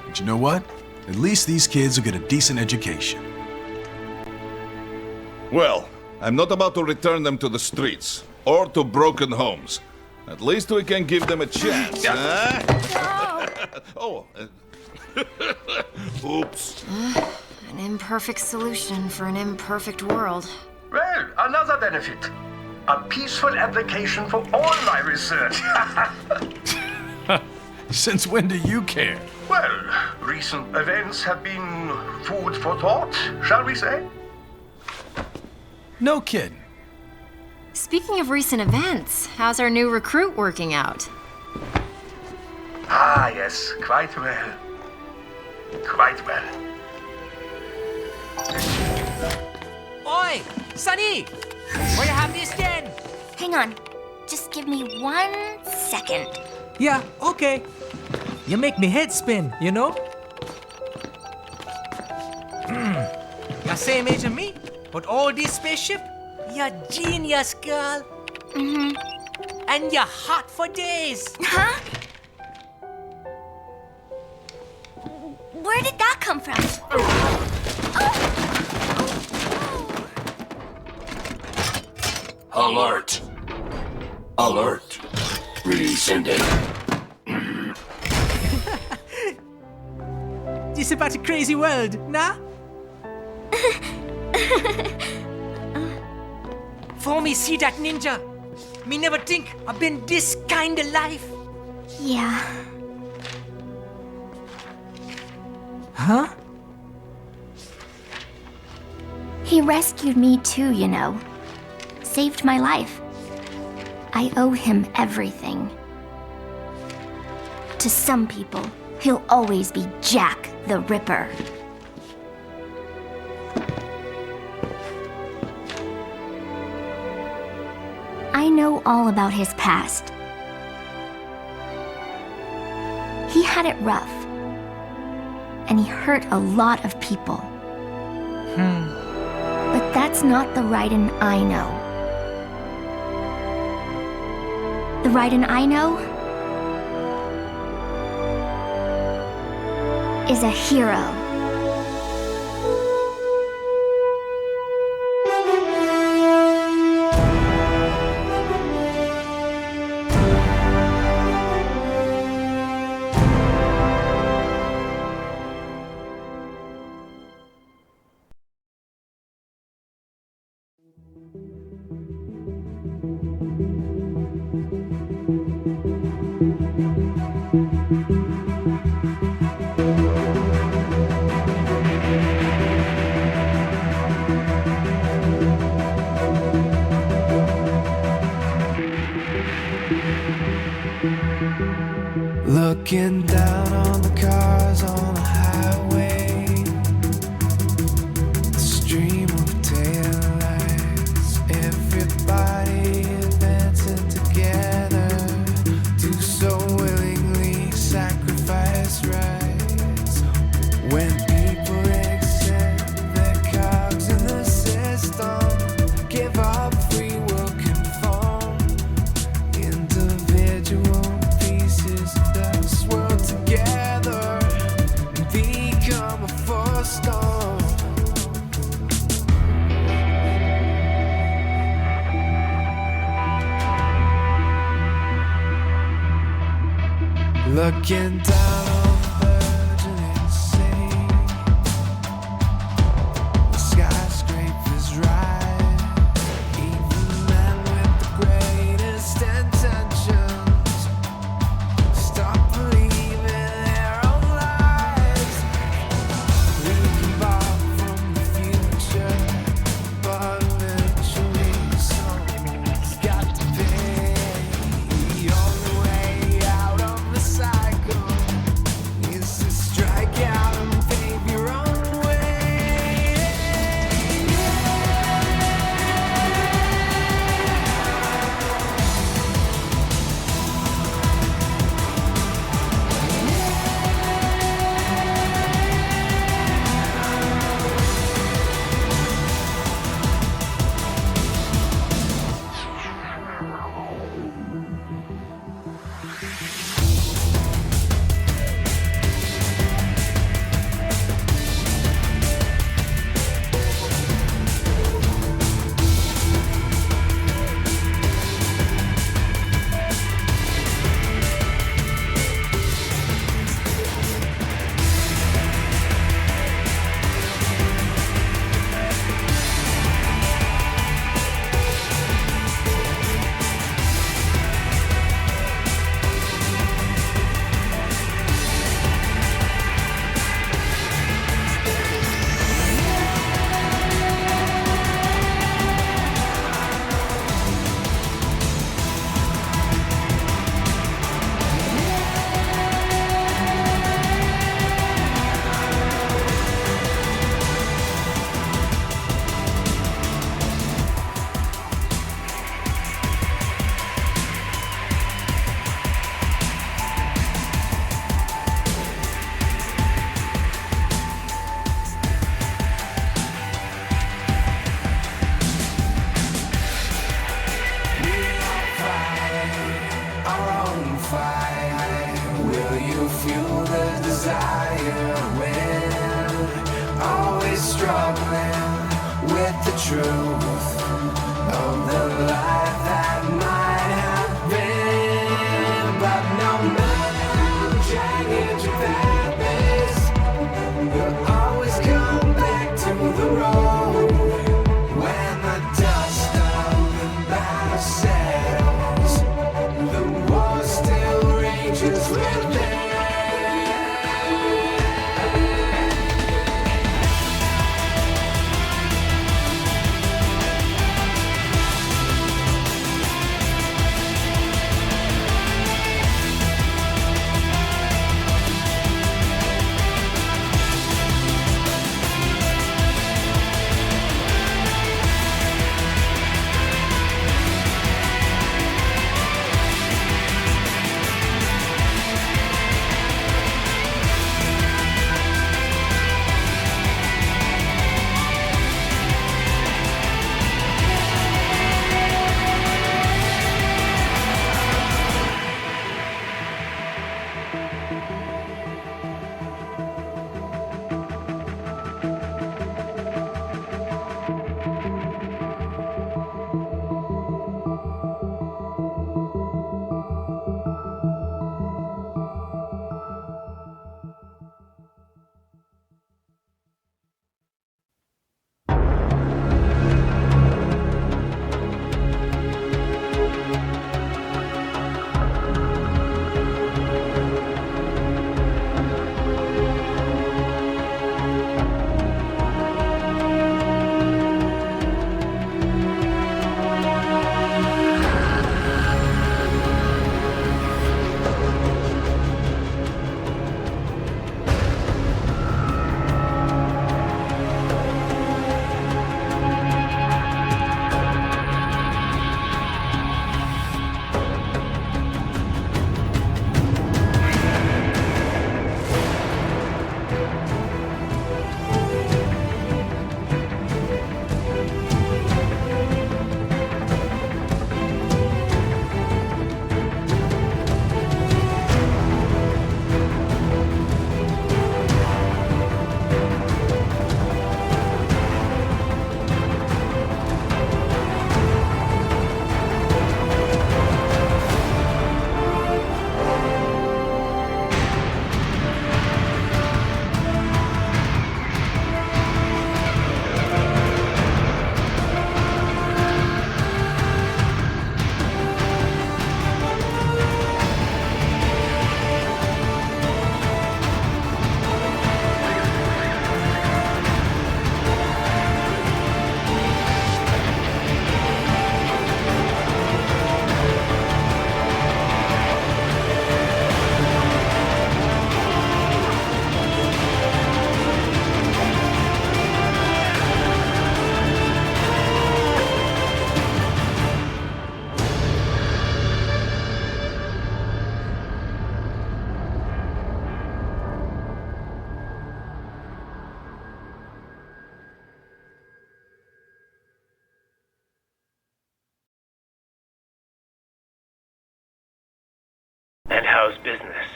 Speaker 17: But you know what? At least these kids will get a decent education.
Speaker 10: Well, I'm not about to return them to the streets or to broken homes. At least we can give them a chance, huh? Oh, oops.
Speaker 11: An imperfect solution for an imperfect world.
Speaker 18: Well, another benefit. A peaceful application for all my research.
Speaker 17: Since when do you care?
Speaker 18: Well, recent events have been food for thought, shall we say?
Speaker 17: No kidding.
Speaker 19: Speaking of recent events, how's our new recruit working out?
Speaker 18: Ah, yes, quite well. Quite well.
Speaker 20: Oi, Sonny! Where you have this then?
Speaker 13: Hang on. Just give me 1 second.
Speaker 20: Yeah, okay. You make me head spin, you know? You're same age as me, but all this spaceship, you're genius, girl.
Speaker 13: Mm-hmm.
Speaker 20: And you're hot for days.
Speaker 13: Huh? Where did that come from?
Speaker 4: Alert! Alert! Resending.
Speaker 20: This about a crazy world, nah? For me see that ninja, me never think I've been this kind of life.
Speaker 13: Yeah.
Speaker 20: Huh?
Speaker 13: He rescued me too, you know. Saved my life. I owe him everything. To some people, he'll always be Jack the Ripper. I know all about his past. He had it rough. And he hurt a lot of people. But that's not the Raiden I know. The Raiden I know is a hero.
Speaker 21: Looking down on the cars on the highway, the stream of taillights, everybody advancing together, do so willingly sacrifice rights. When people accept their cogs in the system, give up free will conform, individual pieces of this world together and become a force storm. Looking down on the burgeoning sea, the skyscrapers rise, even men with the greatest intentions stop believing their own lies. We can borrow from the future, but eventually someone's got to pay. The only way out of the cycle fight? Will you fuel the desire when always struggling with the truth of the life that might have been? But no matter how jagged your path is, you'll always come back to the road when the dust of the battle settles. The war still rages within.
Speaker 9: And how's business?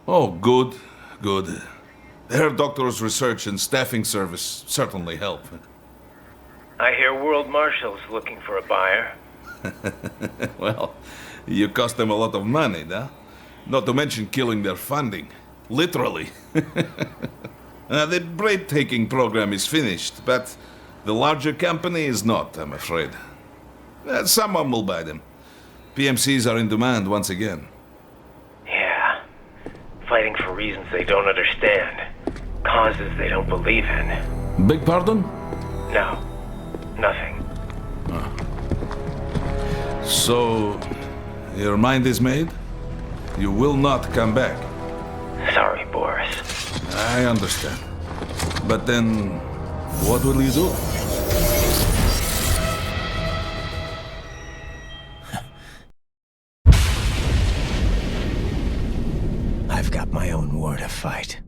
Speaker 10: Oh, good, good. Herr Doctor's research and staffing service certainly help.
Speaker 9: I hear World Marshal's looking for a buyer.
Speaker 10: Well, you cost them a lot of money, huh? Not to mention killing their funding. Literally. The breathtaking program is finished, but the larger company is not, I'm afraid. Someone will buy them. PMCs are in demand once again.
Speaker 9: Yeah. Fighting for reasons they don't understand. Causes they don't believe in.
Speaker 10: Beg pardon?
Speaker 9: No. Nothing.
Speaker 10: So, your mind is made? You will not come back.
Speaker 9: Sorry, Boris.
Speaker 10: I understand. But then, what will you do?
Speaker 7: I've got my own war to fight.